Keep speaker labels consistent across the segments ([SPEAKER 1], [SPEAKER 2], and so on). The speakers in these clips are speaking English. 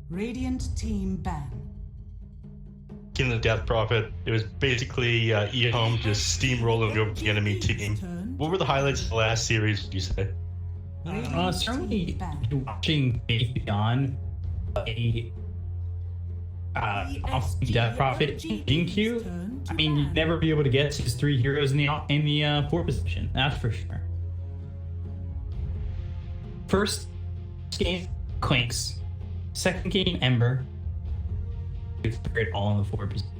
[SPEAKER 1] Radiant team ban.
[SPEAKER 2] In the Death Prophet, it was basically E-Home just steamrolling over the enemy team. What were the highlights of the last series, would you say?
[SPEAKER 3] Certainly watching Beyond a Death Prophet GQ. I mean, you'd never be able to get his 3 heroes in the 4 position, that's for sure. First game, Quinks. Second game, Ember. It's all in the 4 position.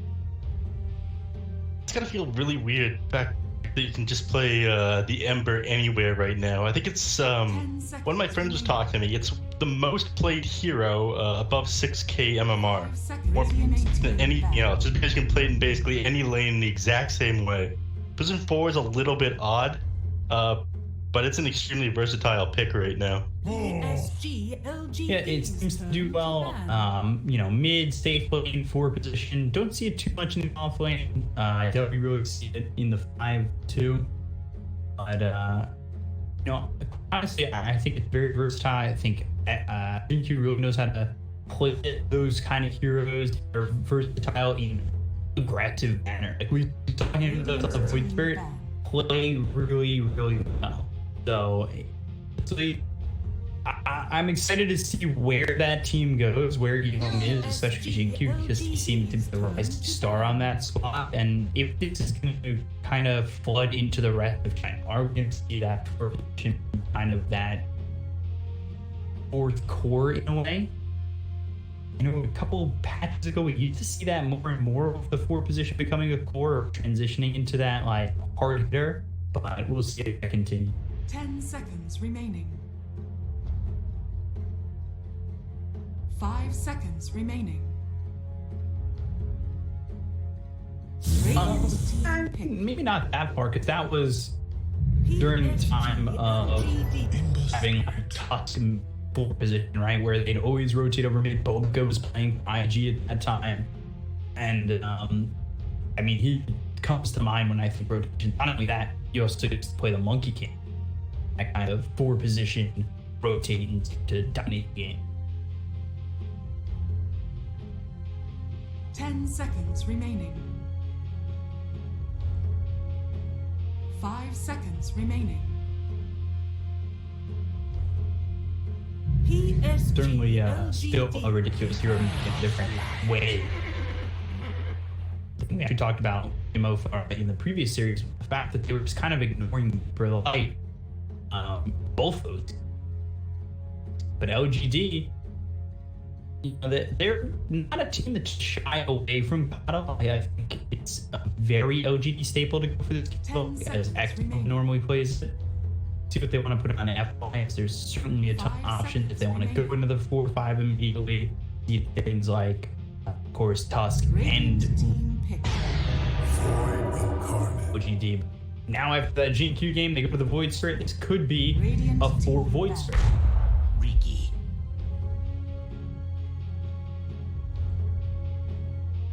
[SPEAKER 2] It's gotta feel really weird the fact that you can just play the Ember anywhere right now. I think it's one of my friends was talking to me. It's the most played hero above 6k MMR. More than any, just because you can play it in basically any lane the exact same way. Position 4 is a little bit odd, but it's an extremely versatile pick right now.
[SPEAKER 1] PSG.LGD.
[SPEAKER 3] Yeah, it seems to do well. Mid, safe lane, 4 position. Don't see it too much in the off lane. I don't really see it in the 5 too. But honestly, I think it's very versatile. I think GQ really knows how to play those kind of heroes that are versatile in aggressive manner. Like we talking about the Void Spirit play really, really well. So I'm excited to see where that team goes, where E-Home is, especially GQ, because he seemed to be the rising star on that spot. And if this is going to kind of flood into the rest of China, are we going to see that formation, kind of that 4th core in a way? A couple patches ago, we used to see that more and more of the 4 position becoming a core or transitioning into that like hard hitter, but we'll see if that continues.
[SPEAKER 1] 10 seconds remaining. 5 seconds remaining.
[SPEAKER 3] Maybe not that far, because that was during the time of having Tusk in 4 position, right, where they'd always rotate over mid. Boga was playing IG at that time, and he comes to mind when I think rotation. Not only that, you also get to play the Monkey King, that kind of 4 position rotating to dominate the game.
[SPEAKER 1] 10 seconds remaining. 5 seconds remaining. PSG.
[SPEAKER 3] Certainly still a ridiculous hero in a different way. We actually talked about in the previous series, the fact that they were just kind of ignoring Brilliant Light, both those. But LGD, they're not a team that shy away from battle. I think it's a very LGD staple to go for this kill, as X normally plays it. See what they want to put on F5. There's certainly a ton of options if they want to go into the 4-5 immediately. See things like, of course, Tusk and OGD. Now after that GQ game, they go to the Void Spirit. This could be a 4 Void Spirit.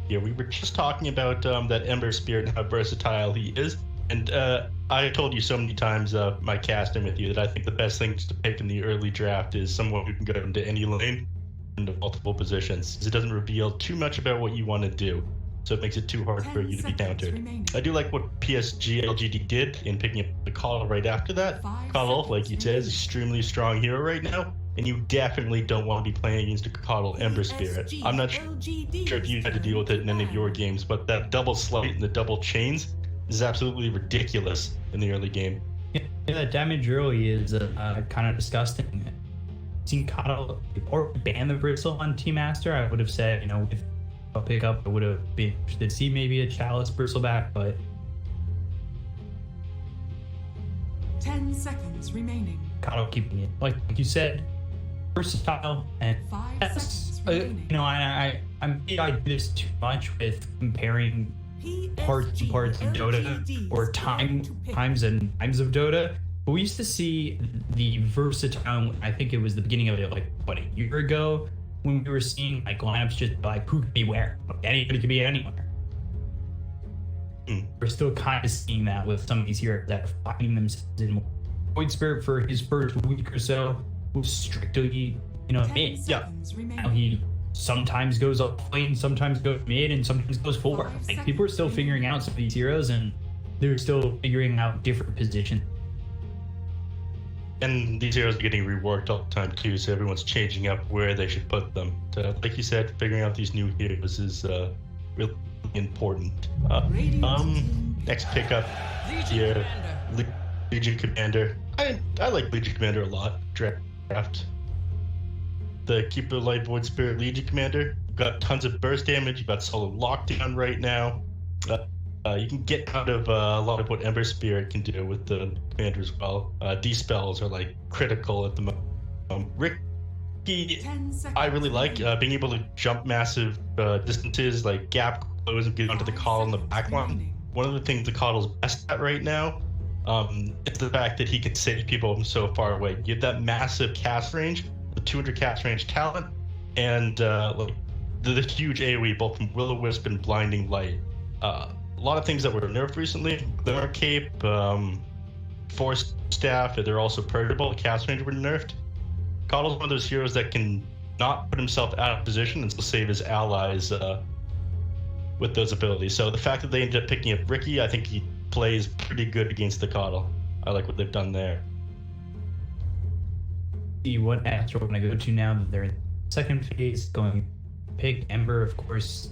[SPEAKER 2] Yeah, we were just talking about that Ember Spirit and how versatile he is. And I told you so many times, my casting with you, that I think the best things to pick in the early draft is someone who can go into any lane, into multiple positions. It doesn't reveal too much about what you want to do, so it makes it too hard for you to be countered. I do like what PSG.LGD did in picking up the Call right after that. Call, like you said, is an extremely strong hero right now, and you definitely don't want to be playing against a Call Ember Spirit. I'm not sure if you had to deal with it in any of your games, but that double slight and the double chains is absolutely ridiculous in the early game.
[SPEAKER 3] Yeah, that damage early is kind of disgusting. Seen Kotl or ban the bristle on Team Aster, I would have said, if a pickup, I would have been interested to see maybe a Chalice bristleback, but
[SPEAKER 1] 10 seconds remaining.
[SPEAKER 3] Kotl keeping it, like you said, versatile, and
[SPEAKER 1] 5 seconds remaining.
[SPEAKER 3] I do this too much with comparing parts of Dota or times and times of Dota, but we used to see the versatile. I think it was the beginning of it, like a year ago, when we were seeing like lineups just like who could be where, anybody could be anywhere. We're still kind of seeing that with some of these heroes that are finding themselves in Void Spirit for his first week or so was strictly mid.
[SPEAKER 2] Yeah.
[SPEAKER 3] Now he sometimes goes off lane, sometimes goes mid, and sometimes goes forward. Like, people are still figuring out some of these heroes, and they're still figuring out different positions.
[SPEAKER 2] And these heroes are getting reworked all the time too, so everyone's changing up where they should put them. So, like you said, figuring out these new heroes is really important. Next pickup here, Legion Commander. I like Legion Commander a lot. Draft. The Keeper Light Void Spirit Legion Commander. You've got tons of burst damage. You've got solid lockdown right now. You can get out of a lot of what Ember Spirit can do with the commander as well. D-spells are like critical at the moment. Ricky, I really like being able to jump massive distances, like gap close and get onto the coddle in the backline. One of the things the coddle's best at right now is the fact that he can save people from so far away. You have that massive cast range, the 200 cast range talent, and like the huge AoE both from Will-O-Wisp and Blinding Light. A lot of things that were nerfed recently, Glimmer Cape, Force Staff, they're also purgeable. The cast range were nerfed. Coddle's one of those heroes that can not put himself out of position and still save his allies with those abilities. So the fact that they ended up picking up Ricky, I think he plays pretty good against the Coddle. I like what they've done there.
[SPEAKER 3] See what Aster we're going to go to now that they're in the second phase, going pick Ember, of course.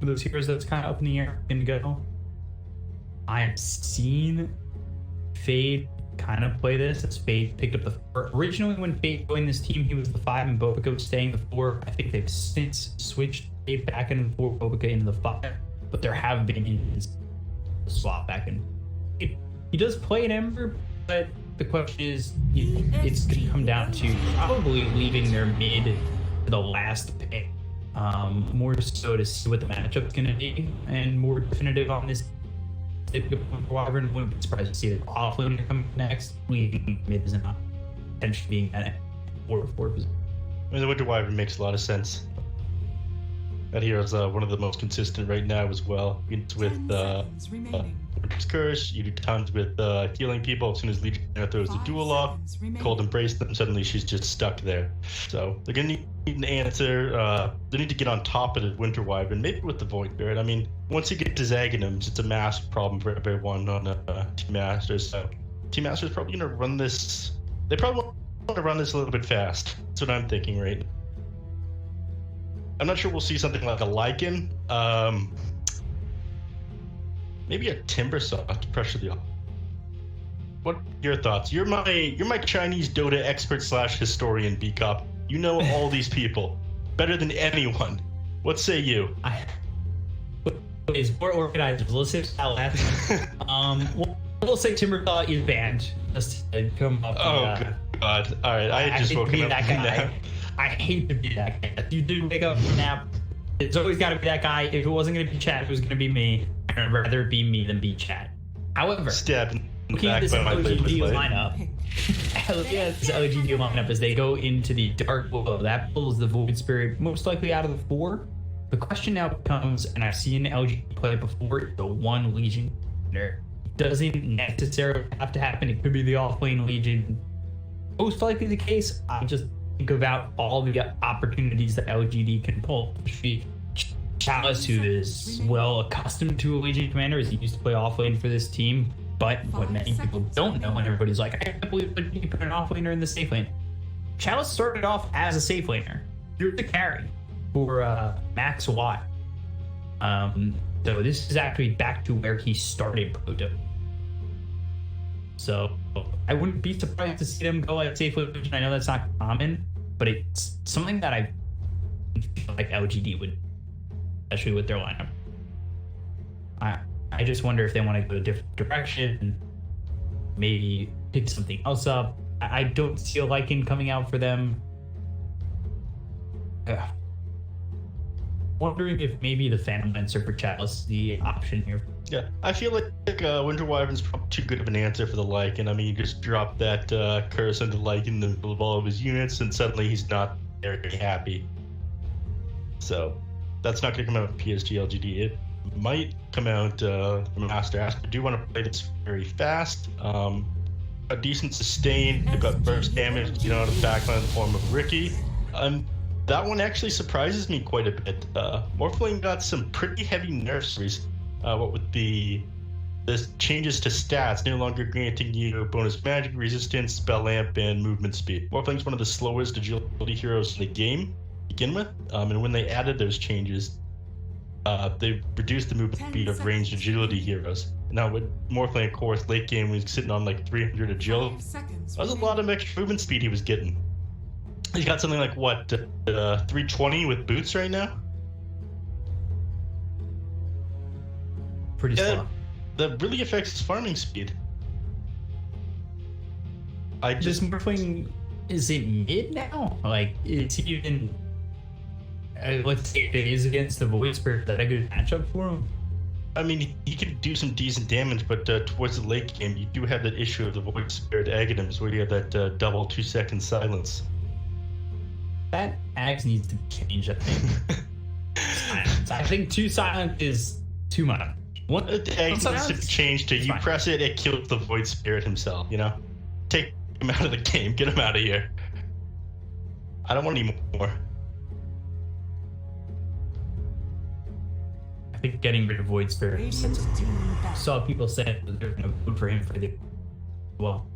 [SPEAKER 3] Those heroes that's kind of up in the air can go. I've seen Fade kind of play this as Fade picked up the 4. Originally, when Fade joined this team, he was the 5 and Bo3 staying the 4. I think they've since switched Fade back into the 4, Bo3 into the 5, but there have been instances swap back in. He does play an Ember, but the question is, it's going to come down to probably leaving their mid to the last pick. More so to see what the matchup's going to be, and more definitive on this. Wyvern wouldn't be surprised to see the offlaner come next, leaving mid as not potentially being at 4-4 position.
[SPEAKER 2] I mean, the Winter Wyvern makes a lot of sense. That hero's one of the most consistent right now as well. It's with Winter's Curse, you do tons with healing people. As soon as Legion throws the dual lock, Cold Embrace them, suddenly she's just stuck there. So they're going to need an answer. They need to get on top of the Winter Wyvern, maybe with the Void Spirit. I mean, once you get to Zaghanums, it's a massive problem for everyone on Team Masters. So Team Masters probably going to run this. They probably want to run this a little bit fast. That's what I'm thinking right now. I'm not sure we'll see something like a Lycan. Maybe a Timbersaw to pressure the. What are your thoughts? You're my Chinese Dota expert / historian, B-Cop. You know all these people better than anyone. What say you?
[SPEAKER 3] Is more organized. Listen out loud. We'll say Timbersaw is banned. Just to come up.
[SPEAKER 2] Good God! All right, I had just woken up now.
[SPEAKER 3] I hate to be that guy. You do wake up from a nap. It's always got to be that guy. If it wasn't going to be Chad, it was going to be me. I'd rather it be me than be Chad. However, looking at this OGD lineup, this OGD lineup as they go into the Dark Willow, that pulls the Void Spirit most likely out of the 4. The question now becomes, and I've seen LGD play before, the 1 Legion. It doesn't necessarily have to happen. It could be the off-lane Legion. Most likely the case. I just think about all the opportunities that LGD can pull. Chalice, who is well accustomed to a Legion commander, as he used to play offlane for this team. But what many people don't know, and everybody's like, I can't believe that you put an offlaner in the safe lane. Chalice started off as a safe laner. You're the carry for Max Watt. So this is actually back to where he started Proto. So I wouldn't be surprised to see them go like safe lane. I know that's not common, but it's something that I feel like LGD would, especially with their lineup. I just wonder if they want to go a different direction, maybe pick something else up. I don't see a Lycan coming out for them. Wondering if maybe the Phantom Lancer for Chalice is the option here.
[SPEAKER 2] Yeah, I feel like Winter Wyvern's probably too good of an answer for the Lycan. I mean, you just drop that curse into Lycan in the middle of all of his units, and suddenly he's not very happy. So that's not going to come out with PSG.LGD. It might come out from Aster. Aster do want to play this very fast. A decent sustain. They've got burst damage, out of the backline in the form of Ricky. That that one actually surprises me quite a bit. Morphling got some pretty heavy nerfs. What with the changes to stats, no longer granting you bonus magic resistance, spell lamp, and movement speed. Morphling's one of the slowest agility heroes in the game to begin with, and when they added those changes, they reduced the movement speed of ranged agility heroes. Now with Morphling, of course, late game was sitting on like 300 agility. That was a lot of extra movement speed he was getting. He's got something like what, 320 with boots right now?
[SPEAKER 3] Pretty slow.
[SPEAKER 2] That really affects his farming speed.
[SPEAKER 3] This Morphling, is it mid now? Like, it's even, let's say if it is against the Void Spirit, that a good matchup for him?
[SPEAKER 2] I mean, he can do some decent damage, but towards the late game, you do have that issue of the Void Spirit Aghanims, where you have that double 2-second silence.
[SPEAKER 3] That axe needs to change, I think. Silence. I think 2 silent is too much. What?
[SPEAKER 2] The axe needs to be changed to you press it, it kills the Void Spirit himself, you know? Take him out of the game, get him out of here. I don't want any more.
[SPEAKER 3] I think getting rid of Void Spirit. Saw people say that they're going to vote for him for the. Well,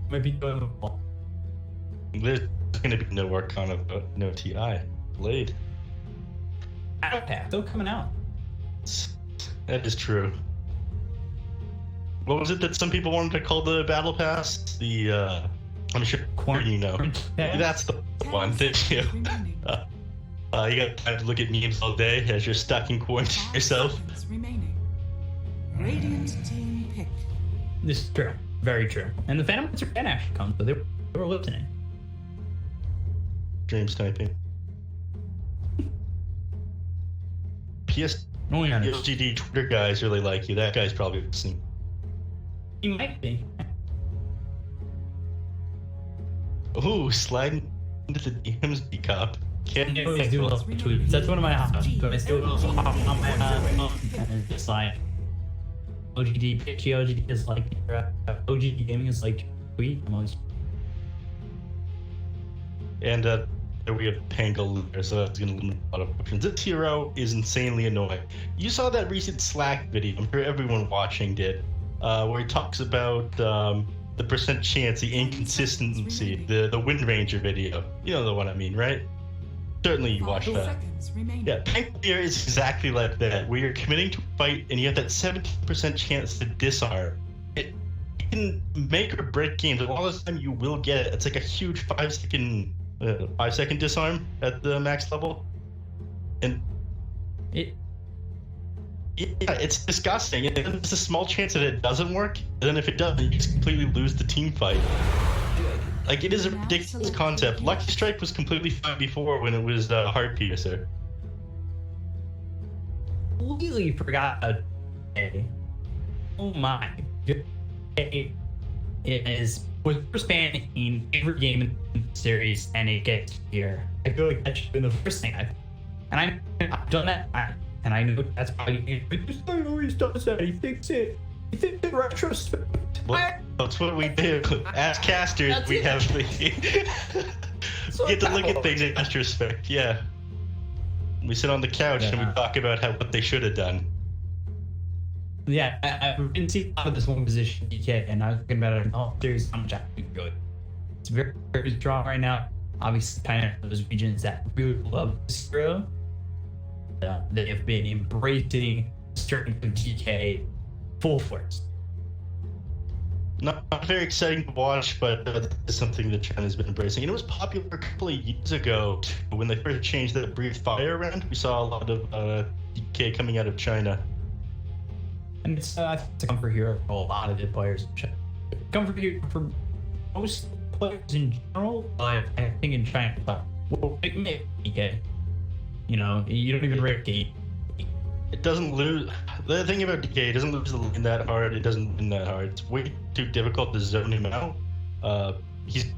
[SPEAKER 3] might be going with ball.
[SPEAKER 2] There's going to be no Arcana, no TI. Blade.
[SPEAKER 3] Battle Pass, still coming out.
[SPEAKER 2] That is true. What was it that some people wanted to call the Battle Pass? The, I'm sure you know. That's the one, didn't you? You got time to look at memes all day as you're stuck in quarantine yourself.
[SPEAKER 1] Radiant team pick.
[SPEAKER 3] This is true. Very true. And the Phantom Hunter can actually come, so they were listening.
[SPEAKER 2] Dream sniping. PSG.LGD Twitter guys really like you. That guy's probably listening.
[SPEAKER 3] He might be.
[SPEAKER 2] Ooh, sliding into the DMs, D-Cop.
[SPEAKER 3] Can't always do little tweets. That's one of my hobbies. But I still on my and it's like OGD, PSG.LGD is like OGD gaming is like tweet. I'm always.
[SPEAKER 2] And there we have Pangle, so that's going to limit a lot of options. This hero is insanely annoying. You saw that recent Slack video, I'm sure everyone watching did, where he talks about the percent chance, the inconsistency, the Wind Ranger video. You know the one I mean, right? Certainly you watched that. Yeah, Pangle is exactly like that, where you're committing to a fight and you have that 70% chance to disarm. It can make or break games. A lot of the time you will get it. It's like a huge 5-second disarm at the max level, and it's disgusting. And there's a small chance that it doesn't work, and then if it does, you just completely lose the team fight. Like, it is a ridiculous concept. Lucky Strike was completely fine before when it was Heart Piercer.
[SPEAKER 3] Completely forgot a day. Oh my. It is was first ban in every game in the series, and it gets here. I feel like that should have been the first thing I've done that, and I know that's probably this guy always does that. He thinks it. He thinks in retrospect.
[SPEAKER 2] Well, that's what we do. As casters, we have the get to look at things in retrospect. Yeah, we sit on the couch and we talk about what they should have done.
[SPEAKER 3] Yeah, I've been seeing a lot of this one position DK, and I was thinking about it. Oh, there's how much I can go. It's very, very strong right now. Obviously, kind of those regions that really love this hero, they have been embracing strength of DK full force.
[SPEAKER 2] Not very exciting to watch, but it's something that China's been embracing. And it was popular a couple of years ago too, when they first changed the Breathe Fire around. We saw a lot of DK coming out of China.
[SPEAKER 3] And it's a comfort hero for a lot of the players. Comfort hero for most players in general, but I think in China, well, DK, you know, you don't even rate DK.
[SPEAKER 2] It doesn't lose. The thing about DK, it doesn't lose the lane that hard. It doesn't win that hard. It's way too difficult to zone him out. He's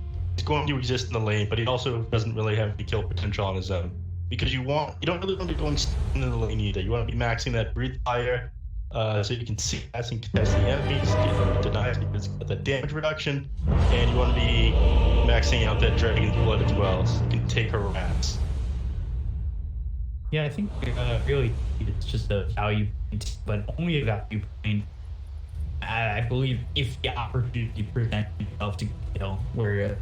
[SPEAKER 2] going to exist in the lane, but he also doesn't really have the kill potential on his own. Because you don't really want to be going in the lane either. You want to be maxing that Breathe Fire, so you can see as and contest the enemies, get them to deny it's got that damage reduction, and you want to be maxing out that Dragon's Blood as well, so you can take harass.
[SPEAKER 3] Yeah, I think really it's just a value point, but only a value point. I believe if the opportunity presents itself to kill, where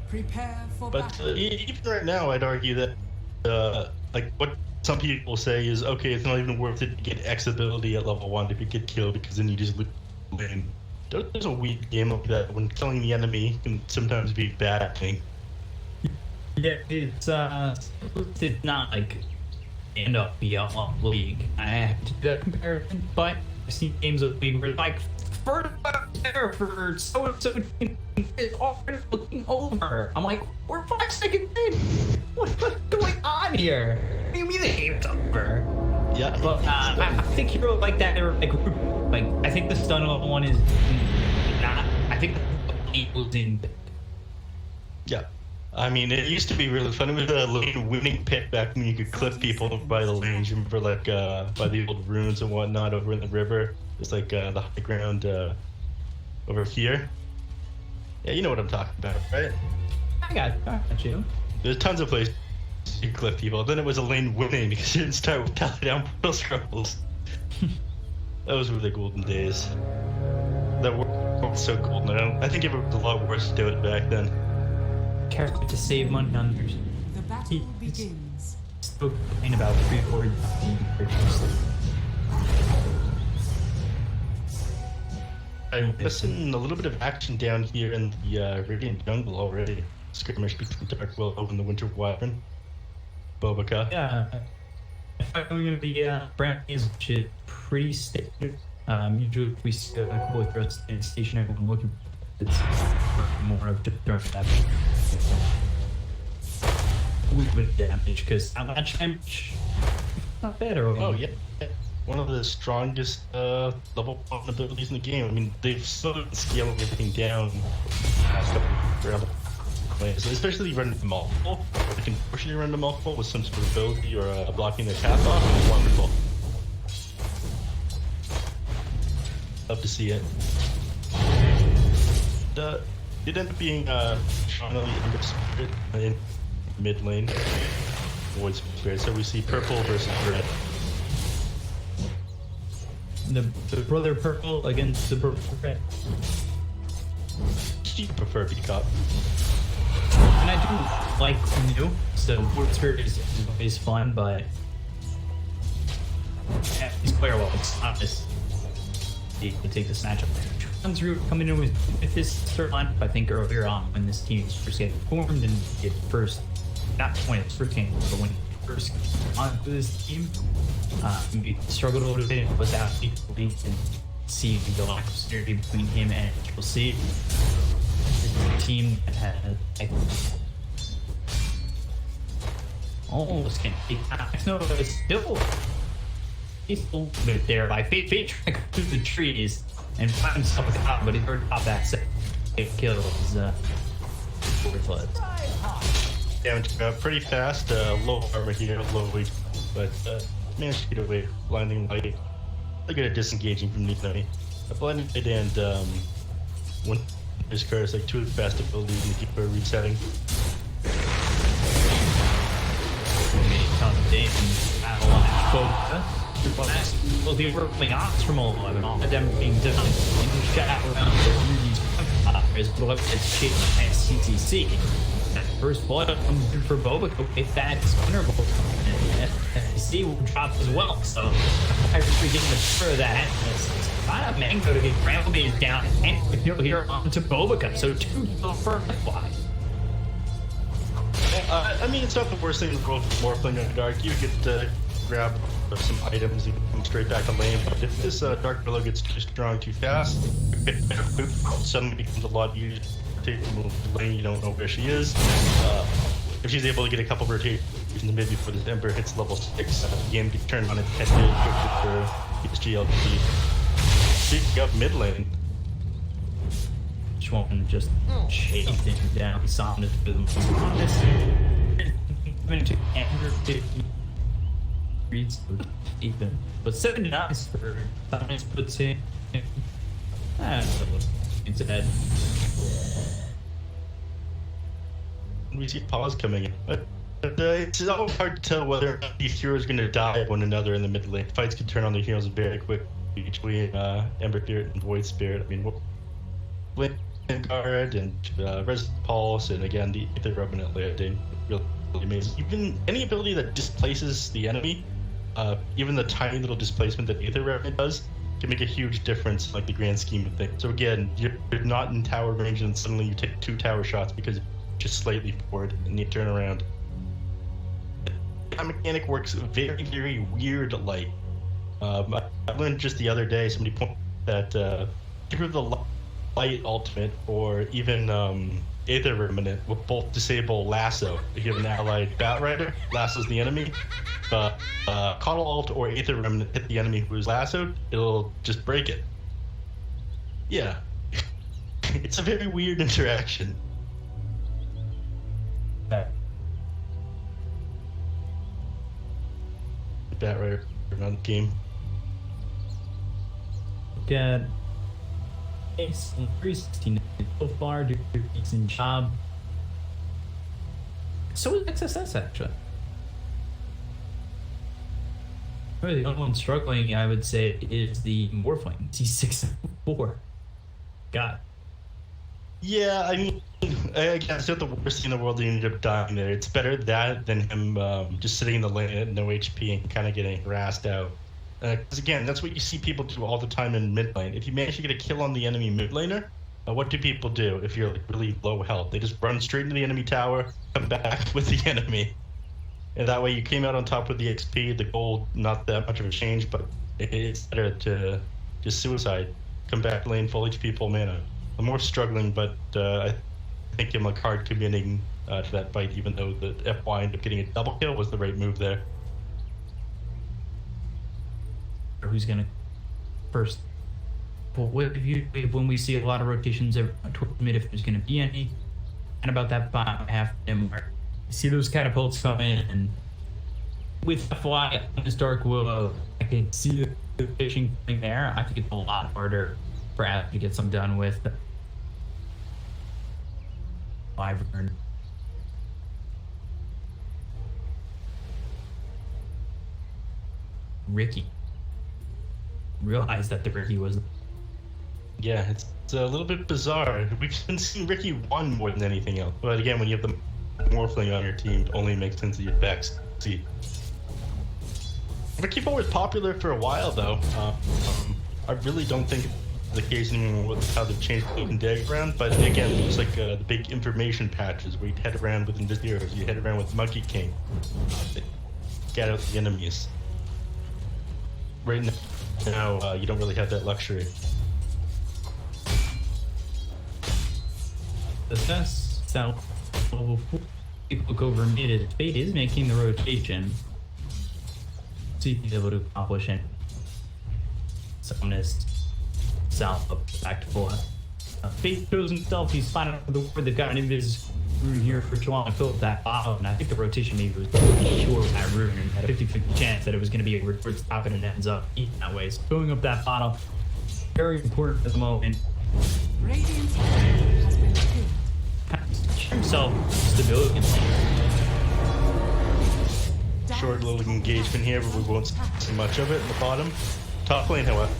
[SPEAKER 1] Prepare for
[SPEAKER 2] But
[SPEAKER 1] battle.
[SPEAKER 2] even right now, I'd argue that like what some people say is, okay, it's not even worth it to get X ability at level 1 if you get killed, because then you just lose lane. There's a weak game like that when killing the enemy can sometimes be a bad thing.
[SPEAKER 3] yeah, it's not like end up be a league. I have to do that comparison, but I've seen games of league where like first there for so and so is already looking over. I'm like, we're 5 seconds in. What's going on here? What do you mean the game's over?
[SPEAKER 2] Yeah.
[SPEAKER 3] But I think hero like that, like I think the stun level one is not. I think the was in.
[SPEAKER 2] Yeah. I mean, it used to be really fun. It was a lane winning pit back when you could clip people by the lanes. You remember, like, by the old ruins and whatnot over in the river? It's like the high ground over here. Yeah, you know what I'm talking about, right?
[SPEAKER 3] I got you.
[SPEAKER 2] There's tons of places you could clip people. Then it was a lane winning because you didn't start with tally down portal scrolls. Those were the golden days. That were so golden. I think it was a lot worse to do it back then.
[SPEAKER 3] Careful to save money on yours.
[SPEAKER 1] The battle begins.
[SPEAKER 3] Still complain about 3/4
[SPEAKER 2] I'm missing a little bit of action down here in the Radiant Jungle already. Skirmish between Dark Willow and the Winter Wyvern. Bobica.
[SPEAKER 3] Yeah. I'm gonna be brownies, which is pretty standard. Usually we see a couple of threats in the station, everyone looking for it's more of just throwing that a little bit of damage, because how much damage? Not bad or
[SPEAKER 2] Oh yeah. One of the strongest level 1 abilities in the game. I mean, they've sort of scaling everything down the past couple rounds. Especially running to multiple. They can push you run to multiple with some sort of ability or blocking their path off. It's wonderful. Love to see it. It ended up being finally Ember Spirit in mid lane. Void Spirit. So we see purple versus red.
[SPEAKER 3] The brother purple against the purple red.
[SPEAKER 2] You prefer Peacock.
[SPEAKER 3] And I do like new, so Void Spirit is fun, but yeah, he's player well. It's not just he can take this matchup. Comes through coming in with his start lineup, I think earlier on when this team was first getting formed and it first, not when it first came, but when he first came onto this team, he struggled a little bit without people and see the lack of synergy between him and Triple C. The team that had, I think, almost can't take that. No, but it's still, he's still there by fate trying to go through the trees and find himself a cop, but he's already got that set. Kill is worthless.
[SPEAKER 2] Damage pretty fast, low armor here, low weight, but managed to get away. Blinding light. They're good at disengaging from the enemy. A blinding light and when his curse, like 2 of the best abilities in the keeper resetting.
[SPEAKER 3] Well, they were playing ops from all 11, all of them being done in shut out around as well as CTC. First blood for Bobica, if that's winnable, SC will drop as well. So I really getting the sure of that. It's not a mango to get Raybet down and you'll hear on to Bobica. So 2 for fly.
[SPEAKER 2] I mean, it's not the worst thing in the world for more playing on the dark. You get to grab some items, you can come straight back to lane. But if this Dark Willow gets too strong too fast, it suddenly becomes a lot easier to take the move to lane. You don't know where she is. If she's able to get a couple rotations maybe before this Ember hits level 6, the game can turn on its head for PSG.LGD. Speaking of mid lane,
[SPEAKER 3] Just won't just shake things down. Sound is to Ember 50 reads even, but 79 for Thomas puts in. instead.
[SPEAKER 2] We see pause coming in, but it's always hard to tell whether these heroes are going to die of one another in the mid lane. Fights can turn on their heroes very quick between Ember Spirit and Void Spirit. I mean, Vanguard and Resident Pulse, and again the Revenant landing, really amazing. Even any ability that displaces the enemy, even the tiny little displacement that Aether Revenant does, can make a huge difference in like the grand scheme of things. So again, you're not in tower range and suddenly you take 2 tower shots because you're just slightly forward and you turn around. That mechanic works very, very weird like. I learned just the other day, somebody pointed that through the light ultimate or even Aether Remnant will both disable Lasso. If you have an allied Batrider, lasso's the enemy. But Coddle Ult or Aether Remnant hit the enemy who's lassoed, it'll just break it. Yeah. It's a very weird interaction. Batrider around the game.
[SPEAKER 3] Look at Ace and 316 so far, do a decent job. So is XSS actually. Really, the only one struggling, I would say, is the Morphling. C6-4. God.
[SPEAKER 2] Yeah, I mean, again, it's not the worst thing in the world. He ended up dying there. It's better that than him just sitting in the lane at no HP and kind of getting harassed out. Because again, that's what you see people do all the time in mid lane. If you manage to get a kill on the enemy mid laner, what do people do if you're like really low health? They just run straight into the enemy tower, come back with the enemy. And that way you came out on top with the XP, the gold, not that much of a change, but it's better to just suicide. Come back lane, full HP, full mana. I'm more struggling, but I think him like hard committing to that fight, even though the FY ended up getting a double kill was the right move there.
[SPEAKER 3] Who's gonna first? Well, when we see a lot of rotations towards mid, if there's gonna be any, and about that bottom half mark, you see those catapults come in, and with FY on this Dark Willow, I can see the fishing thing there. I think it's a lot harder for Aster to get some done with. Wyvern. Ricky. Realized that the Ricky was.
[SPEAKER 2] Yeah, it's a little bit bizarre. We've been seeing Ricky 1 more than anything else. But again, when you have the Morphling on your team, it only makes sense that you backseat. Ricky 4 was popular for a while, though. I really don't think the case anymore with how they've changed the and dig around. But again, it was like the big information patches where you'd head around with Invisiors, you head around with Monkey King. Get out the enemies. Right now, you don't really have that luxury.
[SPEAKER 3] The best south level 4 people look over mid as Fate is making the rotation. See if he's able to accomplish it. Summonist south up back to full health. Fate shows himself, he's finding out the word they've got an invis rune here for Chihuahua to fill up that bottom, and I think the rotation maybe was pretty sure with that rune and had a 50-50 chance that it was going to be towards the top and it ends up eating that way. So filling up that bottom, very important at the moment.
[SPEAKER 1] Radiant's turret has been killed.
[SPEAKER 3] Himself stability.
[SPEAKER 2] Short little engagement here, but we won't see much of it in the bottom. Top lane, however.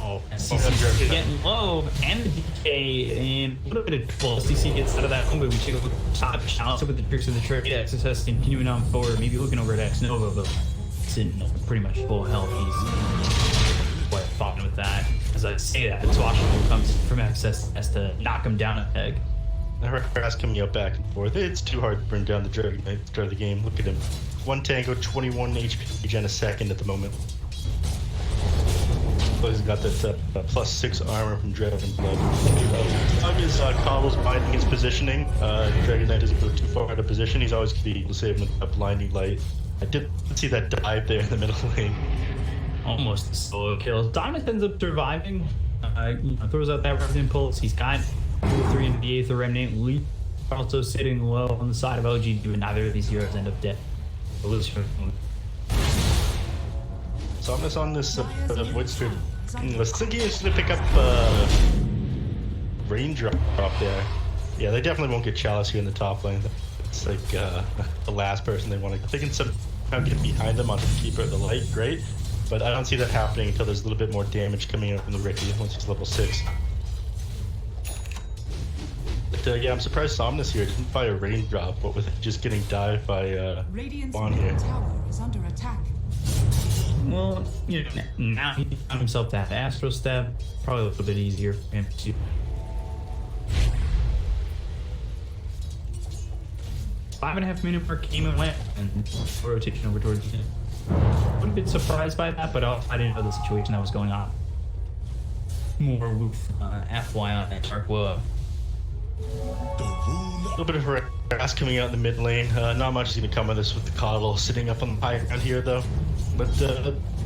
[SPEAKER 2] Oh,
[SPEAKER 3] CC getting low, and the DK, and a little bit of trouble. CC gets out of that one, but we should go top challenge with the tricks of the trade. XSS continuing on forward, maybe looking over at X Nova, but sitting pretty much full health. He's quite fine with that. As I say that, Swashbuckle comes from XSS has to knock him down a peg.
[SPEAKER 2] The harass coming out back and forth. It's too hard to bring down the Dragon Knight at the start of the game. Look at him. 1 tango, 21 HP gen a second at the moment. He's got that +6 armor from Dragon Blood. As Cobble's binding his positioning, Dragon Knight doesn't go too far out of position. He's always going to be able to save him with a blinding light. I did see that dive there in the middle lane.
[SPEAKER 3] Almost a solo kill. Diamond ends up surviving. Throws out that Resident Pulse. He's got 3 into the Aether Remnant. Leap also sitting low on the side of OGA, but neither of these heroes end up dead.
[SPEAKER 2] Somnus on this Void Spirit. I was thinking he was going to pick up raindrop there. Yeah, they definitely won't get Chalice here in the top lane. It's like the last person they want to. They can somehow get behind them on Keeper of the Light, great. But I don't see that happening until there's a little bit more damage coming out from the Ricky once he's level 6. But yeah, I'm surprised Somnus here didn't buy a raindrop, but with it just getting dived by
[SPEAKER 1] Radiant's
[SPEAKER 2] Bond here.
[SPEAKER 1] middle tower is under attack.
[SPEAKER 3] Well, you know, now he found himself that Astro Step. Probably a little bit easier for him to. 5.5 minute mark came and went, and rotation over towards the end. Would have been surprised by that, but I didn't know the situation that was going on. More with FY on that Dark Willow.
[SPEAKER 2] A little bit of harass coming out in the mid lane. Not much is going to come of this with the Coddle sitting up on the high ground here, though. But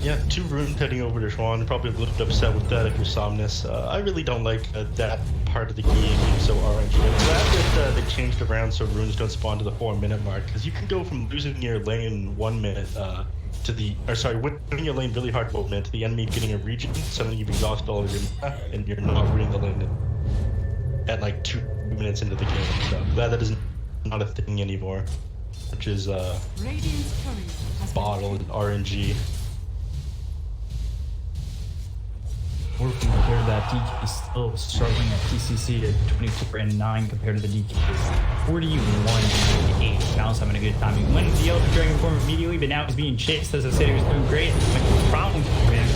[SPEAKER 2] yeah, 2 runes heading over to Schwan. Probably a little bit upset with that if you're Somnus. I really don't like that part of the game being so RNG. I'm glad that they changed around so runes don't spawn to the 4-minute mark, because you can go from losing your lane in 1 minute to the, or sorry, winning your lane really hard 1 minute to the enemy getting a regen. Suddenly you've exhausted all of your mana and you're not winning the lane at like 2 minutes into the game. So glad that is not a thing anymore, which is
[SPEAKER 1] Radiant's courier has been
[SPEAKER 2] bottled and RNG.
[SPEAKER 3] We're compared to that DK is still struggling at TCC at 24-9 compared to the DK is 41-8. Now he's having a good time. He went the Elder Dragon form immediately, but now he's being chased. As I said, he was doing great. Like, problem for him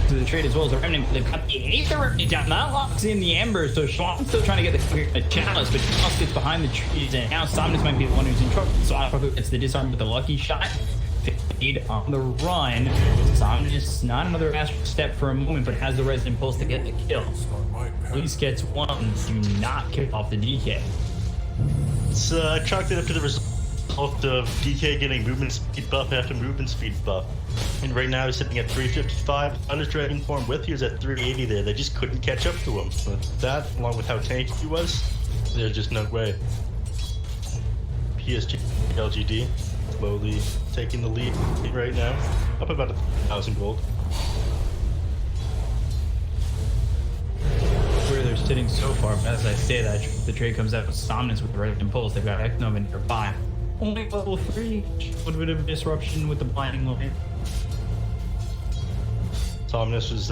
[SPEAKER 3] to the trade as well as the Remnant. They've got the Aether Remnant down. That locks in the Ember, so Schwan's still trying to get the Chalice, but Chalice gets behind the trees, and now Somnus might be the one who's in trouble. So Alpha gets the disarm with the lucky shot. On the run. Somnus, not another Astral Step for a moment, but has the Resident Pulse to get the kill. At least gets one. Do not kick off the DK.
[SPEAKER 2] It's chalked it up to the result of DK getting movement speed buff after movement speed buff. And right now he's sitting at 355. On his Dragon form with, he was at 380 there. They just couldn't catch up to him. With that, along with how tanky he was, there's just no way. PSG.LGD slowly taking the lead right now, up about 1,000 gold.
[SPEAKER 3] Where they're sitting so far, but as I say that, the trade comes out with Somnus with the right impulse. They've got Eknova nearby. Only level 3. A little bit of disruption with the blinding light.
[SPEAKER 2] Somnus was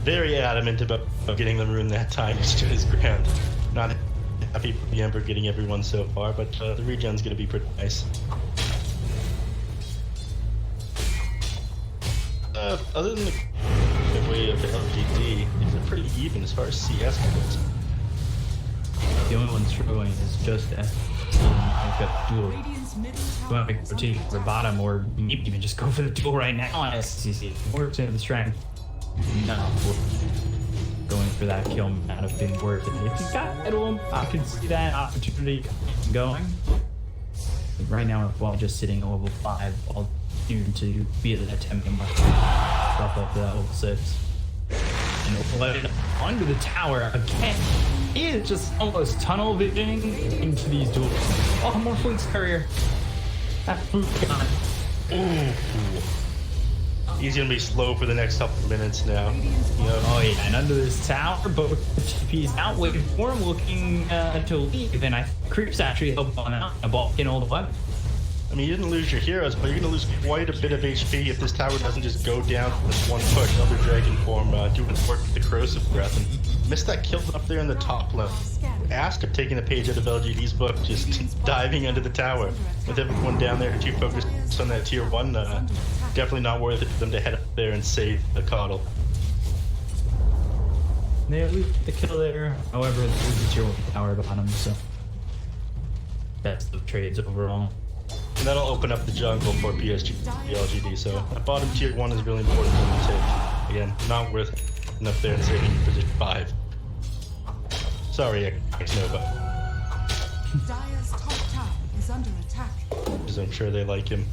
[SPEAKER 2] very adamant about getting the rune that time. He stood his ground. Not happy with the Ember getting everyone so far, but the regen's going to be pretty nice. Other than the way of the LGD, these are pretty even as far as CS goes.
[SPEAKER 3] The only one struggling is just F. I've got dual.
[SPEAKER 1] Radiant's middle
[SPEAKER 3] You
[SPEAKER 1] tower
[SPEAKER 3] want to make a rotate for bottom, or maybe even just go for the duel right now on SCC. 4% of the strength. No, going for that kill might have been worth it. If he got to him, I could see that opportunity going. But right now, while just sitting at level 5, I'll tune to be at that 10-minute mark. Drop up to that level 6. And let it under the tower again. He is just almost tunnel visioning into these duels. Oh, more Flink's Courier. That boot gun.
[SPEAKER 2] Ooh. He's gonna be slow for the next couple of minutes now.
[SPEAKER 3] Oh yeah, and under this tower, but with the TP's out, waiting for him, looking to leave, and I think Creep's actually helped on out. A ball getting all the way.
[SPEAKER 2] I mean, you didn't lose your heroes, but you're gonna lose quite a bit of HP if this tower doesn't just go down for this one push. Another Dragon form doing work with the Corrosive Breath, and missed that kill up there in the top left. Aster taking a page out of LGD's book, just diving under the tower. With everyone down there too focused on that tier 1, definitely not worth it for them to head up there and save the Coddle.
[SPEAKER 3] They at least get the kill there. However, there's a tier 1 tower behind them, so that's the trades overall.
[SPEAKER 2] And that'll open up the jungle for PSG.LGD, so that bottom tier 1 is really important for them to take. Again, not worth it up there and saving your position 5. Sorry, X-Nova.
[SPEAKER 1] Dire's top tower is under attack.
[SPEAKER 2] Because I'm sure they like him.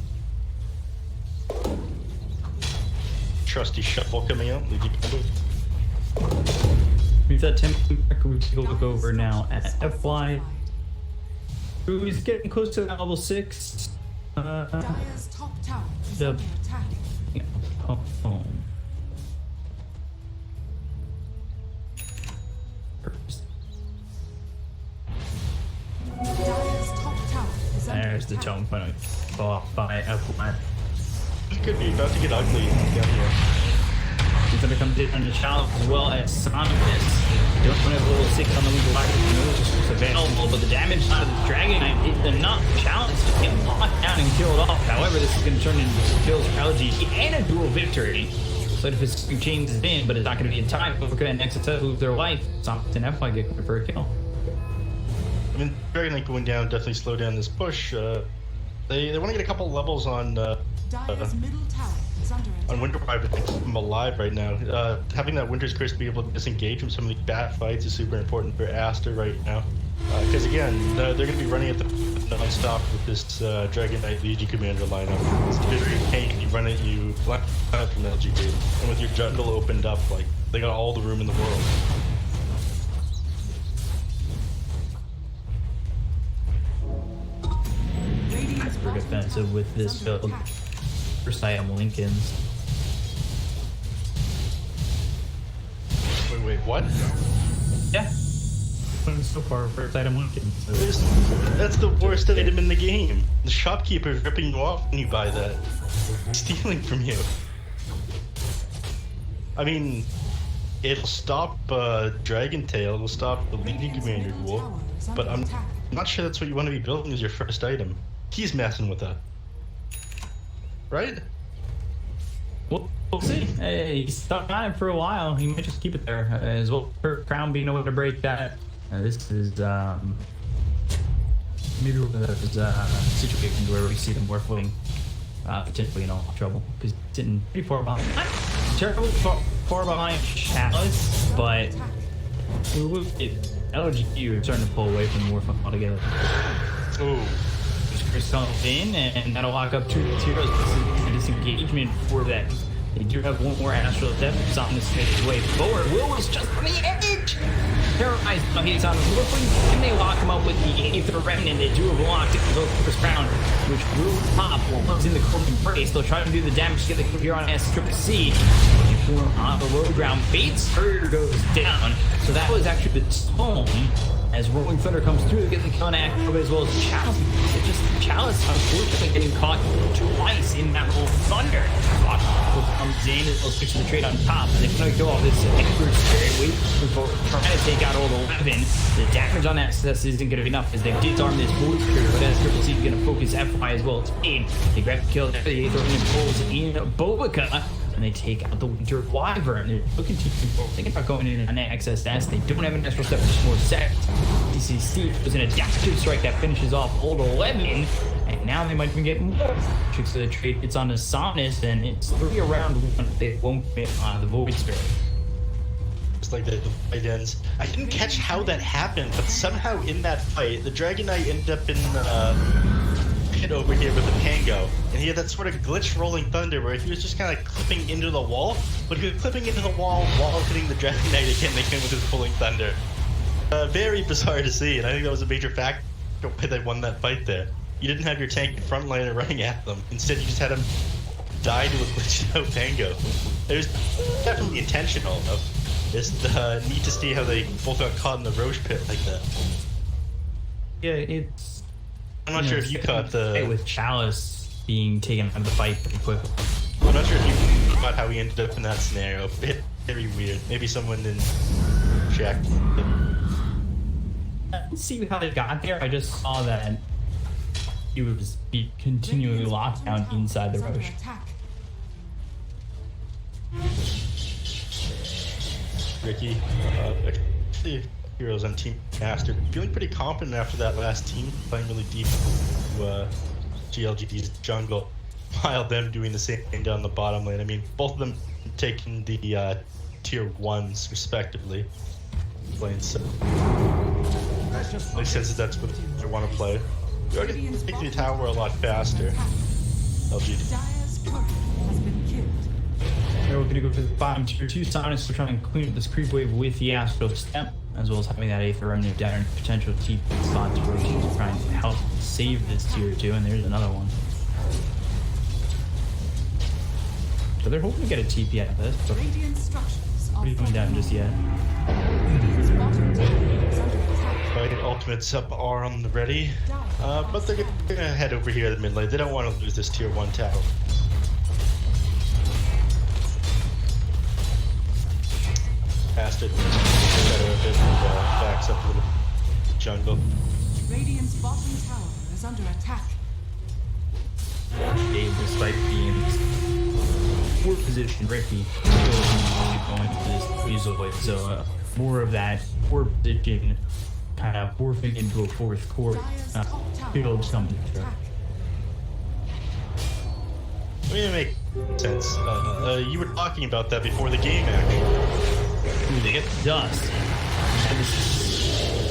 [SPEAKER 2] Trusty shuffle coming out.
[SPEAKER 3] We've got 10 we take a look over now at FY. Who's getting close to level 6.
[SPEAKER 1] Dire's top tower is
[SPEAKER 3] the-
[SPEAKER 1] under attack.
[SPEAKER 3] Yeah. Oh. there's the tone point off by F1.
[SPEAKER 2] It could be about to get ugly down here.
[SPEAKER 3] He's gonna come in on the challenge as well as Sonicus. Don't have a little 6 on the window like just available, but the damage out of the Dragon Knight is enough challenge to get locked down and killed off. However, this is gonna turn into kills for LGD and a dual victory. So if his chains is in, but it's not gonna be in time. We're gonna next to lose their life. Sonicus and F1 get for a kill.
[SPEAKER 2] I mean, Dragon Knight going down definitely slow down this push. They want to get a couple levels on
[SPEAKER 1] Dire's middle tower is under attack.
[SPEAKER 2] on Winter Pride to keep them alive right now. Having that Winter's Curse be able to disengage from some of these bad fights is super important for Aster right now. Because again, they're going to be running at the non-stop with this Dragon Knight Legion Commander lineup. It's very pain. You run it, you black out from LGD, and with your jungle opened up, like they got all the room in the world.
[SPEAKER 3] Super defensive with this build. First item Lincoln's.
[SPEAKER 2] Wait, what?
[SPEAKER 3] Yeah. So far, first item Lincoln. So.
[SPEAKER 2] That's the worst item in the game. The shopkeeper's ripping you off when you buy that. Stealing from you. I mean, it'll stop Dragon Tail, it'll stop the Legion Commander duel, but I'm not sure that's what you want to be building as your first item. He's messing with that. Right?
[SPEAKER 3] We'll see. Hey, he's stuck on it for a while. He might just keep it there. As well, for Crown being able to break that. This is maybe one of those situations where we see them morphing potentially in all trouble because it's sitting pretty far behind. Not terribly far behind Chalice, but LGD are starting to pull away from morphing altogether.
[SPEAKER 2] Ooh.
[SPEAKER 3] Chris comes in, and that'll lock up 2 heroes. This disengagement for them. They do have one more astral depth. Something to make his way forward. Will is just on the edge. Terrorized by his on Brooklyn, and they lock him up with the 8th Remnant. They do have locked it for the first round, which will pop while he's in the Corp Embrace. They'll try to do the damage to get the kill here on SCCC. On the low ground, Bates' goes down. So that was actually the tone. As Rolling Thunder comes through, they get the kill on Active as well as Chalice. It's just Chalice, unfortunately, getting caught twice in that Rolling Thunder. Comes in, they'll switch the trade on top, and they're going to kill all this expert spirit. Wait for trying to take out all the 11. The damage on that success isn't going to be enough as they disarm this Void Spirit, but SCCC is going to focus FY as well as Aid. They grab the kill, the 8th Remnant pulls in Bobica. And they take out the Winter Wyvern. They're looking to thinking about going in on XSS. They don't have an extra step, just more set. DC Steve was an adaptive strike that finishes off Old 11, and now they might even get more. Tricks of the trade. It's on the Somnus, and it's 3 around 1. They won't fit the Void Spirit.
[SPEAKER 2] Just like the fight ends. I didn't catch how that happened, but somehow in that fight, the Dragon Knight ended up in pit over here with a Pango, and he had that sort of glitch Rolling Thunder where he was just kind of clipping into the wall, but he was clipping into the wall while hitting the Dragon Knight again, making him with his Rolling Thunder. Very bizarre to see, and I think that was a major factor why they won that fight there. You didn't have your tank frontliner running at them. Instead, you just had him die to a glitched out Pango. It was definitely intentional, though. Just neat to see how they both got caught in the Roche pit like that.
[SPEAKER 3] Yeah, it's...
[SPEAKER 2] I'm not sure if you caught the...
[SPEAKER 3] With Chalice being taken out of the fight pretty quickly.
[SPEAKER 2] I'm not sure if you caught how he ended up in that scenario. Very weird. Maybe someone didn't check.
[SPEAKER 3] I didn't see how they got there. I just saw that he was continually locked down inside the Roche.
[SPEAKER 2] Ricky, actually, heroes on Team Aster feeling pretty confident after that last team, playing really deep to GLGD's jungle, while them doing the same thing down the bottom lane. I mean, both of them taking the tier 1s respectively. Playing so. Makes sense that that's what they want to play. You're going to take the tower a lot faster. LGD.
[SPEAKER 3] We're going to go for the bottom tier 2 Sonics to try and clean up this creep wave with the Astral Step, as well as having that 8th Remnant down in potential TP spots where we can try and help save this tier 2, and there's another one. So they're hoping to get a TP out of this, but what are you going down just yet?
[SPEAKER 2] Fight all ultimates up are on the ready, but they're gonna head over here to the mid lane. They don't want to lose this tier 1 tower. Aster better a bit and backs up a little jungle.
[SPEAKER 1] Radiant's bottom tower is under attack.
[SPEAKER 3] Despite being poor position, Ricky going to this easily. So more of that poor position kind of morphing into a fourth court field something.
[SPEAKER 2] I mean, it makes sense. You were talking about that before the game, actually.
[SPEAKER 3] Ooh, they get the dust.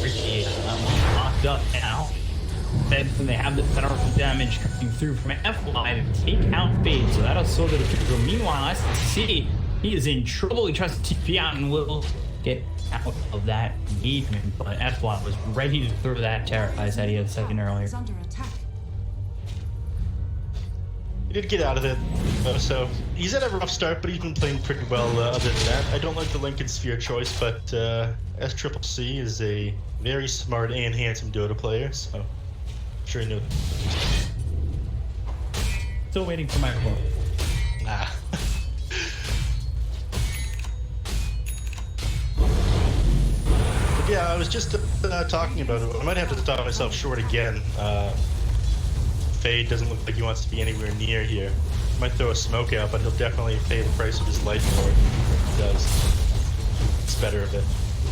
[SPEAKER 3] Ricky locked up now. Then they have the powerful damage coming through from FY to take out Fade, so that'll slow the trigger. Meanwhile, SC, he is in trouble. He tries to TP out and will get out of that engagement, but FY was ready to throw that terror I said he had a second earlier.
[SPEAKER 2] He did get out of it, so he's had a rough start, but he's been playing pretty well other than that. I don't like the Lincoln Sphere choice, but SCCC is a very smart and handsome Dota player, so I'm sure he knew.
[SPEAKER 3] Still waiting for my report.
[SPEAKER 2] Nah. But yeah, I was just talking about it. I might have to stop myself short again. Fade doesn't look like he wants to be anywhere near here. Might throw a smoke out, but he'll definitely pay the price of his life for it. He does. It's better of it.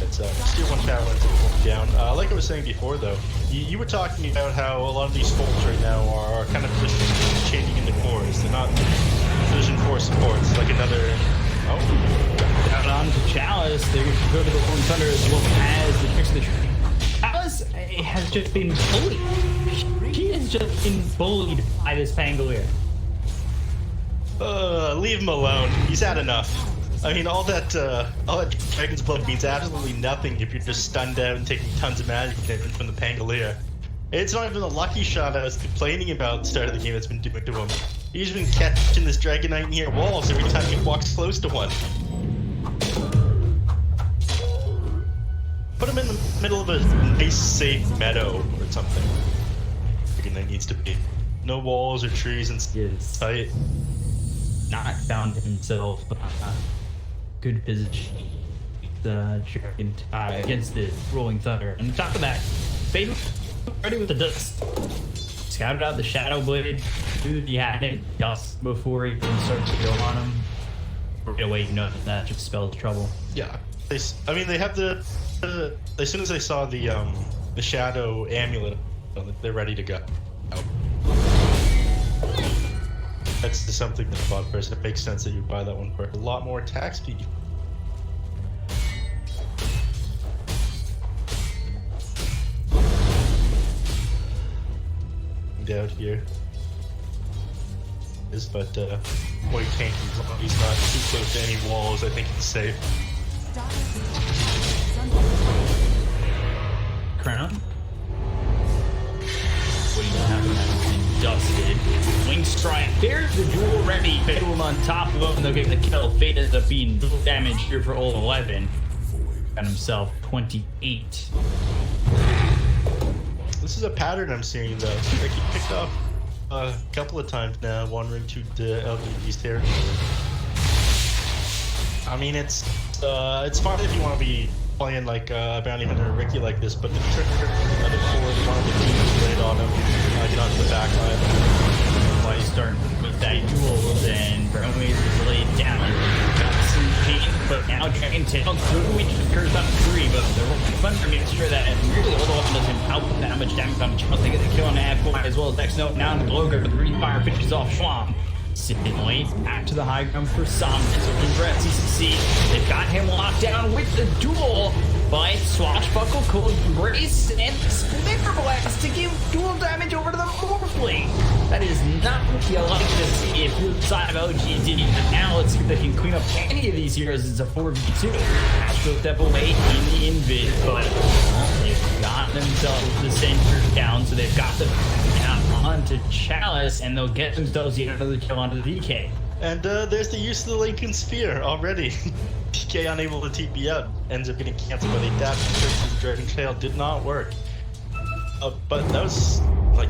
[SPEAKER 2] It's tier 1 tower ends up going down. Like I was saying before, though, you were talking about how a lot of these folks right now are kind of changing into cores. They're not Division 4 supports, like another... Oh.
[SPEAKER 3] Down on to Chalice. They're going to go to the Rolling Thunder as well as the fix the tree. Chalice has just been bullied. He has just been bullied by this Pangolier.
[SPEAKER 2] Leave him alone. He's had enough. I mean, all that Dragon's Blood means absolutely nothing if you're just stunned out and taking tons of magic damage from the Pangolier. It's not even a lucky shot I was complaining about at the start of the game that's been doing to him. He's been catching this Dragonite near walls every time he walks close to one. Put him in the middle of a nice, safe meadow or something. Dragonite needs to be. No walls or trees and sight.
[SPEAKER 3] Not found himself. Good position. The Dragon against the Rolling Thunder. And on top of that, Fade ready with the dust. Scouted out the Shadow Blade. Knew he had it just before he can start to go on him. Right away, you know that just spells trouble.
[SPEAKER 2] Yeah. I mean, they have the as soon as they saw the Shadow Amulet, they're ready to go. Oh. That's something that bought person. It makes sense that you buy that one for a lot more attack speed. Out here is, but boy, tank. He's not too close to any walls. I think he's safe.
[SPEAKER 3] Crown. What do you have? Dusted. Wing strike. There's the duel ready. Fatal on top of him, and they'll get the kill. Fate ends up being little damage here for all 11. Got himself 28.
[SPEAKER 2] This is a pattern I'm seeing, though. Like he picked up a couple of times now, wandering to the LGD's territory. I mean, it's fine if you want to be playing like a bounty hunter or Ricky like this, but the trigger another forward, one of the teams laid on him, get onto the back line.
[SPEAKER 3] Why you start with that duel, then Brownways is laid down. Got some pain, but now Dragon Tail through, which occurs on 3, but they're Thunder makes sure that really all the weapon doesn't output that much damage on the chance. They get the kill on the Ad4 as well as next note. Now in the Gloger, the refire finishes off Schwam. Sitting late, back to the high ground for some. Looking for CCC. They've got him locked down with the duel by Swashbuckle, Cold Embrace, and Splinter Blast to give dual damage over to the Morphling. That is not what you like to see if you're the side of OGD. But now let's see if they can clean up any of these heroes. It's a 4v2. Astro step away in the invid, but they've got themselves the center down, so they've got the down onto Chalice, and they'll get themselves yet another kill onto the DK.
[SPEAKER 2] And there's the use of the Lincoln Sphere already. DK unable to TP out, ends up getting canceled by the adapt because the Dragon Tail did not work. But that was like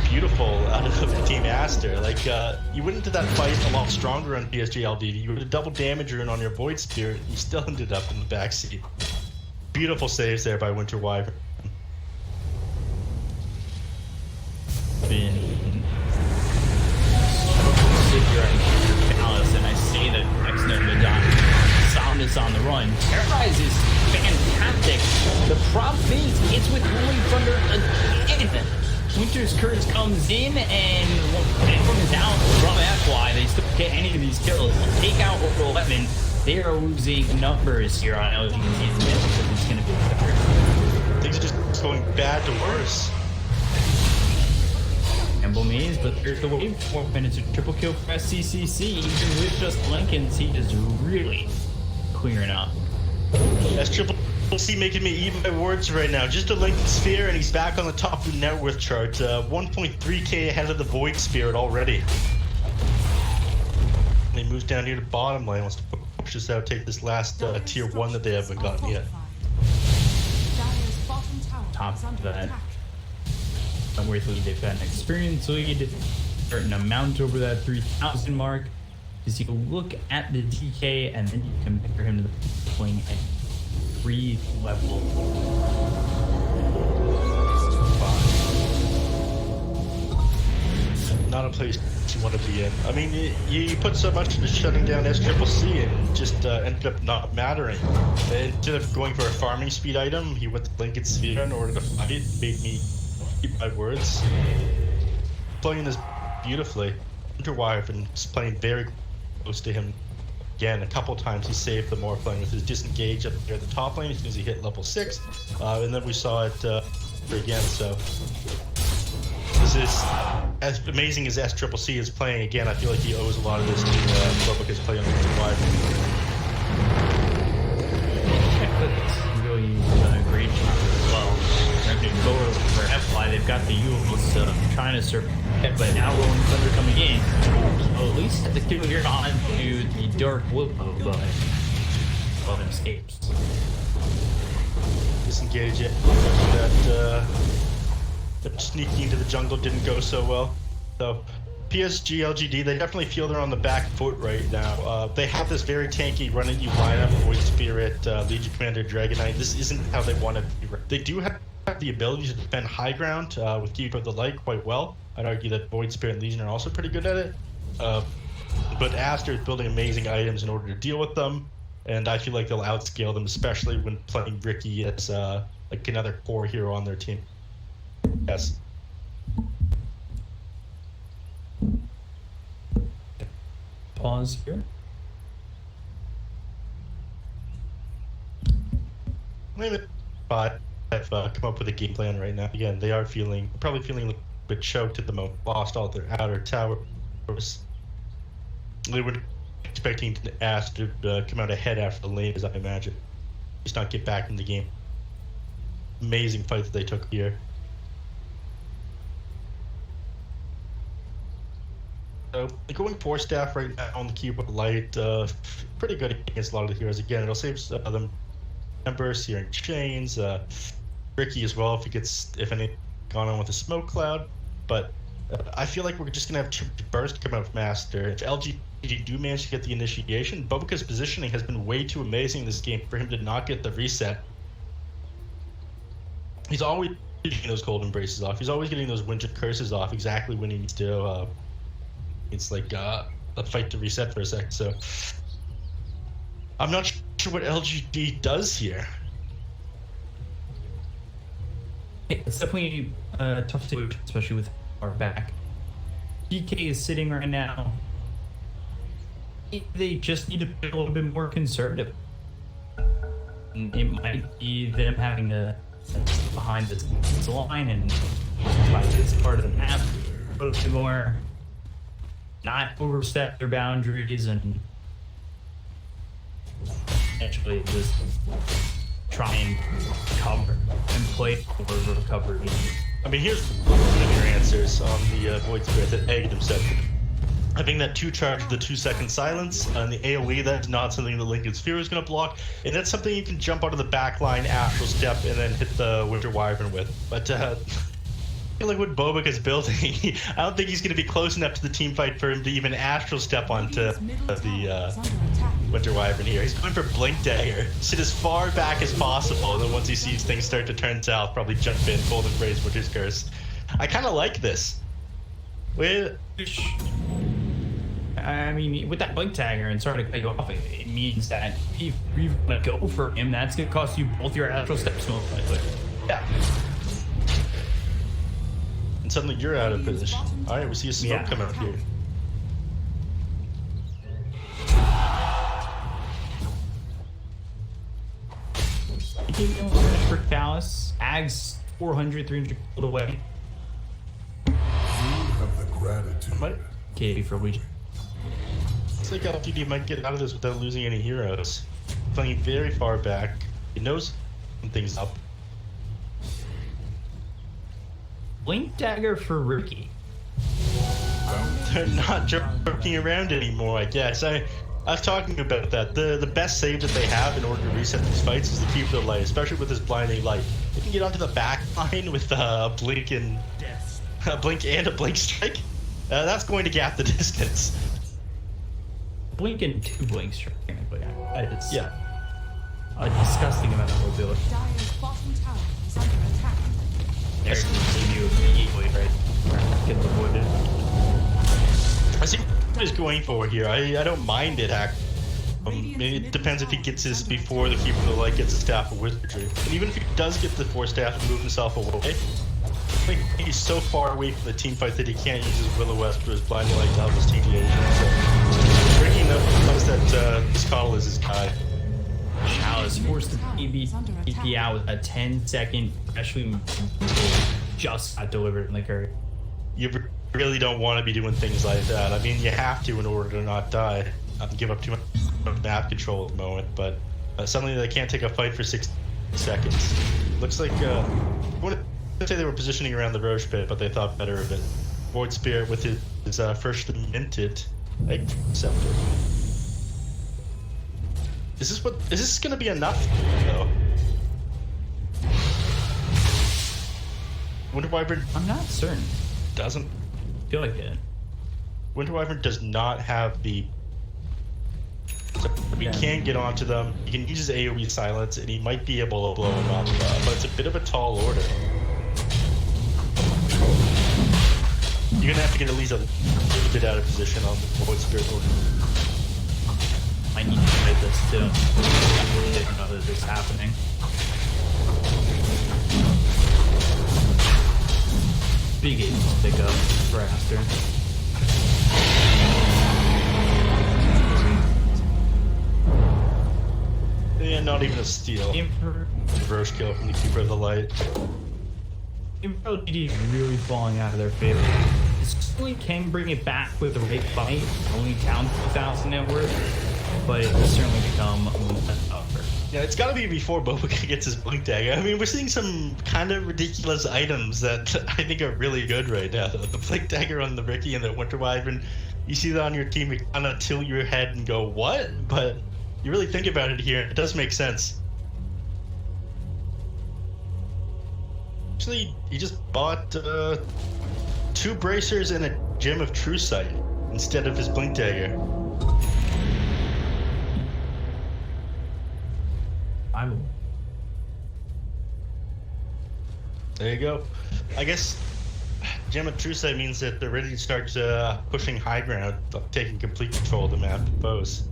[SPEAKER 2] beautiful out of Team Aster. Like you went into that fight a lot stronger on PSG.LGD. You had a double damage rune on your Void Spirit. You still ended up in the backseat. Beautiful saves there by Winter Wyvern.
[SPEAKER 3] Been sit here at Palace, and I say that next to Madonna, Sound is on the run. Terrorize is fantastic. The problem is, it's with Rolling Thunder again. Winter's Curse comes in, and everyone is out from FY. They still can't get any of these kills. Take out over 11. They are losing numbers here on LGD. It's going to be better.
[SPEAKER 2] Things are just going bad to worse.
[SPEAKER 3] Campbell Maze, but there's the wave. 4 minutes of triple kill for SCCC. Even with just Lincoln's, he is really clearing up.
[SPEAKER 2] That's Triple C making me eat my words right now. Just a Lincoln Sphere, and he's back on the top of the net worth chart. 1.3k ahead of the Void Spirit already. And he moves down here to bottom lane. Wants to push this out, take this last tier 1 that they haven't gotten yet.
[SPEAKER 3] Top of that. Worth lead, they've got an experience lead, a certain amount over that 3,000 mark. As you look at the DK, and then you compare him to the playing at 3 level.
[SPEAKER 2] Not a place you want to be in. I mean, you put so much into shutting down SCCC and just ended up not mattering. Instead of going for a farming speed item, he went to Lincoln Sphere in order to fight. It made me keep my words. Playing this beautifully. Winter Wyvern is playing very close to him. Again, a couple times he saved the Morphling with his disengage up there at the top lane as soon as he hit level 6. And then we saw it again, so this is as amazing as SCCC is playing. Again, I feel like he owes a lot of this to Boboka's play on Winter Wyvern.
[SPEAKER 3] Really done a great job as well. They're going to go for FY. They've got the Yules trying to serve, but now Rolling Thunder coming in. So at least the kill here on to the Dark Willow, but 11 escapes.
[SPEAKER 2] Disengage it. That sneaking into the jungle didn't go so well. So PSG.LGD, they definitely feel they're on the back foot right now. They have this very tanky run-at-you lineup, Void Spirit, Legion Commander, Dragon Knight. This isn't how they want it to be. They do have the ability to defend high ground with Keeper of the Light quite well. I'd argue that Void Spirit and Legion are also pretty good at it. But Aster is building amazing items in order to deal with them, and I feel like they'll outscale them, especially when playing Ricky as like another core hero on their team. Yes.
[SPEAKER 3] Pause here.
[SPEAKER 2] Maybe but I've come up with a game plan right now. Again, they are probably feeling a bit choked at the moment. Lost all their outer towers. They were expecting Aster to come out ahead after the lane, as I imagine. Just not get back in the game. Amazing fight that they took here. So, going 4 staff right now on the Cube of Light, pretty good against a lot of the heroes. Again, it'll save them Ember, Searing Chains, Ricky as well if any gone on with a smoke cloud. But I feel like we're just gonna have burst come out from Aster. If LGD do manage to get the initiation, Boboka's positioning has been way too amazing in this game for him to not get the reset. He's always getting those Golden Braces off. He's always getting those Winter Curses off exactly when he needs to. It's like a fight to reset for a sec. So I'm not sure what LGD does here.
[SPEAKER 3] It's definitely tough to do, especially with our back. DK is sitting right now. They just need to be a little bit more conservative. It might be them having to behind this line and by this part of the map a little bit more, not overstep their boundaries and actually just try and cover and play for recovery.
[SPEAKER 2] I mean, here's one of your answers on the Void Spirit that egged himself. Having that 2 charge with the 2-second silence on the AoE, that's not something that Lincoln Sphere is going to block, and that's something you can jump out of the back line, astral step, and then hit the Winter Wyvern with. But like what Bobik is building, I don't think he's going to be close enough to the team fight for him to even astral step onto the Winter Wyvern here. He's going for Blink Dagger, sit as far back as possible, and then once he sees things start to turn south, probably jump in, Golden Phrase, Winter's Curse. I kind of like this.
[SPEAKER 3] I mean, with that Blink Dagger and starting to cut you off, it means that if you're going to go for him, that's going to cost you both your astral steps most likely.
[SPEAKER 2] Yeah. And suddenly you're out of position. Alright, we see a smoke coming up here.
[SPEAKER 3] For Callus, Ag's 400, 300 killed away.
[SPEAKER 4] You have the gratitude.
[SPEAKER 3] KB for Ouija.
[SPEAKER 2] Looks like LGD might get out of this without losing any heroes. Playing very far back. He knows things up.
[SPEAKER 3] Blink Dagger for Ricky.
[SPEAKER 2] They're not joking around anymore, I guess. I was talking about that. The best save that they have in order to reset these fights is to keep the light, especially with this blinding light. They can get onto the back line with a blink and a blink strike. That's going to gap the distance.
[SPEAKER 3] Blink and 2 blink strike, technically. It's a disgusting amount of mobility.
[SPEAKER 1] Dire's bottom tower is under attack.
[SPEAKER 3] There you immediately, right? Get avoided.
[SPEAKER 2] I see what he's going for here. I don't mind it. It depends if he gets his before the Keeper of the Light gets a Staff of Wizardry. And even if he does get the 4 staff and move himself away, I think he's so far away from the team fight that he can't use his Will-O-Wisp or his Blinding Light to help his team engage. So Ricky knows that this Coddle is his guy.
[SPEAKER 3] Chalice forced the BP out with a 10-second pressure just got delivered in the curve.
[SPEAKER 2] You really don't want to be doing things like that. I mean, you have to in order to not die. Give up too much map control at the moment, but suddenly they can't take a fight for 60 seconds. Looks like, I want to say they were positioning around the Roche pit, but they thought better of it. Void Spirit with his freshly minted Egg Scepter. Is this gonna be enough though? Winter Wyvern,
[SPEAKER 3] I'm not certain.
[SPEAKER 2] doesn't.
[SPEAKER 3] I feel like it.
[SPEAKER 2] Winter Wyvern does not have the. So we can get onto them. He can use his AoE silence, and he might be able to blow him up, but it's a bit of a tall order. You're gonna have to get at least a little bit out of position on the Void Spirit order.
[SPEAKER 3] I need to fight this too. I really don't know that this is happening. Big 8 pick up for Aster.
[SPEAKER 2] Yeah, not even a steal. Reverse kill from the Keeper of the Light.
[SPEAKER 3] LGD is really falling out of their favor. Certainly can bring it back with the right fight, only down 2,000 net worth, but it will certainly become tougher.
[SPEAKER 2] Yeah, it's got to be before Bobik gets his Blink Dagger. I mean, we're seeing some kind of ridiculous items that I think are really good right now. The Blink Dagger on the Ricky and the Winter Wyvern, you see that on your team, you kind of tilt your head and go, what? But you really think about it here, it does make sense. Actually, he just bought 2 bracers and a Gem of True Sight instead of his Blink Dagger. There you go. I guess Gem of True Sight means that they're ready to start pushing high ground, taking complete control of the map, I suppose.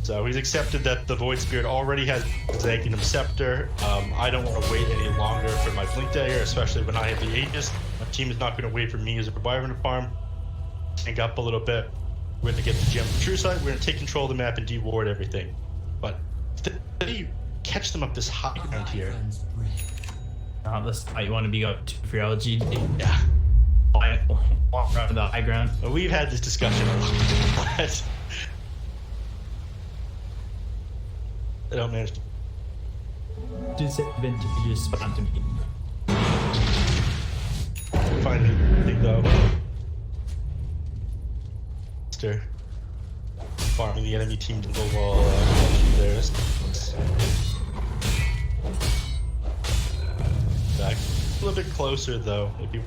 [SPEAKER 2] So he's accepted that the Void Spirit already has his Aghanim Scepter. I don't want to wait any longer for my Blink Dagger, especially when I have the Aegis. My team is not going to wait for me as a Wyvern to farm. Tank up a little bit. We're going to get the Gem of True Sight. We're going to take control of the map and de-ward everything. But how do you catch them up this high ground here?
[SPEAKER 3] This you want to be up to for LGD.
[SPEAKER 2] Yeah.
[SPEAKER 3] Walk around the high ground.
[SPEAKER 2] Well, we've had this discussion a lot, but I don't manage to.
[SPEAKER 3] Disadvantageous spot to be.
[SPEAKER 2] Find anything though. Aster farming the enemy team to the wall there. Back. little bit closer though, if you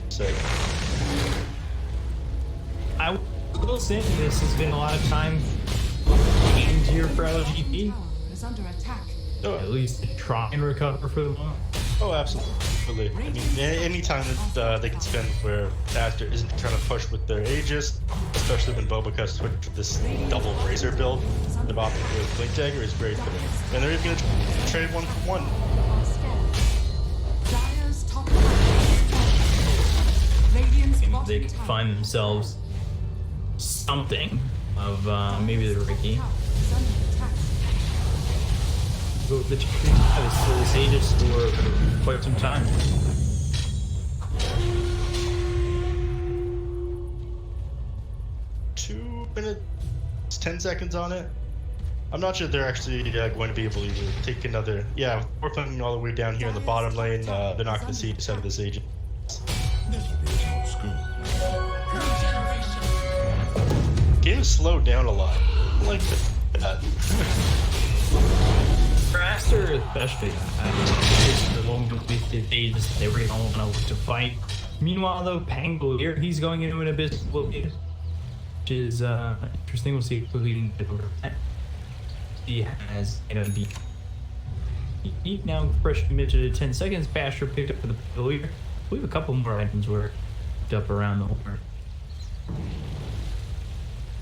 [SPEAKER 2] say.
[SPEAKER 3] I will say this has been a lot of time easier for LGD.
[SPEAKER 1] Tower is under attack.
[SPEAKER 2] Oh,
[SPEAKER 3] At least to try and recover for the moment.
[SPEAKER 2] oh, absolutely. I mean, any time that they can spend where Aster isn't trying to push with their Aegis, especially when Boba switched to this double Razor build, the option with Blink Dagger is great for them. And they're even going to trade 1-for-1.
[SPEAKER 1] Dire's top tower is Radiant's
[SPEAKER 3] Maybe
[SPEAKER 1] bottom
[SPEAKER 3] they could
[SPEAKER 1] tower.
[SPEAKER 3] find themselves something of maybe the Ricky.
[SPEAKER 1] Tower is under attack.
[SPEAKER 3] But the Chiefs have is still this Aegis for quite some time.
[SPEAKER 2] Two minutes, 10 seconds on it. I'm not sure they're actually going to be able to take another. Yeah, we're playing all the way down here in the bottom lane. They're not going to see us out of this agent. Game is slowed down a lot. I like that.
[SPEAKER 3] For Aster, especially, it's the moment with the Aegis they really don't want to look to fight. Meanwhile, though, Pango here, he's going into an abyss, which is interesting. We'll see if we can get over that. He has be now fresh committed to 10 seconds. Basher picked up for the leader. We have a couple more items were picked up around the horn.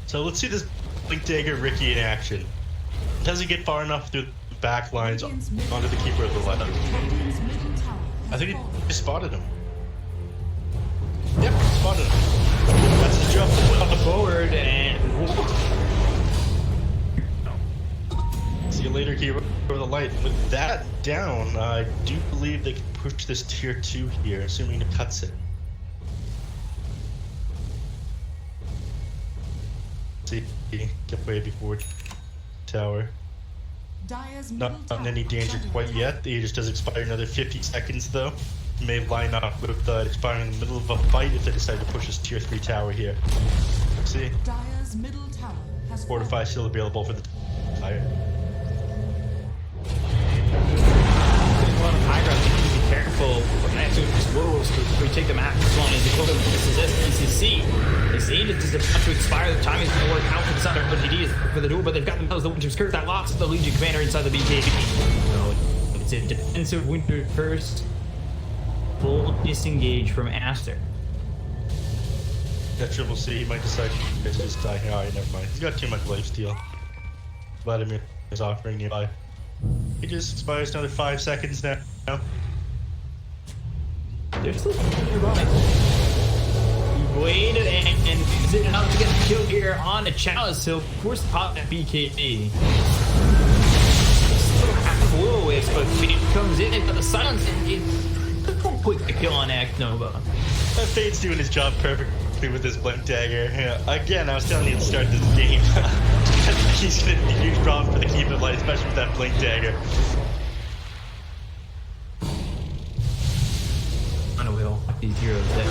[SPEAKER 2] So let's see this Blink Dagger Ricky in action. Does he get far enough through the back lines onto the keeper of the left?
[SPEAKER 1] Radiant's middle tower
[SPEAKER 2] I
[SPEAKER 1] has
[SPEAKER 2] think he
[SPEAKER 1] fallen.
[SPEAKER 2] just spotted him. Yep, spotted him. That's his job.
[SPEAKER 3] Forward and
[SPEAKER 2] See you later, keeper of the light. With that down, I do believe they can push this tier 2 here, assuming it cuts it. See, get way before tower.
[SPEAKER 1] Dire's middle
[SPEAKER 2] Not
[SPEAKER 1] tower
[SPEAKER 2] in any
[SPEAKER 1] is
[SPEAKER 2] danger
[SPEAKER 1] under
[SPEAKER 2] quite
[SPEAKER 1] attack.
[SPEAKER 2] yet. The Aegis does expire another 50 seconds though. May line up with expiring in the middle of a fight if they decide to push this tier 3 tower here. See,
[SPEAKER 1] Dire's middle tower has
[SPEAKER 2] Fortify
[SPEAKER 1] fallen.
[SPEAKER 2] still available for the fire.
[SPEAKER 3] high ground, you need to be careful. Next to these wolves, we take them out as long as they call them. This is SPCC. This Aegis is about to expire. The timing is going to work out for the Southern OGD for the duel, but they've got themselves the Winter's Curse that locks the Legion Commander inside the BKB. So it's a defensive Winter Curse. Full disengage from Aster.
[SPEAKER 2] That triple C, he might decide to just die here. Alright, never mind. He's got too much lifesteal. Vladimir is offering nearby. He just expires another 5 seconds now.
[SPEAKER 3] They're still nearby. He waited and is it enough to get the kill here on the Chalice? He'll force the pop at BKB. Still have Will Wisp, but Fate comes in, but the silence is quick to kill on Act Nova.
[SPEAKER 2] Fade's doing his job perfectly with his Blink Dagger. Yeah, again, I was telling you at the start of this game. I think he's going to be a huge problem for the Keep It Light, especially with that Blink Dagger.
[SPEAKER 3] I know we don't like these heroes there.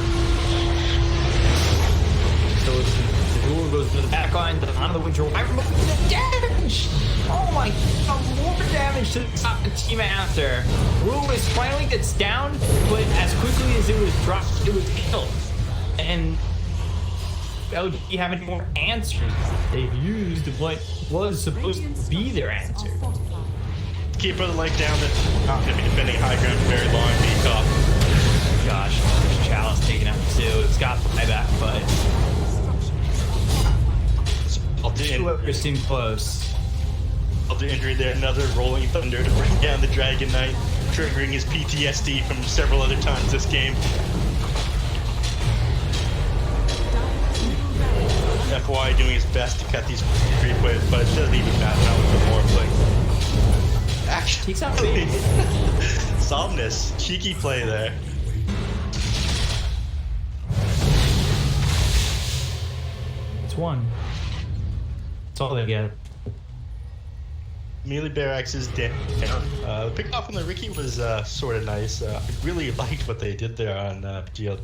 [SPEAKER 3] So the duel goes to the back line, on the Winter Wyvern, but the damage! Oh my god, more damage to the top of Team Aster. Rulis finally gets down, but as quickly as it was dropped, it was killed. And LG have any more answers. They've used what was supposed to be their answer.
[SPEAKER 1] Are fortified.
[SPEAKER 2] Keep the light down, that's not going to be defending high ground for very long. Beat off.
[SPEAKER 3] Gosh, there's Chalice taken out too. It's got buyback, but
[SPEAKER 2] I'll do
[SPEAKER 3] whoever seemed close.
[SPEAKER 2] injury there. Another Rolling Thunder to bring down the Dragon Knight, triggering his PTSD from several other times this game. FY doing his best to cut these free plays, but it doesn't even matter now with the more play. Actually,
[SPEAKER 3] He's not really.
[SPEAKER 2] Somnus, cheeky play there.
[SPEAKER 3] It's one. That's all they get.
[SPEAKER 2] Melee Barracks is dead. The pick off on the Ricky was sort of nice. I really liked what they did there on GL.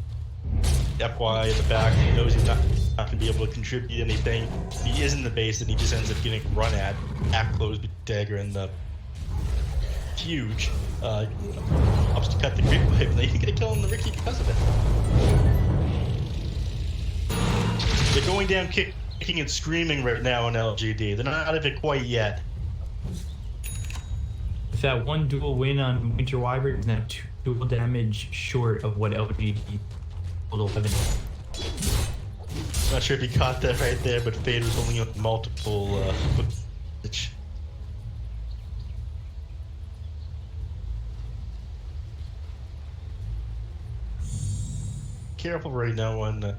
[SPEAKER 2] FY in the back, he knows he's not going to be able to contribute anything. He is in the base and he just ends up getting run at close with dagger, and the huge. Helps to cut the creep wave, and they can get a kill on the Ricky because of it. They're going down kicking and screaming right now on LGD. They're not out of it quite yet.
[SPEAKER 3] If that one dual win on Winter Wyvern is now 2 dual damage short of what LGD total 11.
[SPEAKER 2] Not sure if he caught that right there, but Fade was only on multiple careful right now on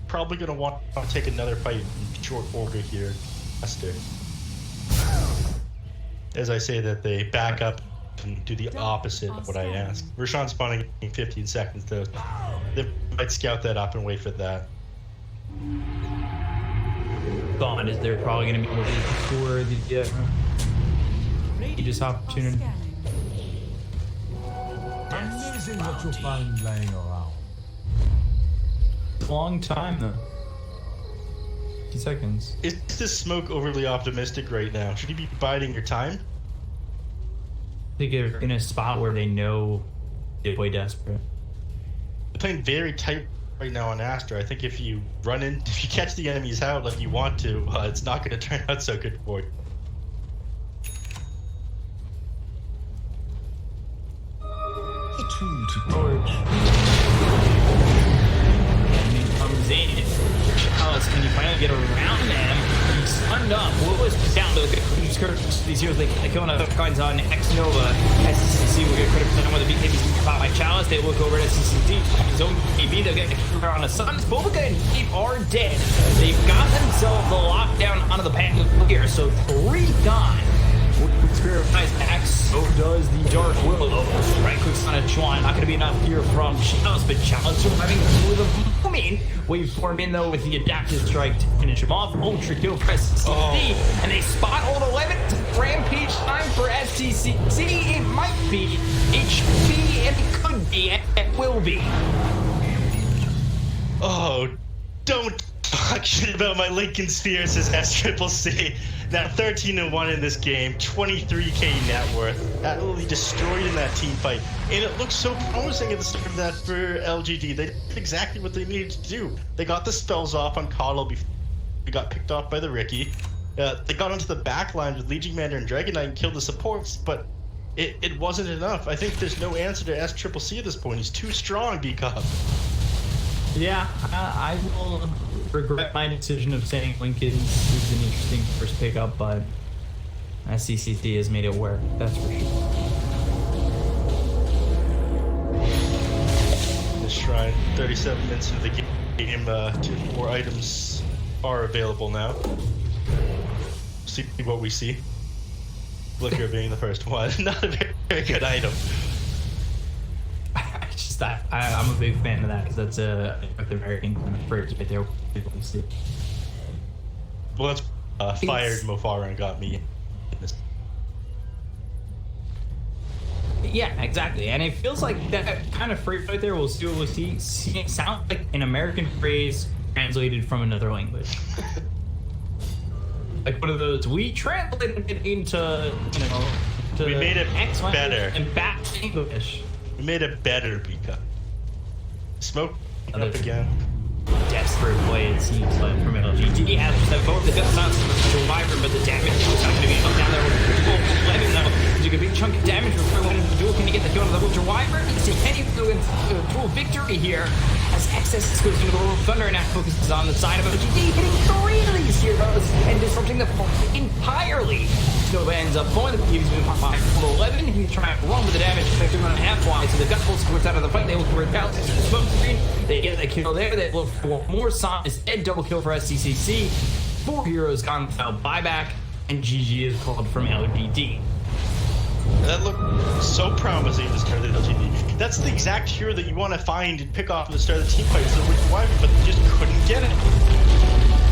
[SPEAKER 2] probably gonna want to take another fight in short order here, Aster. As I say that, they back up and do the opposite of what I ask. Roshan spawning in 15 seconds though. They might scout that up and wait for that.
[SPEAKER 3] Thought is they're probably going to be waiting for the Aegis opportunity.
[SPEAKER 4] Amazing what you'll find laying around.
[SPEAKER 3] Long time though. 50 seconds.
[SPEAKER 2] Is this smoke overly optimistic right now? Should he be biding your time?
[SPEAKER 3] I think they're in a spot where they know they're way desperate.
[SPEAKER 2] They're playing very tight right now on Aster. I think if you if you catch the enemies out like you want to, it's not going to turn out so good for you.
[SPEAKER 4] A tool to torch.
[SPEAKER 3] Enemy comes in. Chalice, can you finally get around them? He's stunned up. What was down to these heroes like killing other kinds on X Nova. SCC will get critical time with the BKBs caught by Chalice. They look over at SCC. His own BKB, they'll get a on the Suns. Boba and Keep are dead. They've got themselves the lockdown onto the path here, so 3 gone. Spirit flies back, so does the Dark Willow. Right clicks on a Chuan. Not going to be enough here from Chalice, but Chalice surviving through the booming. Waveform in though with the adaptive strike to finish him off. Ultra kill for SCC, and they spot hold 11. Rampage time for SCC. It might be HP, and it could be, and it will be.
[SPEAKER 2] Oh, don't talk shit about my Lincoln Sphere, says SCCC. Now 13-1 in this game, 23k net worth, absolutely destroyed in that team fight, and it looks so promising at the start of that for LGD. They did exactly what they needed to do. They got the spells off on Coddle before they got picked off by the Ricky. They got onto the back line with Legion Commander and Dragon Knight and killed the supports, but it wasn't enough. I think there's no answer to SCCC at this point. He's too strong, B-Cup.
[SPEAKER 3] Yeah, I will regret my decision of saying Lincoln is an interesting first pickup, but SCCC has made it work, that's for sure.
[SPEAKER 2] This Shrine, 37 minutes into the game, Tier 4 items are available now. See what we see. Flicker being the first one, not a very good item.
[SPEAKER 3] I'm a big fan of that because that's a North American kind of phrase right there.
[SPEAKER 2] Well, that's fired Mofara and got me.
[SPEAKER 3] Yeah, exactly. And it feels like that kind of phrase right there, we'll see what we'll see. It sounds like an American phrase translated from another language. Like one of those, we translated it into,
[SPEAKER 2] we made it
[SPEAKER 3] X
[SPEAKER 2] better.
[SPEAKER 3] And back to English.
[SPEAKER 2] We made it better, Pika. Smoke up again.
[SPEAKER 3] Desperate play, it seems like, from LGD. Has both the death sounds from Wyvern, but the damage was not going to be up down there with 11 now. You get a big chunk of damage from the duel. Can you get the kill on the Vulture Wyvern? See any influence dual victory here as XS goes into the Roar of Thunder and now focuses on the side of LGD, hitting 3 of these heroes and disrupting the fight entirely. Nova ends up pulling the PVs with by 11. He's trying to run with the damage, effective on half-wide. So the Duckles squirts out of the fight. They look for a Galaxy smoke screen. They get the kill there. They look for more Son is dead. Double kill for SCCC. 4 heroes gone without buyback, and GG is called from LGD.
[SPEAKER 2] That looked so promising at the start of the LGD. That's the exact hero that you want to find and pick off at the start of the team fight. So with Wyvern, but they just couldn't get it.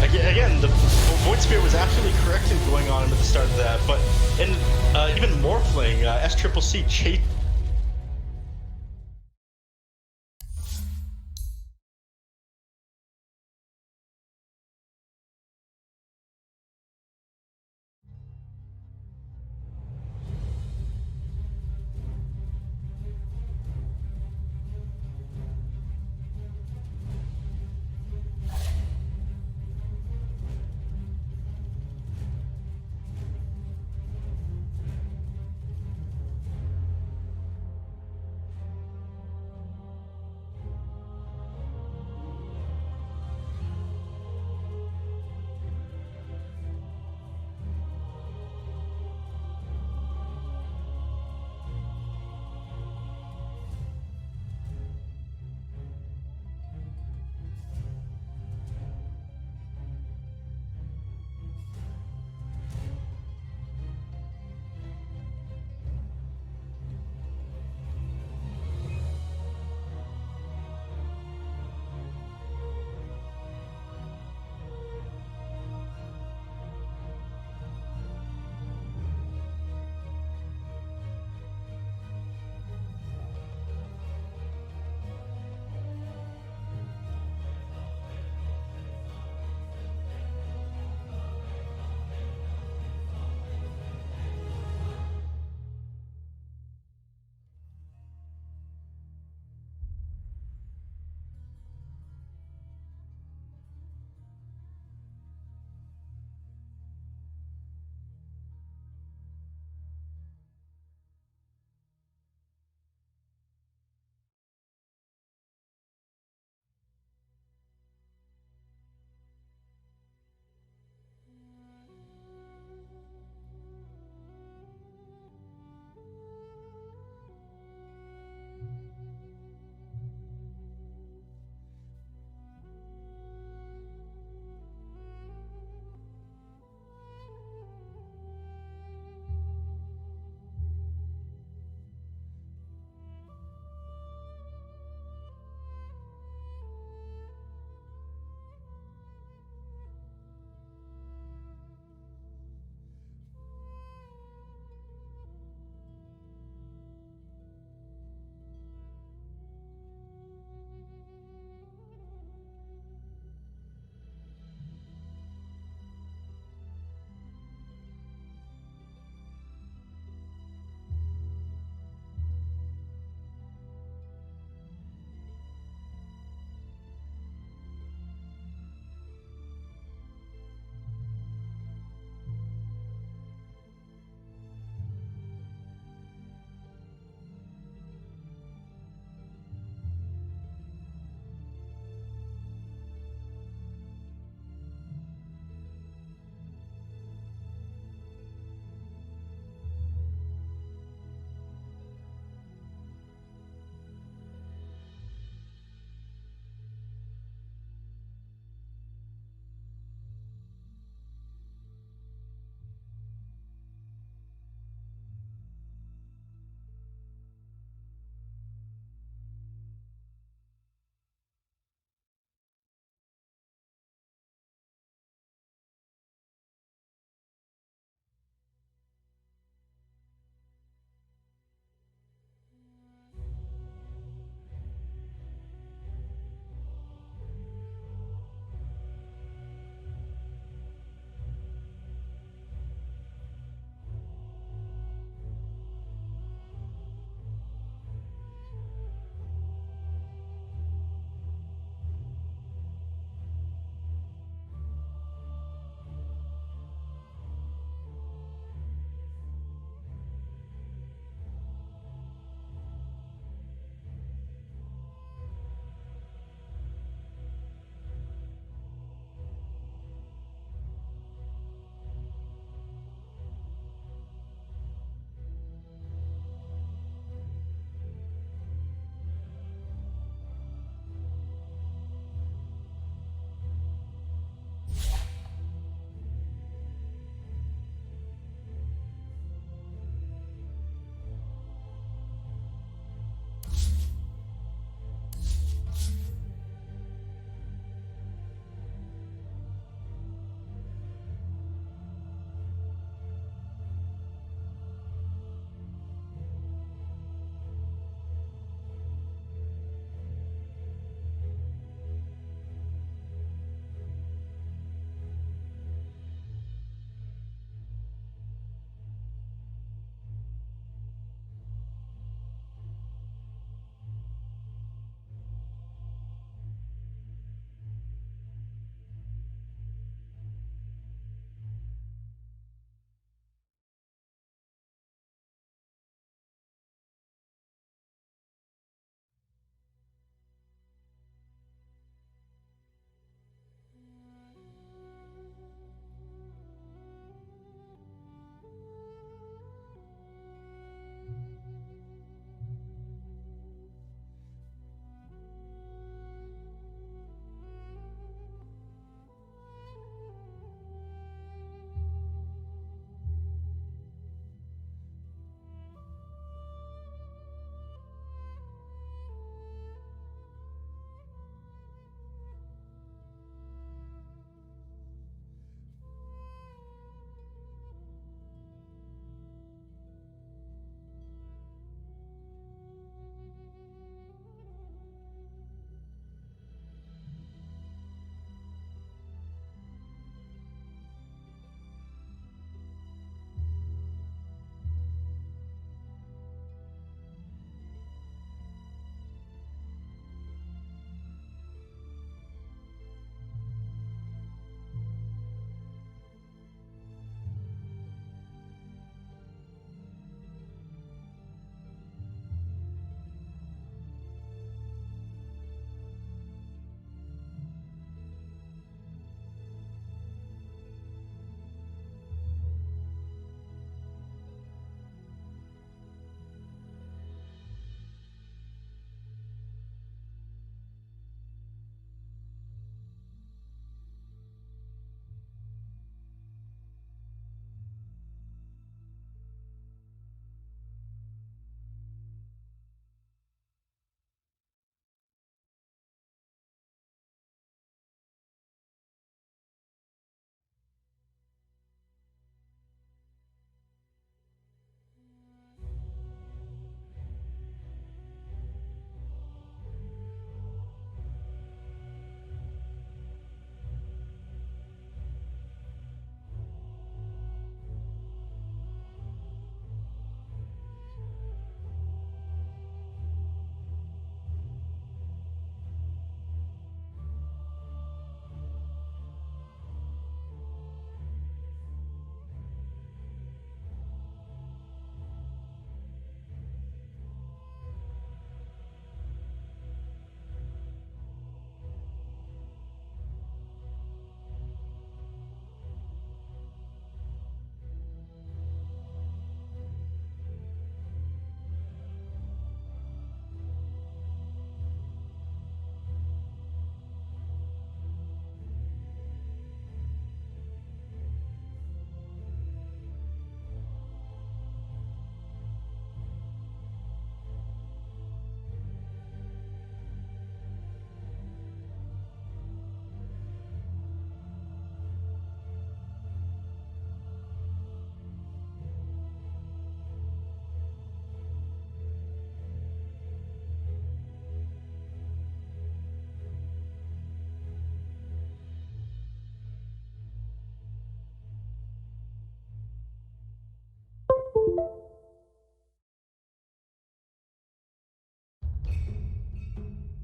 [SPEAKER 2] Again, the Void Spirit was absolutely correct in going on at the start of that, but even more playing, SCCC chased.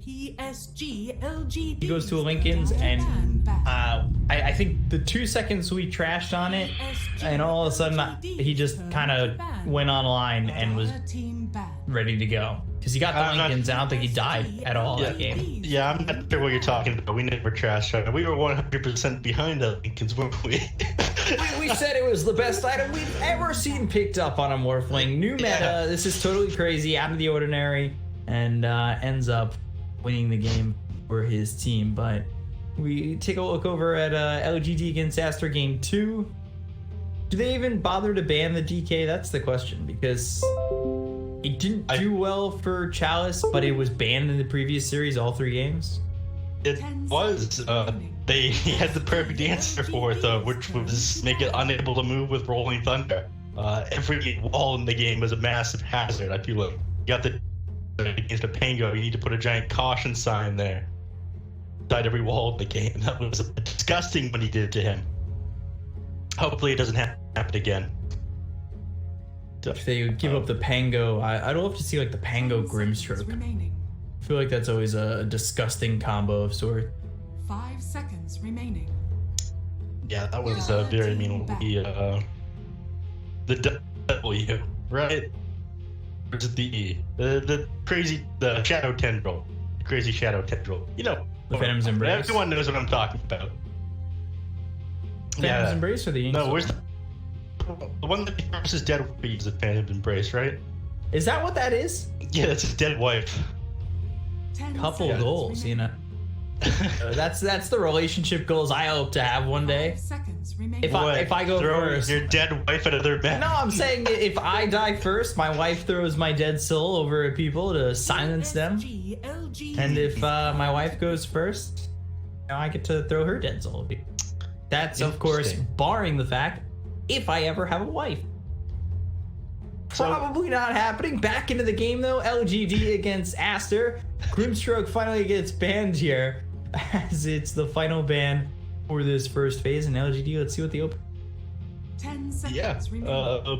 [SPEAKER 1] PSG.LGD.
[SPEAKER 3] He goes to a Lincoln's, and I think the 2 seconds we trashed on it, and all of a sudden he just kind of went online and was ready to go. Because he got the Lincoln's, and I don't think he died at all that game.
[SPEAKER 2] Yeah, I'm not sure what you're talking about. We never trashed it. We were 100% behind the Lincolns, weren't we?
[SPEAKER 3] We said it was the best item we've ever seen picked up on a Morphling. New meta.
[SPEAKER 2] Yeah.
[SPEAKER 3] This is totally crazy, out of the ordinary, and ends up winning the game for his team. But we take a look over at LGD against Aster game 2. Do they even bother to ban the DK? That's the question, because it didn't do well for Chalice, but it was banned in the previous series, all 3 games.
[SPEAKER 2] It was. They had the perfect answer for it, though, which was make it unable to move with Rolling Thunder. Every wall in the game was a massive hazard. I feel like you got the against a Pango, you need to put a giant caution sign there inside every wall of the game. That was disgusting what he did to him. Hopefully it doesn't happen again.
[SPEAKER 3] If they give up the Pango, I'd love to see like the Pango Grimstroke. I feel like that's always a disgusting combo of sorts.
[SPEAKER 1] 5 seconds remaining.
[SPEAKER 2] Yeah, that was very mean. The W, right? Or is it the E? The crazy, the Shadow Tendril. The crazy Shadow Tendril. You know.
[SPEAKER 3] The Venom's Embrace.
[SPEAKER 2] Everyone knows what I'm talking about.
[SPEAKER 3] Venom's Embrace or the
[SPEAKER 2] No, where's the one that versus Dead Wife is a Phantom's Embrace, right?
[SPEAKER 3] Is that what that is?
[SPEAKER 2] Yeah, that's his Dead Wife.
[SPEAKER 3] Couple goals, you know. That's the relationship goals I hope to have one day. If I go first,
[SPEAKER 2] your dead wife at other men.
[SPEAKER 3] No, I'm saying if I die first, my wife throws my dead soul over at people to silence them, and if my wife goes first, you know, I get to throw her dead soul. That's of course barring the fact if I ever have a wife. Probably not happening. Back into the game though. LGD against Aster. Grimstroke finally gets banned here, as it's the final ban for this first phase. And LGD, let's see what the open.
[SPEAKER 1] 10 seconds
[SPEAKER 2] Yeah.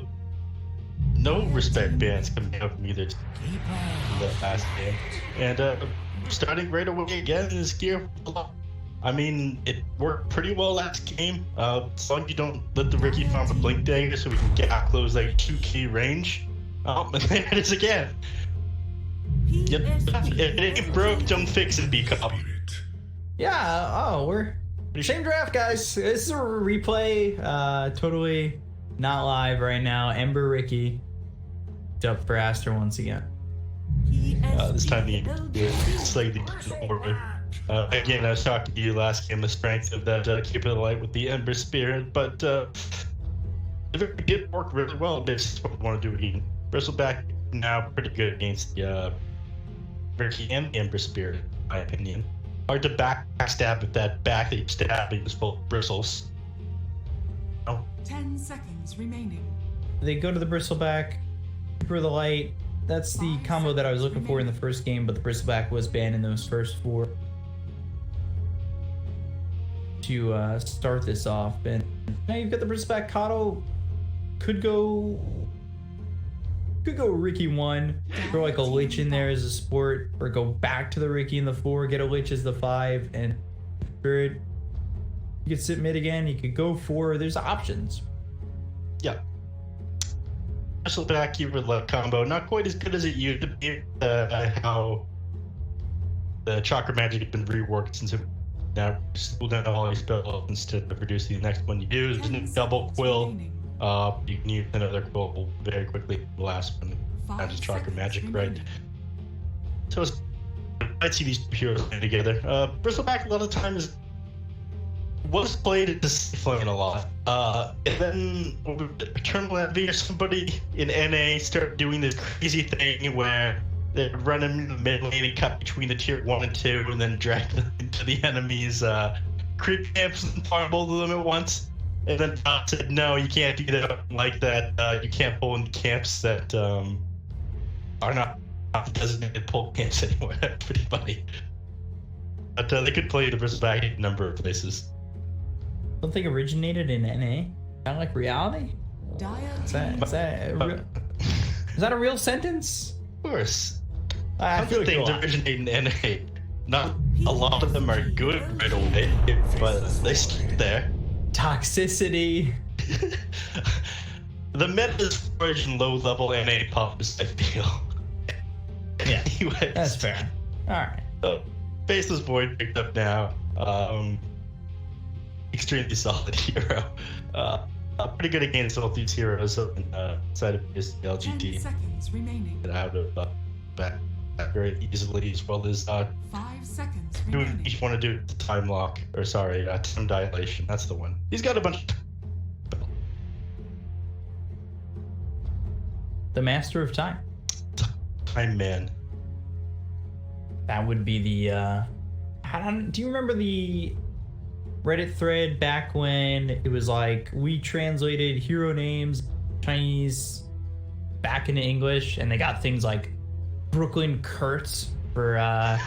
[SPEAKER 2] No respect bans coming out from either team in the last game. And starting right away again is gear. I mean, it worked pretty well last game. As long as you don't let the Ricky farm a blink dagger so we can get out close like 2k range. And there it is again. Yep. If it ain't broke, don't fix it, B-Cop.
[SPEAKER 3] Yeah, we're same draft, guys. This is a replay. Totally not live right now. Ember Ricky up for Aster once again.
[SPEAKER 2] This time the slightly forward. Again, I was talking to you last game, the strength of that Keep It Light with the Ember Spirit, but it did work really well. This is what we want to do again. Bristleback now pretty good against the Ricky and the Ember Spirit, in my opinion. Hard to backstab with that back that you stab is full of bristles. No.
[SPEAKER 1] 10 seconds remaining.
[SPEAKER 3] They go to the Bristleback, Keeper of the Light. That's the combo that I was looking for in the first game, but the Bristleback was banned in those first 4. To start this off, and now you've got the Bristleback. Kato could go Ricky 1, throw like a Lich in there as a support, or go back to the Ricky in the 4, get a Lich as the 5, and Spirit. You could sit mid again, you could go 4, there's options.
[SPEAKER 2] Yeah. Bristleback Keeper of the Light combo, not quite as good as it used to be. How the Chakra Magic had been reworked since it now school down all these spells instead of producing the next one you use. There's no double quill. You can use another quill very quickly. The last one, not just Chakra Magic, right? So I'd see these two heroes playing together. Bristleback a lot of times was played at the safe lane a lot. And then Eternal Envy or somebody in NA start doing this crazy thing where they run him in the mid lane and cut between the tier 1 and 2 and then drag them into the enemy's creep camps and farm both of them at once. And then Dot said, no, you can't do that like that. You can't pull in camps that are not designated pull camps anymore. That's pretty funny. But they could play the Bristleback in a number of places.
[SPEAKER 3] Something originated in NA? Kind of like reality? Is that a real sentence?
[SPEAKER 2] Of course.
[SPEAKER 3] I feel
[SPEAKER 2] things
[SPEAKER 3] like
[SPEAKER 2] originate in NA. Not a lot of them are good right away, but they start there.
[SPEAKER 3] Toxicity.
[SPEAKER 2] The meta is forage and low level NA pubs, I feel.
[SPEAKER 3] Yeah,
[SPEAKER 2] Anyways,
[SPEAKER 3] that's fair. All right.
[SPEAKER 2] So, Faceless Void picked up now. Extremely solid hero. Pretty good against all these heroes inside of PSG.LGD.
[SPEAKER 1] 10 seconds remaining.
[SPEAKER 2] Get out of back very easily, as well as
[SPEAKER 1] 5 seconds
[SPEAKER 2] doing
[SPEAKER 1] remaining.
[SPEAKER 2] each want to do the time lock, or sorry, time dilation. That's the one. He's got a bunch of
[SPEAKER 3] The Master of Time.
[SPEAKER 2] time, man.
[SPEAKER 3] That would be the. Do you remember the Reddit thread back when it was like we translated hero names Chinese back into English, and they got things like Brooklyn Kurtz for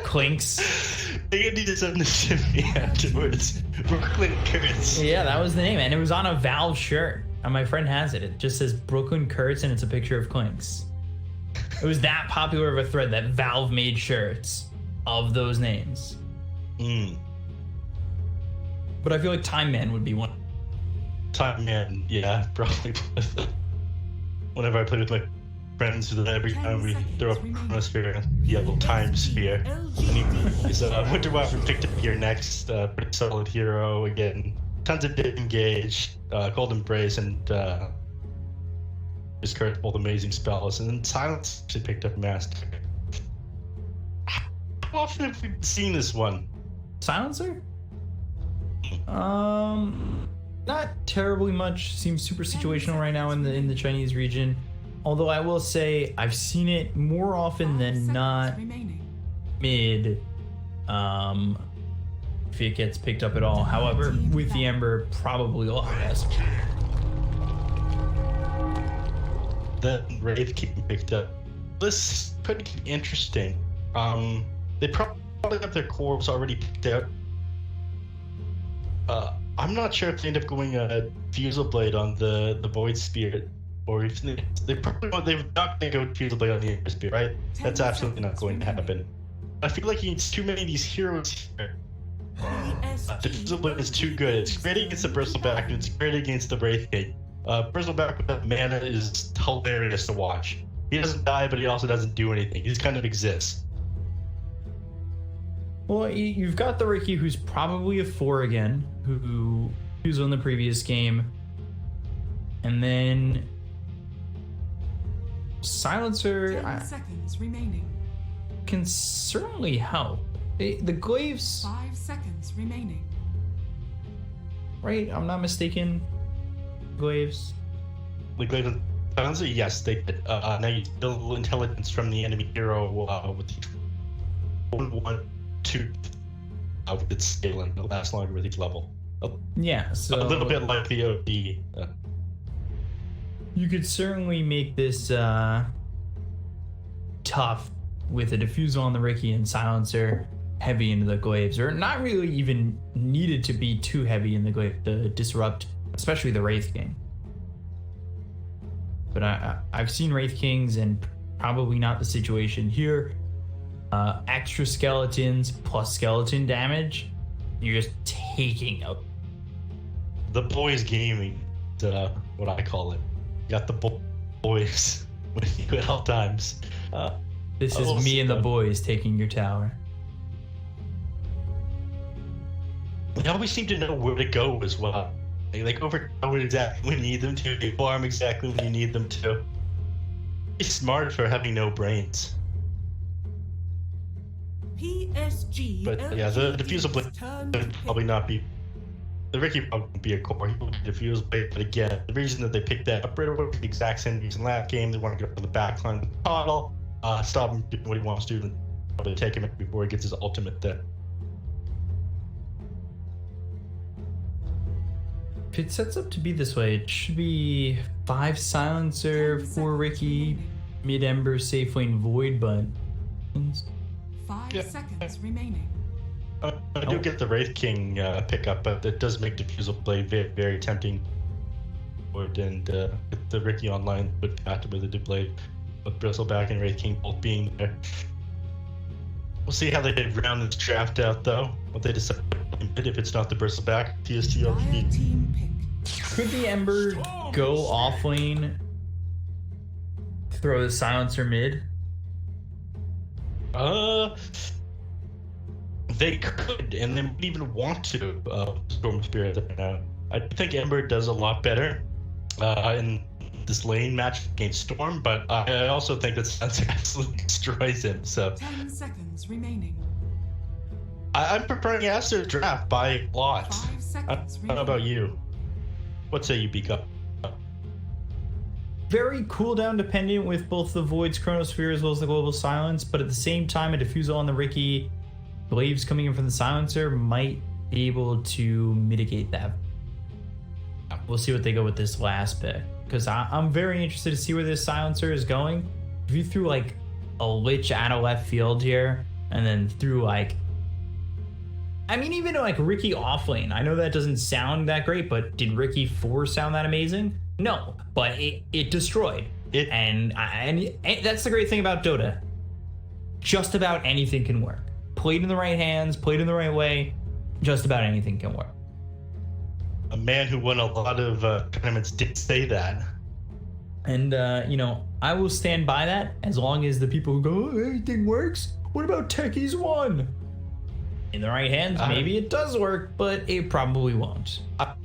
[SPEAKER 3] Clinks.
[SPEAKER 2] They need to send this to me afterwards. Brooklyn Kurtz.
[SPEAKER 3] Yeah, that was the name, and it was on a Valve shirt. And my friend has it. It just says Brooklyn Kurtz, and it's a picture of Clinks. It was that popular of a thread that Valve made shirts of those names. But I feel like Time Man would be one.
[SPEAKER 2] Time Man, yeah, probably. Whenever I play with my friends, every time we throw up a chronosphere, yellow time sphere. Anyways, Winter Wyvern picked up here next. Pretty solid hero again. Tons of engage, Cold Embrace, and his current both amazing spells. And then Silence actually picked up Master. How often have we seen this one?
[SPEAKER 3] Silencer? Not terribly much. Seems super situational right now in the Chinese region. Although I will say I've seen it more often than not mid. If it gets picked up at all. However, with the Ember, probably a lot less.
[SPEAKER 2] The Wraith King picked up. This is pretty interesting. They probably have their cores already picked out. I'm not sure if they end up going Fusel Blade on the Void Spirit, or if they probably won't. They're not going to go Fusel Blade on the Ember Spirit, right? That's absolutely not going to happen. I feel like it's too many of these heroes here. The Fusel Blade is too good. It's great against the Bristleback, and it's great against the Wraith King. Bristleback with that mana is hilarious to watch. He doesn't die, but he also doesn't do anything. He just kind of exists.
[SPEAKER 3] Well, you've got the Ricky, who's probably a 4 again, who was on the previous game. And then Silencer
[SPEAKER 1] 10 seconds remaining.
[SPEAKER 3] can certainly help. The Glaives,
[SPEAKER 1] 5 seconds remaining.
[SPEAKER 3] right? I'm not mistaken. Glaives.
[SPEAKER 2] The Glaive and Silencer, yes, they did. Now you build intelligence from the enemy hero with each 1, 2, with its scaling. It'll last longer with each level.
[SPEAKER 3] Yeah, so
[SPEAKER 2] A little bit like the OD.
[SPEAKER 3] you could certainly make this tough with a Diffusal on the Ricky and Silencer heavy into the Glaives, or not really even needed to be too heavy in the Glaive to disrupt, especially the Wraith King. But I've seen Wraith Kings, and probably not the situation here. Extra skeletons plus skeleton damage, you're just taking up.
[SPEAKER 2] The boys gaming, what I call it. You got the boys with you at all times.
[SPEAKER 3] This is me and the boys taking your tower.
[SPEAKER 2] They always seem to know where to go as well. They overpower exactly when you need them to. They farm exactly when you need them to. It's smart for having no brains.
[SPEAKER 1] PSG.
[SPEAKER 2] But yeah, the Diffusal Blade would probably not be. The Ricky probably won't be a core. He will be Diffusal Blade, but again, the reason that they picked that up right away for the exact same reason last game, they want to get up to the backline with the Toddle, stop him doing what he wants to do, and probably take him before he gets his ultimate there.
[SPEAKER 3] If it sets up to be this way, it should be 5 Silencer, 4 Ricky, mid-Ember, safe lane Void, but
[SPEAKER 1] 5 seconds remaining.
[SPEAKER 2] I do get the Wraith King pickup, but it does make Diffusal Blade very, very tempting. And the Ricky online would have to with the Blade, with Bristleback and Wraith King both being there. We'll see how they round this draft out, though. What they decide if it's not the bristleback
[SPEAKER 1] Dire
[SPEAKER 2] PSG.LGD.
[SPEAKER 1] team pick.
[SPEAKER 3] Could the Ember go off lane, throw the silencer mid?
[SPEAKER 2] They could, and they might even want to. Storm Spirit right now. I think Ember does a lot better in this lane match against Storm, but I also think that Silencer absolutely destroys him. So
[SPEAKER 1] 10 seconds remaining.
[SPEAKER 2] I'm preferring Aster draft by a lot.
[SPEAKER 1] 5
[SPEAKER 2] I
[SPEAKER 1] seconds
[SPEAKER 2] don't know
[SPEAKER 1] remaining.
[SPEAKER 2] about you. What say you, Bika?
[SPEAKER 3] Very cooldown dependent with both the Void's Chronosphere as well as the Global Silence, but at the same time, a Diffusal on the Ricky, Blaves coming in from the Silencer might be able to mitigate that. We'll see what they go with this last pick, because I'm very interested to see where this Silencer is going. If you threw like a Lich out of left field here, and then threw like, I mean, even like Ricky offlane, I know that doesn't sound that great, but did Ricky 4 sound that amazing? No, but it destroyed. And that's the great thing about Dota. Just about anything can work. Played in the right hands, played in the right way, just about anything can work.
[SPEAKER 2] A man who won a lot of tournaments did say that.
[SPEAKER 3] And, you know, I will stand by that as long as the people who go, oh, anything works. What about Techies 1? In the right hands, maybe it does work, but it probably won't.
[SPEAKER 2] I'm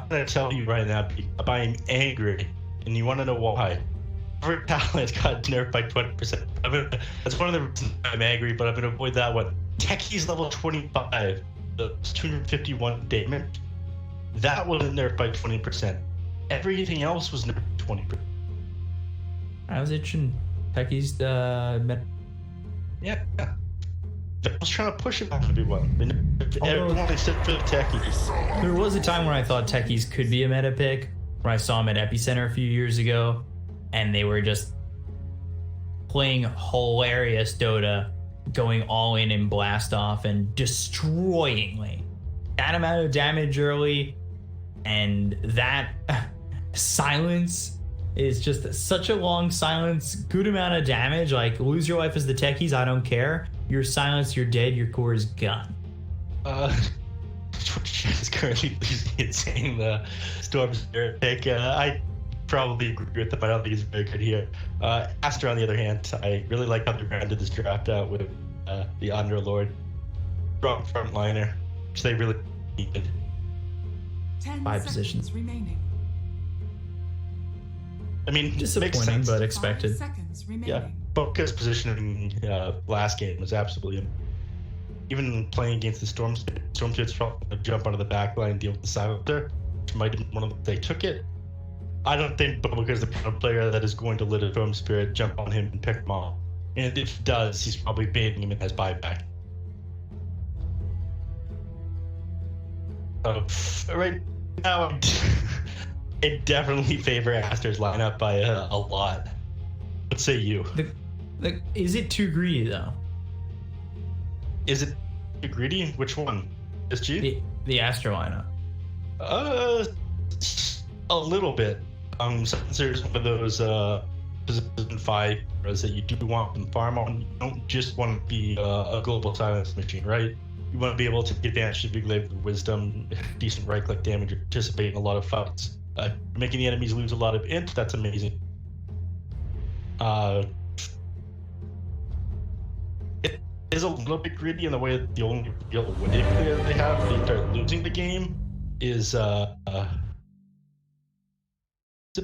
[SPEAKER 2] going to tell you right now, I'm angry, and you want to know why. Every talent got nerfed by 20%. That's one of the reasons I'm angry, but I'm going to avoid that one. Techie's level 25, the 251 damage, that was nerfed by 20%. Everything else was nerfed by 20%.
[SPEAKER 3] I was itching. Techie's
[SPEAKER 2] Yeah. I was trying to push it on everyone. Everyone except for the Techie.
[SPEAKER 3] There was a time when I thought Techies could be a meta pick, when I saw him at Epicenter a few years ago, and they were just playing hilarious Dota, going all in and blast off and destroying lane. That amount of damage early, and that silence is just such a long silence, good amount of damage. Like, lose your life as the Techies, I don't care. You're silenced, you're dead, your core is gone.
[SPEAKER 2] Twitch is currently losing and saying the Storm Spirit pick. I probably agree with them. I don't think it's very good here. Aster, on the other hand, I really like how they rounded this draft out with the Underlord. Strong frontliner, which they really needed.
[SPEAKER 1] 10
[SPEAKER 3] 5
[SPEAKER 1] seconds
[SPEAKER 3] positions.
[SPEAKER 1] remaining.
[SPEAKER 2] I mean, makes
[SPEAKER 3] Disappointing,
[SPEAKER 2] sense.
[SPEAKER 3] but
[SPEAKER 1] 5
[SPEAKER 3] expected.
[SPEAKER 1] seconds remaining.
[SPEAKER 2] Yeah, Boca's positioning last game was absolutely. Even playing against the Storm Spirit's trying to jump onto the back line and deal with the Silencer, which might have been one of them. They took it. I don't think Boca's the kind of player that is going to let a Storm Spirit jump on him and pick him off. And if he does, he's probably baiting him as buyback. So, right now, I definitely favor Aster's lineup by a lot. What say you?
[SPEAKER 3] Is it too greedy though?
[SPEAKER 2] Is it too greedy? Which one? SG?
[SPEAKER 3] The Aster lineup.
[SPEAKER 2] A little bit. Silencer's one of those position 5 heroes that you do want them farm on. You don't just want to be a global silence machine, right? You want to be able to take advantage of Big Glaive with wisdom, decent right click damage, and participate in a lot of fights. Making the enemies lose a lot of int, that's amazing. It is a little bit greedy in the way that the only real way they have if they start losing the game is it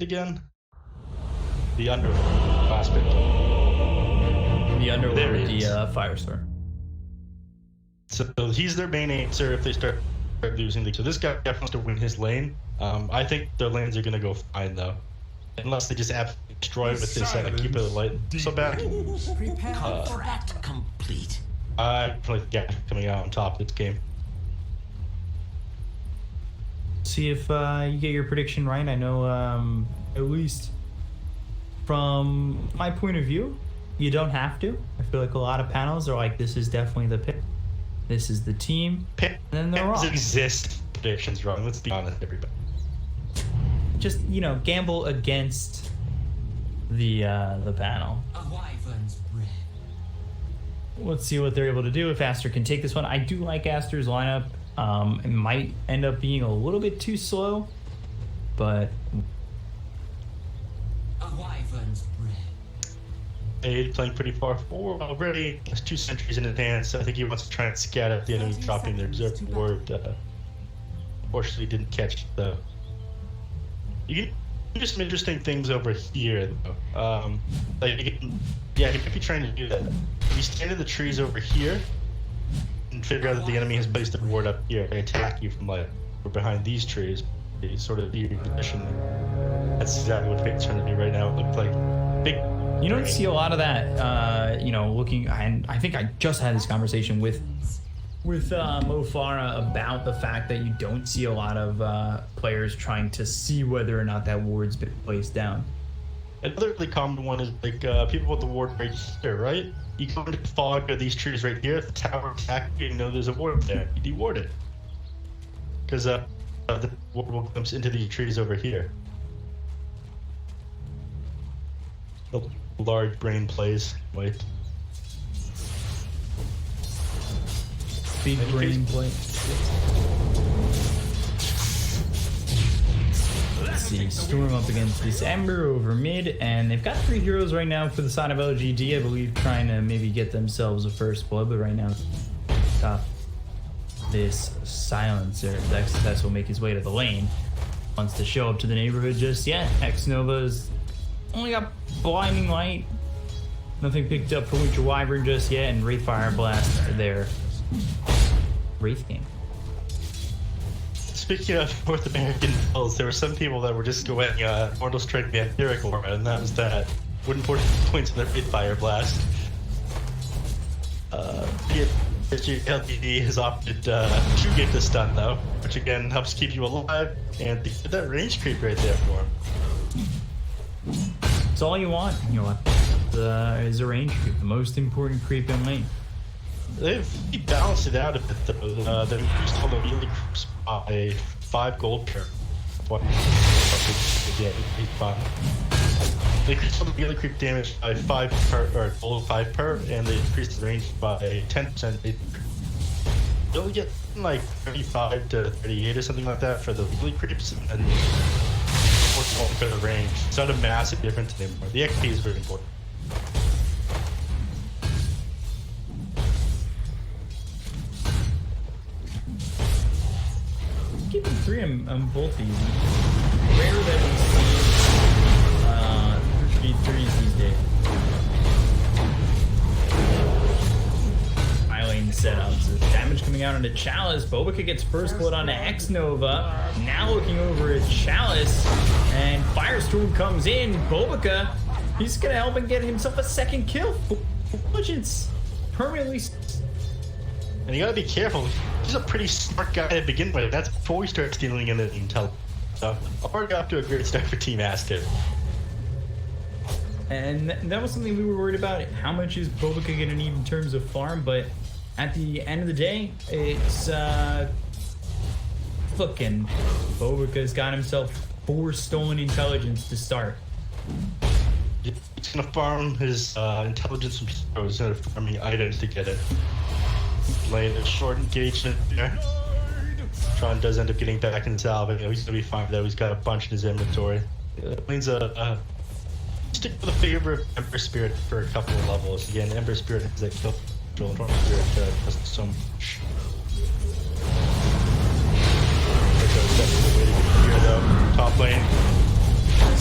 [SPEAKER 2] again? The under last pick.
[SPEAKER 3] The Underlord,
[SPEAKER 2] There he is.
[SPEAKER 3] the Firestorm.
[SPEAKER 2] So he's their main answer if they start losing. So this guy definitely wants to win his lane. I think their lanes are gonna go fine though, unless they just absolutely destroy it with this keep it light. So back.
[SPEAKER 1] Prepare for
[SPEAKER 5] Contract
[SPEAKER 1] battle.
[SPEAKER 5] complete.
[SPEAKER 2] I feel like Gash coming out on top of this game.
[SPEAKER 3] See if you get your prediction right. I know, at least from my point of view, you don't have to. I feel like a lot of panels are like, this is definitely the pick. This is the team. And then they're wrong.
[SPEAKER 2] Exist predictions wrong. Let's be honest, everybody.
[SPEAKER 3] Just, you know, gamble against the panel.
[SPEAKER 5] A wyvern's breath.
[SPEAKER 3] let's see what they're able to do if Aster can take this one. I do like Aster's lineup. It might end up being a little bit too slow, but
[SPEAKER 2] Aid playing pretty far forward already. Has 2 sentries in his hand, so I think he wants to try and scatter the enemy dropping their observed ward. Fortunately, didn't catch it though. You can do some interesting things over here though. Like, yeah, you could be trying to do that. If you stand in the trees over here and figure out that the enemy has placed a ward up here, they attack you from like behind these trees. They sort of be your position. That's exactly what Fate's trying to do right now. It looks like big.
[SPEAKER 3] You don't see a lot of that, you know, looking, and I think I just had this conversation with Mo Farah about the fact that you don't see a lot of players trying to see whether or not that ward's been placed down.
[SPEAKER 2] Another really common one is like people with the ward right here, right? You go into the fog of these trees right here, if the tower attack you know there's a ward there, you deward it. Because the ward will glimpse into these trees over here. The large brain plays, wait.
[SPEAKER 3] Big brain play. Let's see, Storm up against this Ember over mid, and they've got 3 heroes right now for the side of LGD, I believe, trying to maybe get themselves a first blood, but right now, top this Silencer. That's will make his way to the lane. Wants to show up to the neighborhood just yet. X-Nova's only got Blinding Light. Nothing picked up for Winter Wyvern just yet, and Wraith Fire Blast there. Wraith King.
[SPEAKER 2] Speaking of North American builds, there were some people that were just going Mortal Strike Vampiric Aura, and that was that. Wouldn't put points in their Wraith Fire Blast. PSG.LGD has opted to get the stun though, which again helps keep you alive, and they did that range creep right there for him.
[SPEAKER 3] It's all you want. You know what? Is a range creep, the most important creep in lane.
[SPEAKER 2] They've balanced it out a bit though. They increased all the melee creeps by 5 gold per. They increased all the melee creep damage by 5 per, or gold 5 per, and they increased the range by 10%. They only get like 35 to 38 or something like that for the melee creeps, and 41 for the range. It's not a massive difference anymore. The XP is very important.
[SPEAKER 3] Keeping 3 on both these. Rare that we see 3s these days. Lane setups. Damage coming out onto Chalice. Bobica gets first blood onto X-Nova. Now looking over at Chalice, and Firestorm comes in. Bobica, he's gonna help and get himself a second kill. Fulgence permanently.
[SPEAKER 2] And you gotta be careful. He's a pretty smart guy to begin with. That's before he starts dealing in the intel. So already off to a great start for Team Aster.
[SPEAKER 3] And that was something we were worried about. How much is Bobica gonna need in terms of farm? But at the end of the day, it's looking. Bobica's got himself 4 stolen intelligence to start.
[SPEAKER 2] He's gonna farm his intelligence from heroes instead of farming items to get it. Laying a short engagement there. Tron does end up getting back in salve. He's gonna be fine though. He's got a bunch in his inventory. Lane's stick with a favor of Ember Spirit for a couple of levels. Again, Ember Spirit has that kill control. Storm Spirit does so much. Here though, top lane.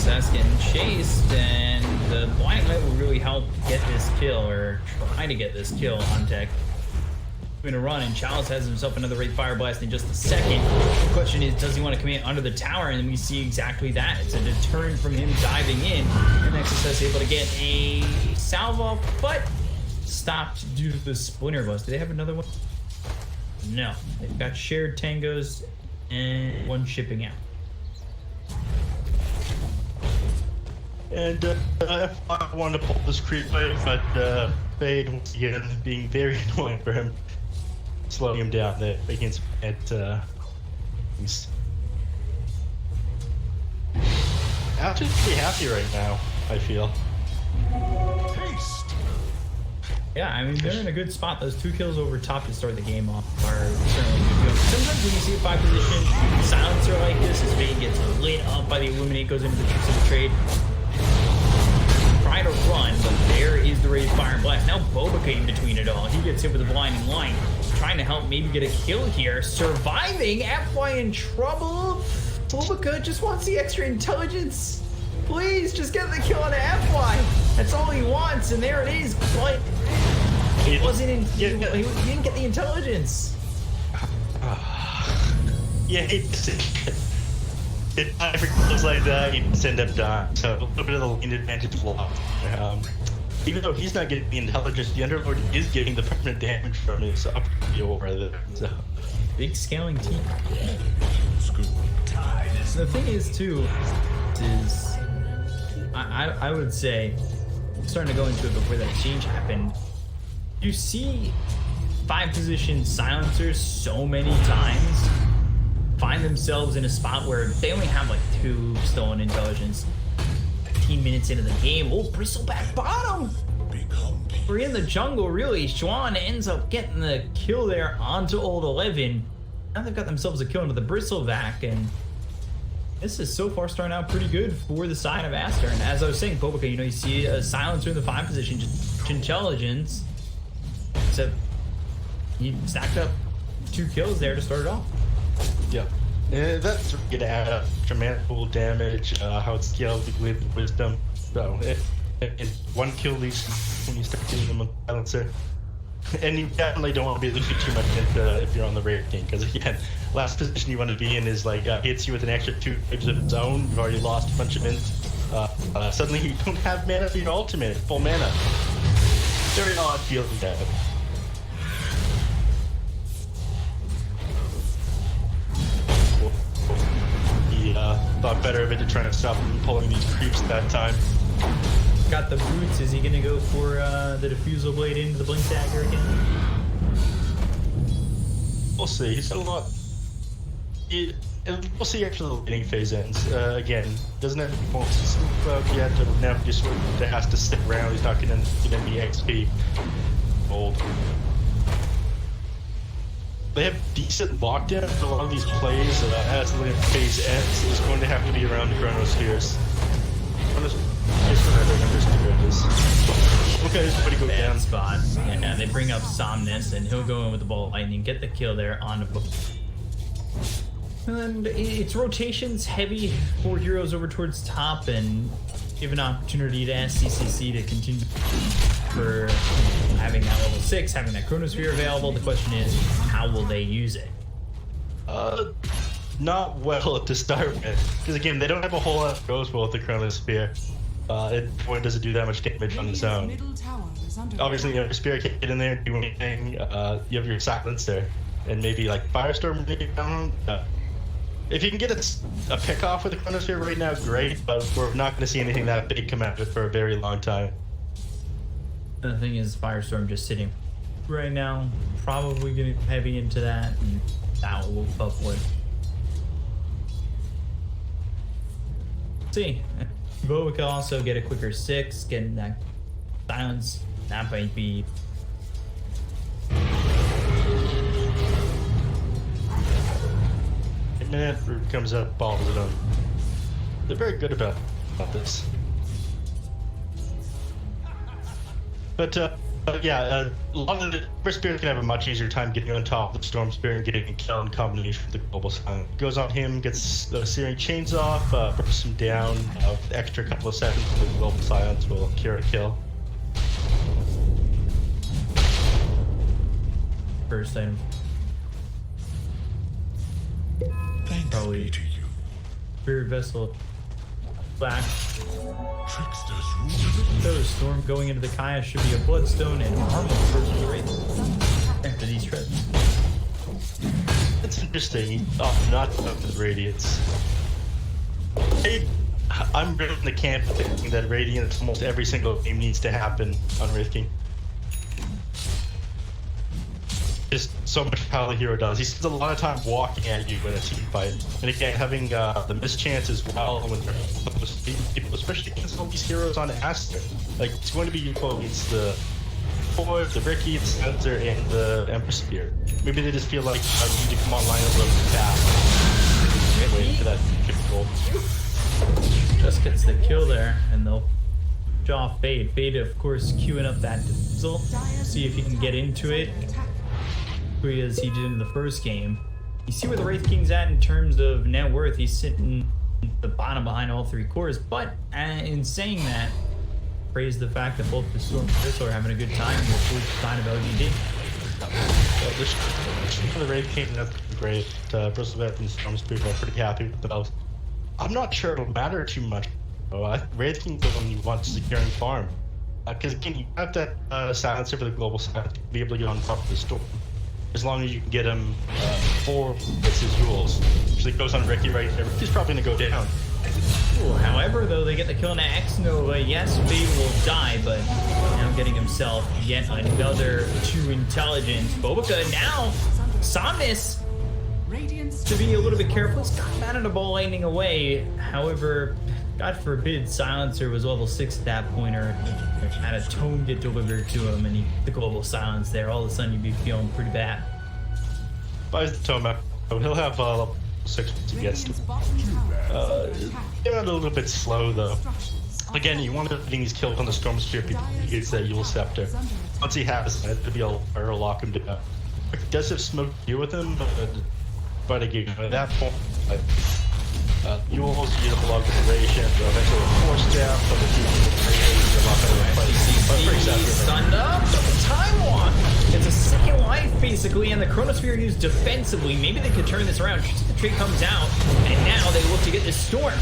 [SPEAKER 3] That's getting chased, and the Blinding Light will really help get this kill, or try to get this kill on tech. Going to run, and Chalice has himself another Wraith Fire Blast in just a second. The question is, does he want to come in under the tower? And we see exactly that. It's a deterrent from him diving in. And Nexus is able to get a salve off, but stopped due to the Splinter Bust. Do they have another one? No. They've got shared tangos and 1 shipping out.
[SPEAKER 2] And I wanted to pull this creep wave, but Fade once again being very annoying for him. Slowing him down there against it. He's actually pretty happy right now, I feel.
[SPEAKER 4] Haste.
[SPEAKER 3] Yeah, I mean, they're in a good spot. Those 2 kills over top to start the game off are certainly good. Sometimes when you see a 5 position silencer like this, his Vayne gets lit up by the Illuminate, goes into the tricks of the trade. Try to run, but there is the raised fire and blast. Now Bobica in between it all. He gets hit with a blinding light. Trying to help maybe get a kill here. Surviving. FY in trouble. Bobica just wants the extra intelligence. Please, just get the kill on FY. That's all he wants, and there it is. But he wasn't in. He didn't get the intelligence.
[SPEAKER 2] Yeah, it looks like that. You just end up dying. So a little bit of the lane advantage lost. Even though he's not getting the intelligence, the Underlord is getting the permanent damage from his upgrade over there. So
[SPEAKER 3] big scaling team. The thing is too, is I would say, starting to go into it before that exchange happened, you see 5 position silencers so many times find themselves in a spot where they only have like 2 stolen intelligence. 15 minutes into the game. Oh, Bristleback bottom! We're in the jungle, really. Xuan ends up getting the kill there onto old 11. Now they've got themselves a kill into the Bristleback, and this is so far starting out pretty good for the side of Aster. And as I was saying, Bobica, you know, you see a silencer in the 5 position, just intelligence. Except he stacked up 2 kills there to start it off.
[SPEAKER 2] yeah. And that's going to add up to mana pool damage, how it scales with wisdom. So, and 1 kill leads when you start getting them on silencer. And you definitely don't want to be losing too much if you're on the Raybet team, because again, last position you want to be in is like hits you with an extra 2 waves of its own. You've already lost a bunch of minutes. Suddenly you don't have mana for your ultimate, full mana. Very odd feeling that. He thought better of it to try to stop him pulling these creeps that time.
[SPEAKER 3] Got the boots. Is he going to go for the diffusal blade into the blink dagger again?
[SPEAKER 2] We'll see. He's got a lot. We'll see after the laning phase ends. Again, doesn't have points yet. Now he just has to stick around. He's not going to get any XP. Old. They have decent lockdown for a lot of these plays. As the laning phase ends, is going to have to be around the Chronospheres. Okay, this is pretty good.
[SPEAKER 3] Bad spot. Yeah, they bring up Somnus, and he'll go in with the ball of lightning, get the kill there on the book. And it's rotations heavy, 4 heroes over towards top, and give an opportunity to SCCC to continue for having that level 6, having that Chronosphere available. The question is, how will they use it?
[SPEAKER 2] Not well to start with, because again, they don't have a whole lot of goes well with the Chronosphere. It doesn't do that much damage on its own. Obviously, you know, your Spear can't get in there and do anything. You have your Silencer, and maybe like Firestorm. If you can get a pick off with the Chronosphere right now, great, but we're not going to see anything that big come out of it for a very long time.
[SPEAKER 3] The thing is, Firestorm just sitting right now, probably getting heavy into that, and that will buff wood. See, Bo can also get a quicker 6, getting that silence. That might be.
[SPEAKER 2] Man, comes up, balls it on. They're very good about this. But yeah, a lot of the First Spirit can have a much easier time getting on top of the Storm Spirit and getting a kill in combination with the Global Silence. Goes on him, gets the Searing Chains off, bursts him down. The extra couple of seconds with the Global Silence will cure a kill.
[SPEAKER 3] First item.
[SPEAKER 4] Thanks
[SPEAKER 3] Probably.
[SPEAKER 4] be to you.
[SPEAKER 3] Spirit Vessel. Back.
[SPEAKER 4] Trickster's rule.
[SPEAKER 3] So Storm going into the Kaya should be a Bloodstone and Armor for the Wraith after these treads.
[SPEAKER 2] That's interesting. Oh, not the Radiance. Hey, I'm really in the camp of thinking that Radiance almost every single game needs to happen on Wraith King. Just so much how the hero does. He spends a lot of time walking at you in a team fight. And again, having the mischance as well when they're people, especially against all these heroes on Aster. Like, it's going to be useful against the Four, the Ricky, the Spencer, and the Ember Spear. Maybe they just feel like I need to come online a little bit fast. Waiting for that goal.
[SPEAKER 3] Just gets the kill there, and they'll draw Fade. Fade, of course, queuing up that Diesel. See if he can get into it, as he did in the first game. You see where the Wraith King's at in terms of net worth. He's sitting at the bottom behind all three cores. But in saying that, praise the fact that both the Storm and Crystal are having a good time with the side of LGD.
[SPEAKER 2] Well, this for the Wraith King, that's great. Bristol Vet and Storm Spirit are pretty happy with themselves. I'm not sure it'll matter too much. Wraith King's the one you want securing farm. Because again, you have that silencer for the global side to be able to get on top of the Storm. As long as you can get him 4 hits his rules. So it goes on Ricky right there. Ricky's probably going to go down.
[SPEAKER 3] Ooh, however, though, they get the kill on X Nova. Yes, Fade will die, but now getting himself yet another 2 intelligence. Bobica now, Somnus, to be a little bit careful. He's got him out of the ball lightning away. However, God forbid Silencer was level 6 at that point, or had a tome get delivered to him and he the global silence there. All of a sudden you'd be feeling pretty bad.
[SPEAKER 2] Buys the tome up. He'll have level 6 once he gets to a little bit slow though. Again, you want to get these kills on the Storm Spear before he gets that Yule Scepter. Once he has it, it'll be a lock him down. He does have Smoke to deal with him, but again, at that point, you will also use a log duration, eventually a 4-step, but if you you're not going to replace
[SPEAKER 3] Sunned up, double time walk. It's a second life basically, and the Chronosphere used defensively. Maybe they could turn this around. The trade comes out, and now they look to get this Storm.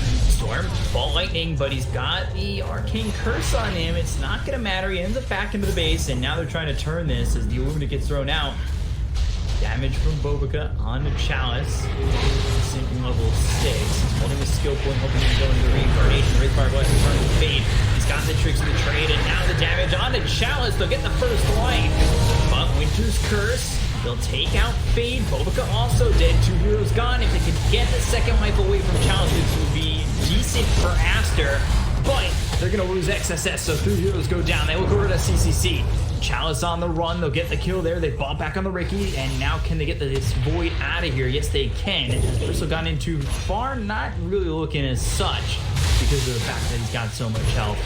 [SPEAKER 3] Ball lightning, but he's got the Arcane Curse on him. It's not going to matter. He ends up back into the base, and now they're trying to turn this as the Illumina gets thrown out. Damage from Bobica onto Chalice. Sinking level 6. He's holding a skill point, hoping to go into the reincarnation. Wraithfire Blast is trying to Fade. He's got the tricks of the trade, and now the damage onto Chalice. They'll get the first life. But Winter's Curse, they'll take out Fade. Bobica also dead. 2 heroes gone. If they could get the second life away from Chalice, this would be decent for Aster. But they're going to lose XSS, so 3 heroes go down. They look over to CCC. Chalice on the run, they'll get the kill there. They ball back on the Ricky, and now can they get this Void out of here? Yes, they can. Bristol gone into far, not really looking as such because of the fact that he's got so much health.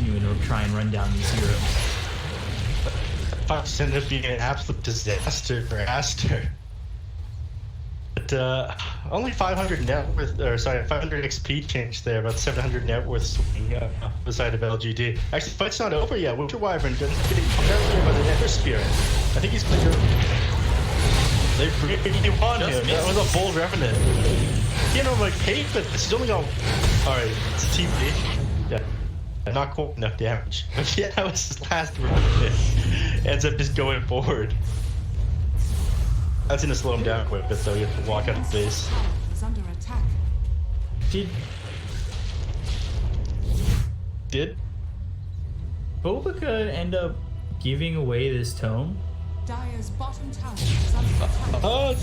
[SPEAKER 3] You know, try and run down these heroes.
[SPEAKER 2] It's ended up being an absolute disaster for Aster. But only 500 net worth, or sorry, 500 XP change there, about 700 net worth swing beside of LGD. Actually, the fight's not over yet. Winter Wyvern getting pumped out there by the Ember Spear. I think he's going to. They really won him. That was a bold Revenant. You know, like, hey, but he's only got. Alright, it's a TP. Yeah. Not quite enough damage. But yeah, that was his last Revenant. Ends up just going forward. That's gonna slow him down quite a bit, though. You have to walk out of the base. Did
[SPEAKER 3] Bobica end up giving away this tome?
[SPEAKER 1] Dire's bottom tower is under attack.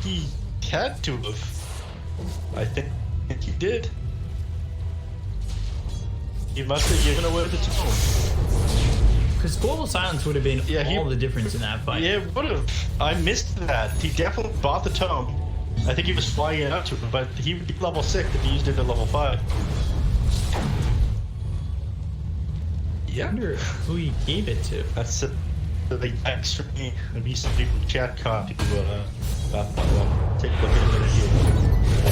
[SPEAKER 2] He had to have. I think he did. He must have given away the tome.
[SPEAKER 3] Because Global Silence would have been all the difference in that fight.
[SPEAKER 2] Yeah, it would have. I missed that. He definitely bought the tome. I think he was flying it out to him, but he would be level 6 if he used it at level 5. Yeah.
[SPEAKER 3] I wonder who he gave it to.
[SPEAKER 2] That's the extra me. Maybe somebody from chat caught to take a look at it here.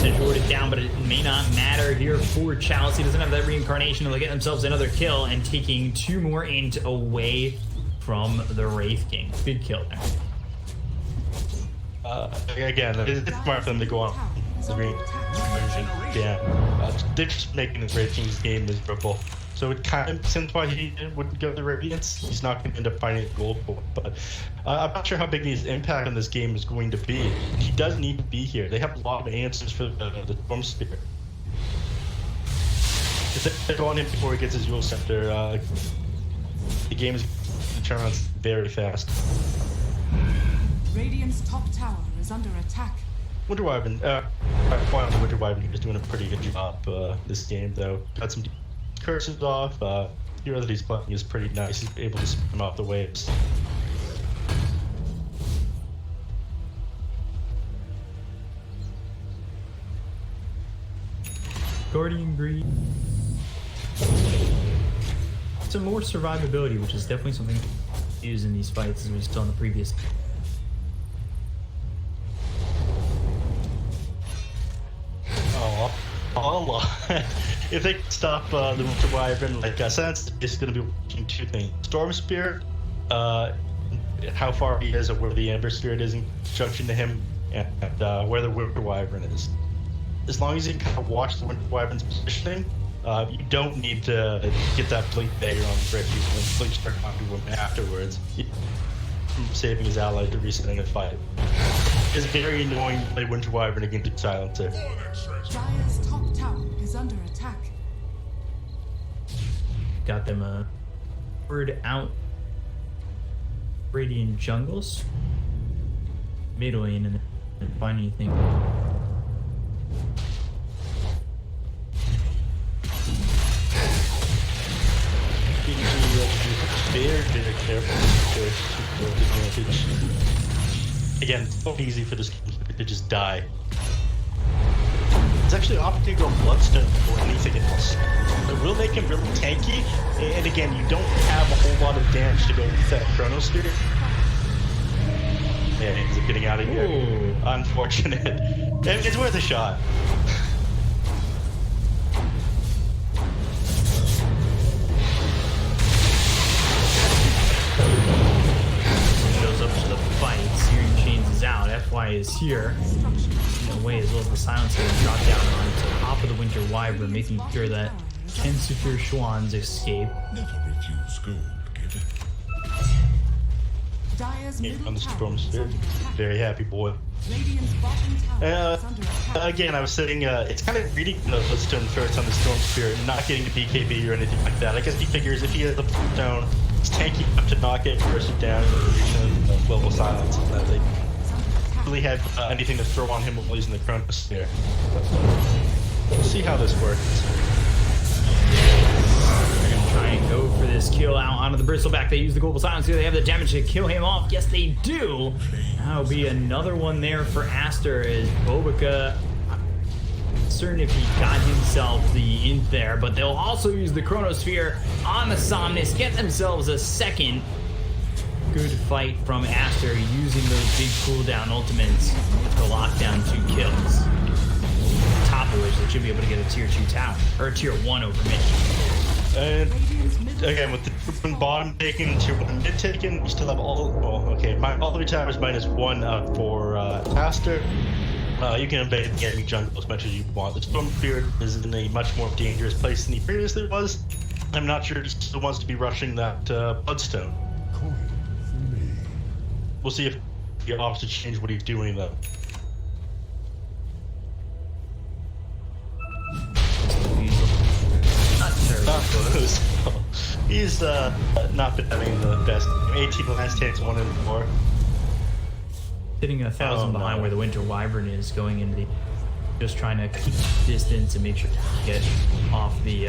[SPEAKER 3] They wrote it down, but it may not matter here for Chalice. He doesn't have that reincarnation. They'll get themselves another kill and taking 2 more int away from the Wraith King. Big kill there.
[SPEAKER 2] Again, it's smart for them to go on the reincarnation. Yeah, they're just making the Wraith King's game miserable. So it kind of, since why he wouldn't go to the Radiance, he's not going to end up finding a gold point. But I'm not sure how big his impact on this game is going to be. He does need to be here. They have a lot of answers for the Storm Spear. If they go on him before he gets his Yule Scepter, the game is going to turn around very fast.
[SPEAKER 1] Radiant's top tower is under attack.
[SPEAKER 2] Winter Wyvern, point on the Winter Wyvern, is doing a pretty good job this game, though. Got some curses off, hero that he's playing is pretty nice. He's able to spin him off the waves.
[SPEAKER 3] Guardian Greed. Some more survivability, which is definitely something to use in these fights, as we saw in the previous.
[SPEAKER 2] If they can stop the Winter Wyvern, like Sense is going to be watching two things: Storm Spirit, how far he is, or where the Ember Spirit is in conjunction to him, and where the Winter Wyvern is. As long as you can kind of watch the Winter Wyvern's positioning, you don't need to get that blink dagger on the Rick. You can blink start onto him afterwards, from saving his ally to resetting a fight. It's very annoying to play Winter Wyvern against Silencer.
[SPEAKER 1] Dire's top tower is under attack.
[SPEAKER 3] Got them word out. Radiant jungles. Mid lane and find anything.
[SPEAKER 2] Very careful to advantage. Again, it's so easy for this game to just die. It's actually often to go Bloodstone or anything else. It will make him really tanky, and again, you don't have a whole lot of damage to go with that Chronosphere. Yeah, he ends up getting out of here.
[SPEAKER 3] Ooh.
[SPEAKER 2] Unfortunate. It's worth a shot.
[SPEAKER 3] Shows up to the fight. Searing Chains is out. FY is here. In a way, as well as the Silencer drop down on top of the Winter Wyvern, making sure that 10 Saphir Schwans escape.
[SPEAKER 4] Never refuse gold, give it.
[SPEAKER 1] Dire's middle
[SPEAKER 2] On the
[SPEAKER 1] tower
[SPEAKER 2] Storm
[SPEAKER 1] is
[SPEAKER 2] Spirit.
[SPEAKER 1] under attack.
[SPEAKER 2] Very happy boy.
[SPEAKER 1] Radiant's bottom tower is under attack.
[SPEAKER 2] Again, I was saying it's kind of reading the Bloodstone first on the Storm Spirit, not getting the BKB or anything like that. I guess he figures if he has the Bloodstone, it's tanky enough to knock it first down and the global silence. And that they really have anything to throw on him while he's in the Chronosphere. We'll see how this works.
[SPEAKER 3] They're gonna try and go for this kill out onto the Bristleback. They use the global silence here. They have the damage to kill him off. Yes, they do. That'll be another one there for Aster as Bobica. Certain if he got himself the int there, but they'll also use the Chronosphere on the Somnus, get themselves a second. Good fight from Aster using those big cooldown ultimates to lock down 2 kills. Top of which they should be able to get a tier 2 tower, or a tier 1 over mid.
[SPEAKER 2] And again, with the bottom taken, tier 1 mid taken, we still have all all 3 towers -1 up for Aster. You can invade the enemy jungle as much as you want. The Storm Spirit is in a much more dangerous place than he previously was. I'm not sure he still wants to be rushing that Bloodstone. We'll see if he opts to change what he's doing though.
[SPEAKER 3] Not terrible.
[SPEAKER 2] He's not been having the best. 18 last hits, 1 and 4.
[SPEAKER 3] Sitting 1,000 behind where the Winter Wyvern is, going into the, just trying to keep distance and make sure to get off the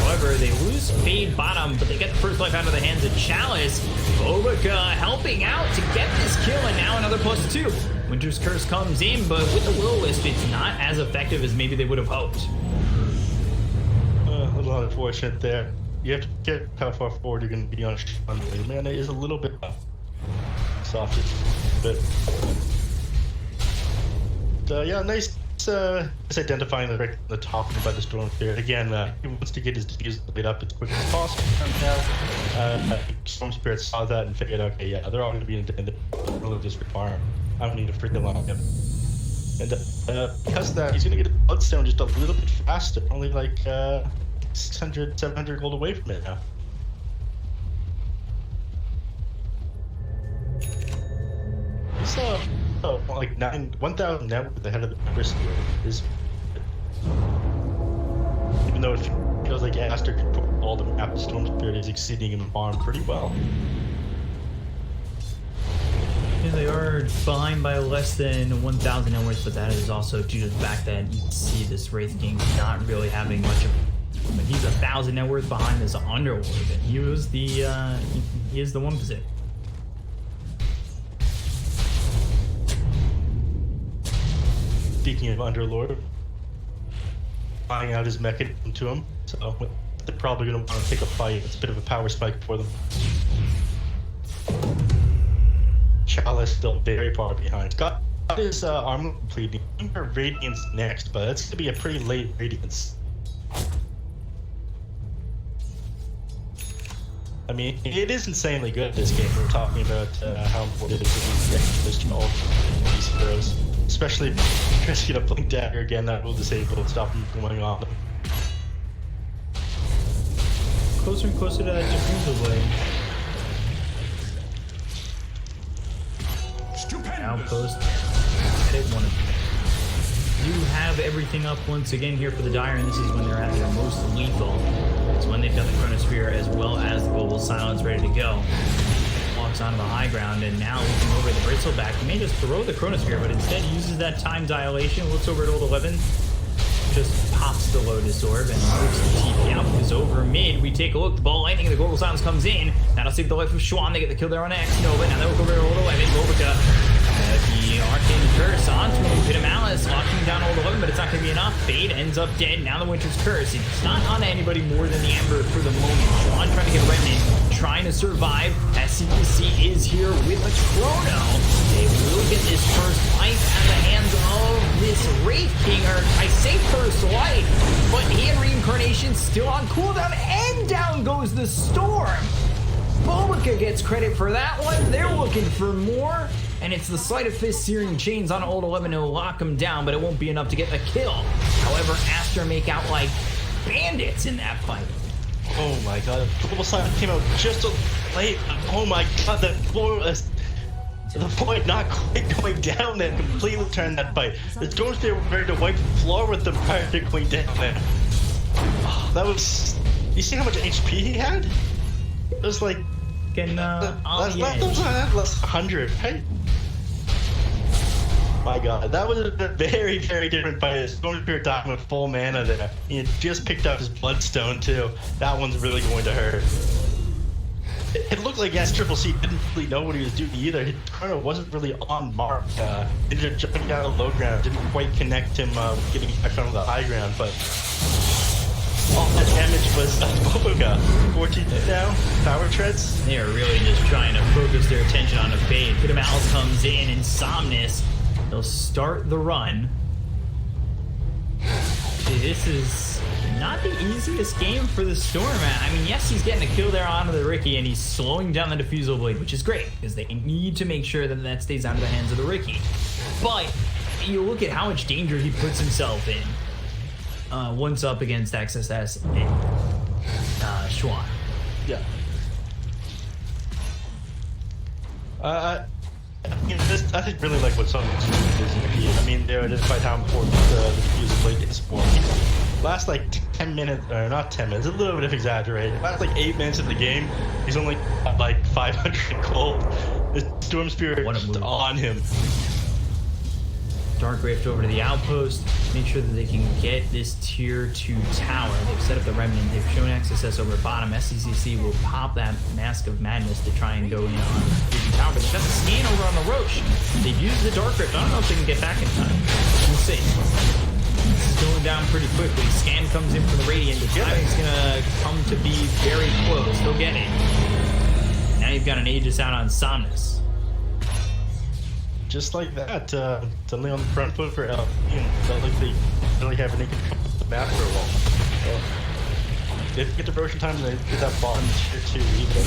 [SPEAKER 3] However, they lose Fade bottom, but they get the first life out of the hands of Chalice. Bobica helping out to get this kill, and now another +2. Winter's Curse comes in, but with the Will-O-Wisp, it's not as effective as maybe they would have hoped.
[SPEAKER 2] A little unfortunate there. You have to get how far forward you're going to be on the mana is a little bit soft, but yeah, nice. It's identifying the top by the Storm Spirit. Again, he wants to get his defuse lit up as quick as possible now. Storm Spirit saw that and figured, okay, yeah, they're all going to be in the middle of this farm. I don't need to freak on him. And because of that, he's going to get a Bloodstone just a little bit faster, only like 600, 700 gold away from it now. He's like 1,000 net with the head of the Ember Spirit is, even though it feels like Aster can put all the map, the Storm Spirit is exceeding him in farm pretty well.
[SPEAKER 3] Yeah, they are behind by less than 1,000 net worth, but that is also due to the fact that you can see this Wraith King not really having much of 100,000 net worth behind this Underlord, and he was the he is the one position.
[SPEAKER 2] Speaking of Underlord, flying out his mechanism to him, so they're probably going to want to take a fight. It's a bit of a power spike for them. Chalice still very far behind. Got his armor completing. Radiance next, but it's going to be a pretty late Radiance. I mean, it is insanely good, this game. We're talking about how important it is to all these heroes. Especially if Chris get a Blink Dagger again, that will disable and stop him from going on.
[SPEAKER 3] Closer and closer to that diffusal blade. Outpost. Hit one of them. You have everything up once again here for the Dire, and this is when they're at their most lethal. It's when they've got the Chronosphere as well as the Global Silence ready to go. Walks onto the high ground, and now looking over at the Bristleback. He may just throw the Chronosphere, but instead uses that time dilation, looks over at old 11, just pops the Lotus Orb and moves the TP out, because over mid, we take a look, the ball lightning, the Global Silence comes in. That'll save the life of Schwan. They get the kill there on X Nova. Now they look over at old 11, Golbica. The Arcane Curse onto him, Pit of Malice, locking down old 11, but it's not going to be enough. Fade ends up dead. Now the Winter's Curse. It's not on anybody more than the Ember for the moment. Schwan trying to get Remnant, trying to survive. SCPC is here with a Chrono. They will get this first life at the hands of this Wraith King, or I say first life, but he and Reincarnation still on cooldown, and down goes the Storm. Bobica gets credit for that one. They're looking for more. And it's the Sleight of Fist Searing Chains on old 11 to lock him down, but it won't be enough to get the kill. However, Aster make out like bandits in that fight.
[SPEAKER 2] Oh my god, the Global Silence came out just late. Oh my god, the void not quite going down there, completely turned that fight. The Stormspear were ready to wipe the floor with them prior to going down there. Oh, that was... You see how much HP he had? It was like... less 100, right? My god, that was a very, very different fight. Stormspear died with full mana there. He had just picked up his Bloodstone too. That one's really going to hurt. It looked like SCCC didn't really know what he was doing either. His Chrono wasn't really on mark. Ended up jumping down to low ground, didn't quite connect him getting back onto the high ground, but all that damage was Bobica. 14 now, power treads.
[SPEAKER 3] They are really just trying to focus their attention on a fade. Pit of Malice comes in, and Somnus, they'll start the run. This is not the easiest game for the Storm. I mean, yes, he's getting a kill there onto the Riki, and he's slowing down the Diffusal Blade, which is great, because they need to make sure that that stays out of the hands of the Riki. But you look at how much danger he puts himself in once up against XSS and Schwan.
[SPEAKER 2] Yeah. I think really like what some is in the game. I mean, they're despite how important the Diffusal Blade is for me. Last like 10 minutes, or not 10 minutes, a little bit of exaggerated. Last like 8 minutes of the game, he's only got like 500 gold. The Storm Spirit is on him.
[SPEAKER 3] Dark Rift over to the outpost, make sure that they can get this tier 2 tower. They've set up the Remnant, they've shown XSS over bottom. SCCC will pop that Mask of Madness to try and go in on the tier 2 tower, but they've got the scan over on the Roche. They've used the Dark Rift. I don't know if they can get back in time. We'll see. It's going down pretty quickly. Scan comes in from the Radiant. The timing's gonna come to be very close. They'll get it. Now you've got an Aegis out on Somnus.
[SPEAKER 2] Just like that, suddenly on the front foot for LP, and felt like they really have any control of the map for a while. So, if you get to Broken Times, they get that bottom tier 2 even.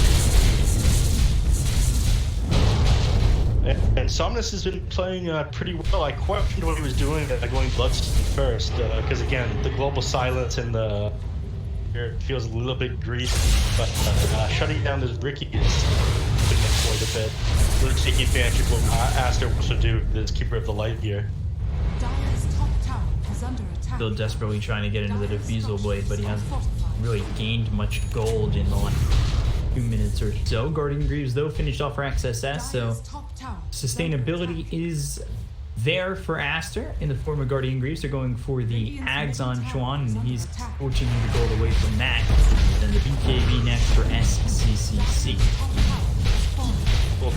[SPEAKER 2] And Somnus has been playing pretty well. I questioned what he was doing going Bloodstone first, because again, the Global Silence and the it feels a little bit greasy, but shutting down this Riki is quite a bit. Really taking advantage of what Aster wants to do, this Keeper of the Light here.
[SPEAKER 1] Dire's top tower is under attack.
[SPEAKER 3] Still desperately trying to get into the Diffusal Blade, but he hasn't really gained much gold in the last few minutes or so. Guardian Greaves, though, finished off for XSS, so sustainability is there for Aster in the form of Guardian Greaves. They're going for the Ags on Chuan, and he's forcing him to go away from that. Then the BKB next for SCCC.
[SPEAKER 2] Well,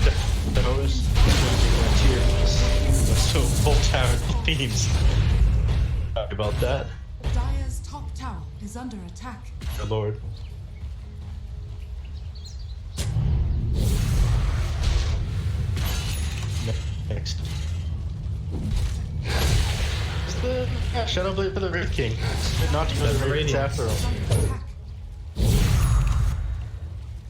[SPEAKER 2] those so full tower themes. Sorry about that.
[SPEAKER 1] Dire's top tower is under attack.
[SPEAKER 2] Dear Lord. Next. Shadow Blade for the Wraith King. Not to go to the Wraith after all.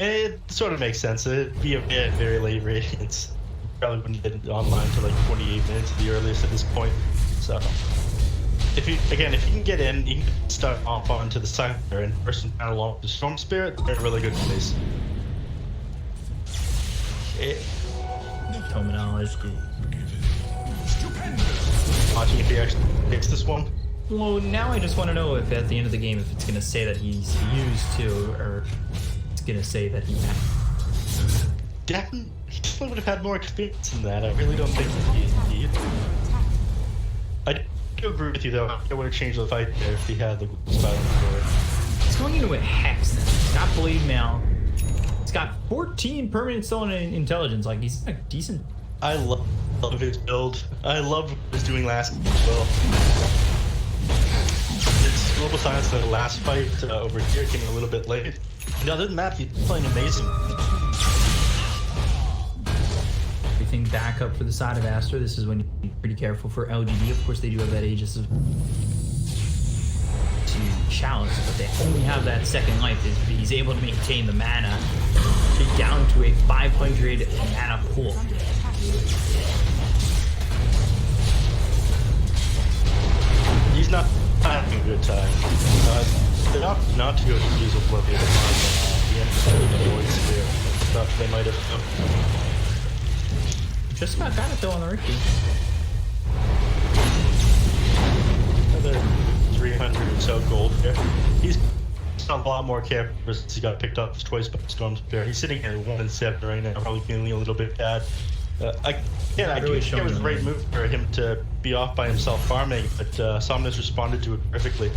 [SPEAKER 2] It sort of makes sense. It'd be a very late Radiance. Probably wouldn't get it online till like 28 minutes at the earliest at this point. So, if you can get in, you can start off onto the SAPPHIRE and person down along with the Storm Spirit. They're in a really good place.
[SPEAKER 3] Terminology.
[SPEAKER 2] Watching if he actually takes this one.
[SPEAKER 3] Well, now I just want to know if at the end of the game, if it's going to say that he's used to, or it's going to say that he has.
[SPEAKER 2] Definitely would have had more experience than that. I really don't think he did. I do agree with you though. I would have changed the fight there if he had the style for it.
[SPEAKER 3] He's going into a Hex now. He's got Blade Mail. He's got 14 permanent stolen intelligence. Like, he's a decent.
[SPEAKER 2] I love his build. I love what he was doing last game as well. His Global Silence in the last fight over here came a little bit late. And other than that, he's playing amazing.
[SPEAKER 3] Everything back up for the side of Aster. This is when you be pretty careful for LGD. Of course, they do have that Aegis to challenge, but they only have that second life. He's able to maintain the mana down to a 500 mana pool.
[SPEAKER 2] He's not having a good time. They're not to go to use a blood on the end of the Void Sphere. Stuff they might have done.
[SPEAKER 3] Just about got it though on the Ricky.
[SPEAKER 2] Another 300 or so gold here. He's a lot more careful since he got picked up twice by the Storm Spirit. He's sitting at 1 and 7 right now, probably feeling a little bit bad. I do think it was the right move for him to be off by himself farming, but Somnus responded to it perfectly.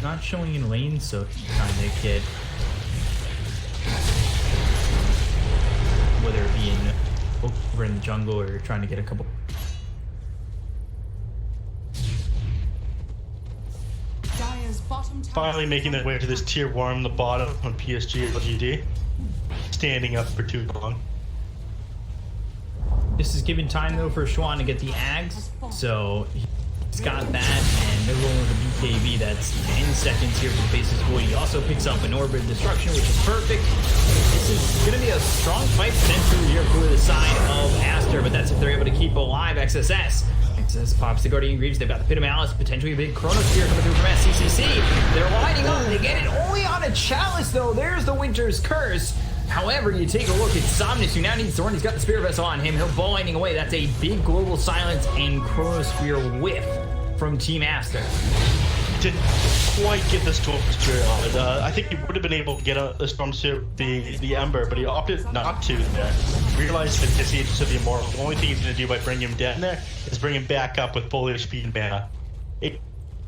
[SPEAKER 3] Not showing in lane, so trying to get, whether it be over in the jungle or trying to get a couple.
[SPEAKER 1] Dire's bottom tower.
[SPEAKER 2] Finally making their way to this tier 1 on the bottom on PSG.LGD. Standing up for too long.
[SPEAKER 3] This is given time though for Chuan to get the Ags, so he's got that, and they're rolling with a BKB that's 10 seconds here for the base's void. He also picks up an Orb of Destruction, which is perfect. This is going to be a strong fight potentially here for the side of Aster, but that's if they're able to keep alive XSS. XSS pops the Guardian Greaves. They've got the Pit of Malice, potentially a big Chronosphere coming through from SCCC. They're lining up. They get it only on a Chalice though. There's the Winter's Curse. However, you take a look at Somnus, who now needs Thorn. He's got the Spirit Vessel on him. He'll ball lightning away. That's a big Global Silence and Chronosphere whiff from Team Aster.
[SPEAKER 2] Didn't quite get the Storm Spirit on it. I think he would have been able to get a Storm Spirit, the Ember, but he opted not to there. Realized that his Aegis of the Immortal, the only thing he's going to do by bringing him down there is bring him back up with full HP and mana.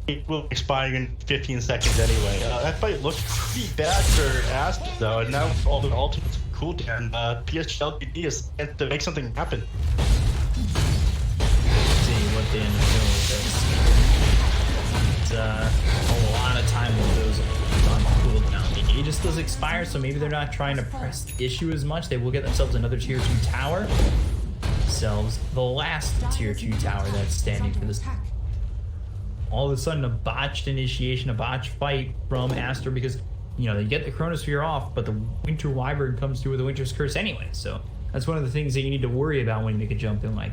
[SPEAKER 2] It will expire in 15 seconds anyway. That fight looked pretty bad for Aster though, and now all the ultimates are cooldown. PSG.LGD is to make something happen.
[SPEAKER 3] Let's see what they end up doing with this. It's a lot of time with those on cooldown. The Aegis does expire, so maybe they're not trying to press the issue as much. They will get themselves another tier 2 tower. Themselves the last tier 2 tower that's standing for this. All of a sudden, a botched initiation, a botched fight from Aster because, you know, they get the Chronosphere off, but the Winter Wyvern comes through with the Winter's Curse anyway. So that's one of the things that you need to worry about when you make a jump in, like.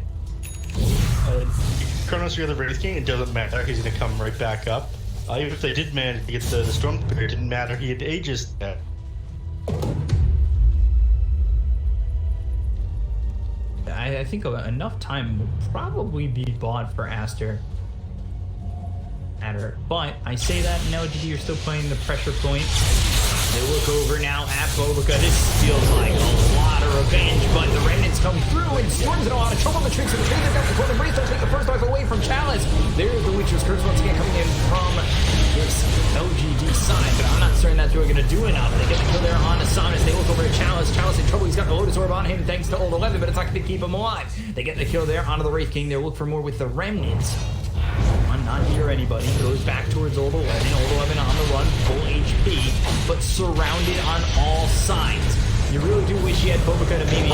[SPEAKER 2] Chronosphere the Wraith King, it doesn't matter. He's going to come right back up. Even if they did manage to get the Storm Spirit, it didn't matter. He had Aegis there.
[SPEAKER 3] I think enough time will probably be bought for Aster. But I say that, now LGD are still playing the pressure point. They look over now at Bobica. This feels like a lot of revenge, but the Remnants come through and Storm's in a lot of trouble. The tricks of the trade, they've got the Golden Breeze. They'll take the first life away from Chalice. There's the Witcher's Curse once again coming in from this LGD side, but I'm not certain that's really going to do enough. They get the kill there on Asanis. They look over at Chalice. Chalice in trouble. He's got the Lotus Orb on him thanks to Old 11, but it's not going to keep him alive. They get the kill there onto the Wraith King. They'll look for more with the Remnants. I'm not near anybody. Goes back towards Old 11. Old 11 on the run, full HP, but surrounded on all sides. You really do wish he had Bobica to maybe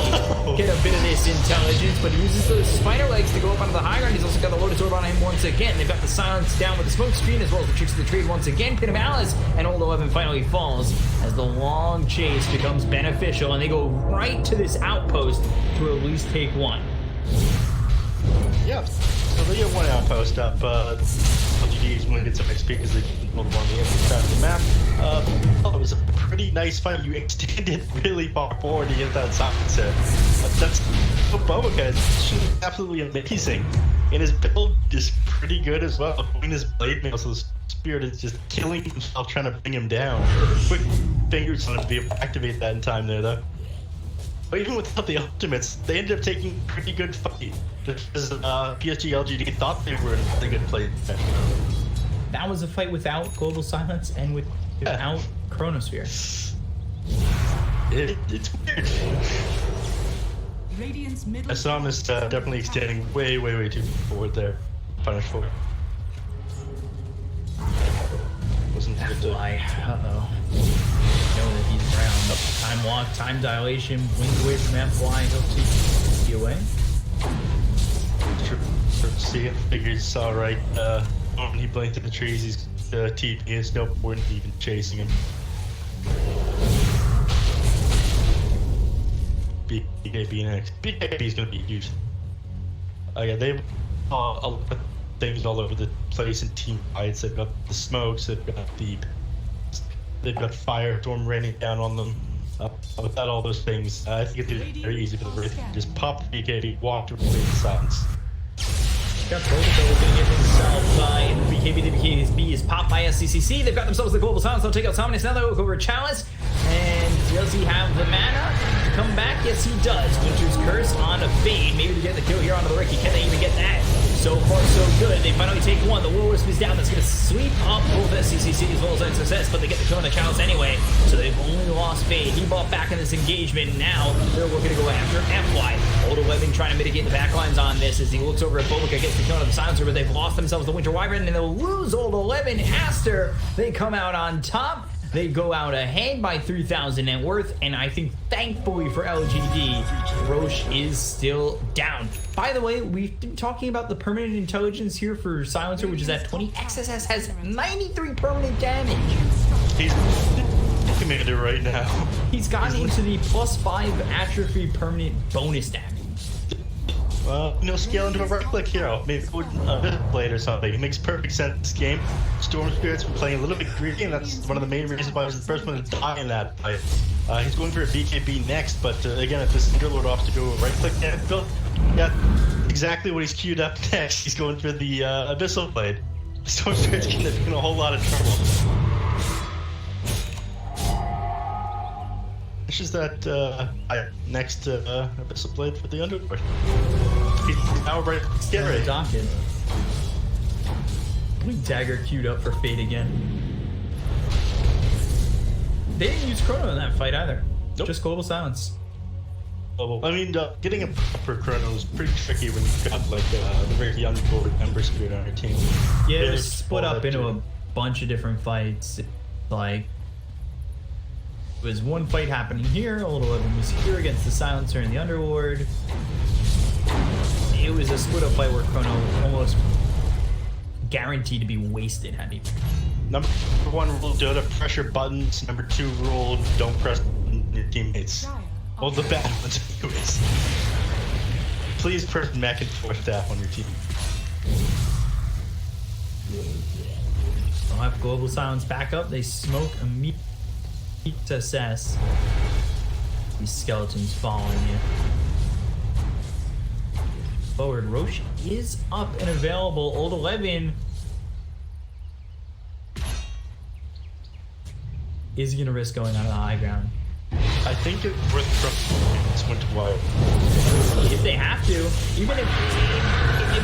[SPEAKER 3] get a bit of this intelligence, but he uses those spider legs to go up onto the high ground. He's also got the Lotus Orb on him once again. They've got the silence down with the smoke screen, as well as the tricks of the trade once again. Pin of Alice, and Old 11 finally falls as the long chase becomes beneficial, and they go right to this outpost to at least take one.
[SPEAKER 2] Yep. So they get one outpost up. LGD is going to get some XP because they hold on the side of the map. It was a pretty nice fight. You extended really far forward to get that sunset. That's Bobica is absolutely amazing. And his build is pretty good as well. Between his blade mail, so the Spirit is just killing himself trying to bring him down. Quick fingers on him to be able to activate that in time there, though. But even without the ultimates, they ended up taking a pretty good fight. Because PSG.LGD thought they were in a pretty good place.
[SPEAKER 3] That was a fight without Global Silence and without Chronosphere.
[SPEAKER 2] It's weird.
[SPEAKER 1] Radiant's middle
[SPEAKER 2] Asamis definitely extending way too forward there. Punish for it. Wasn't good to...
[SPEAKER 3] Uh-oh. Know that he's around. Time walk, time dilation, wings away from FY, he'll take away.
[SPEAKER 2] See, figured it's alright. When he blinked at the trees, he's TP, there's no point even chasing him. BKB next. BKB is gonna be huge. Yeah, they've things all over the place in team fights. They've got the smokes, they've got firestorm raining down on them. Without all those things, I think it'd be very easy for the Wraith to just pop the BKB, walk to complete the silence.
[SPEAKER 3] Got Bobica looking to get himself in the BKB. The BKB is popped by SCCC. They've got themselves the Global Silence. They'll take out Dominus. Now they look over at Chalice. And does he have the mana to come back? Yes, he does. Winter's Curse on a Fade. Maybe to get the kill here onto the Ricky. Can they even get that? So far, so good. They finally take one. The Will-O-Wisp is down. That's going to sweep up both SCCC as well as XSS, but they get the kill on the Chalice anyway. So they've only lost Fade. He bought back in this engagement. Now they're looking to go after FY. Old 11 trying to mitigate the backlines on this as he looks over at Bobica, gets the kill on the Silencer, but they've lost themselves the Winter Wyvern, and they'll lose Old 11. Aster, they come out on top. They go out ahead by 3,000 net worth, and I think thankfully for LGD, Roche is still down. By the way, we've been talking about the permanent intelligence here for Silencer, which is at 20. XSS has 93 permanent damage.
[SPEAKER 2] He's commander right now.
[SPEAKER 3] He's gotten into the +5 atrophy permanent bonus damage.
[SPEAKER 2] Well, scale into a right-click hero. Maybe go a blade or something. It makes perfect sense in this game. Storm Spirit's been playing a little bit greedy, and that's one of the main reasons why he was the first one to die in that fight. He's going for a BKB next, but again, if this Underlord opts to go right-click build, yeah, exactly what he's queued up next. He's going for the Abyssal Blade. Storm Spirit's getting in a whole lot of trouble. This is that next Abyssal Blade for the Underlord. He's now right. Get ready.
[SPEAKER 3] Docket. Dagger queued up for Fate again. They didn't use Chrono in that fight either. Nope. Just Global Silence.
[SPEAKER 2] I mean, getting a proper Chrono is pretty tricky when you've got like the very young Gold Ember Spirit on your team.
[SPEAKER 3] Yeah, they're split up into a bunch of different fights. Like, there was one fight happening here, a little of them was here against the Silencer and the Underlord. It was a split up fight where Chrono almost guaranteed to be wasted had he.
[SPEAKER 2] Number 1 rule, Dota, pressure buttons. Number 2 rule, don't press your teammates. Well, the bad ones anyways. Please press mech and force staff on your team.
[SPEAKER 3] They'll have Global Silence back up. They smoke immediately to assess. These skeletons following you. Forward, Roche is up and available. Old 11. is he gonna risk going on the high ground?
[SPEAKER 2] I think it's worth from Winter Wire.
[SPEAKER 3] If they have to, even if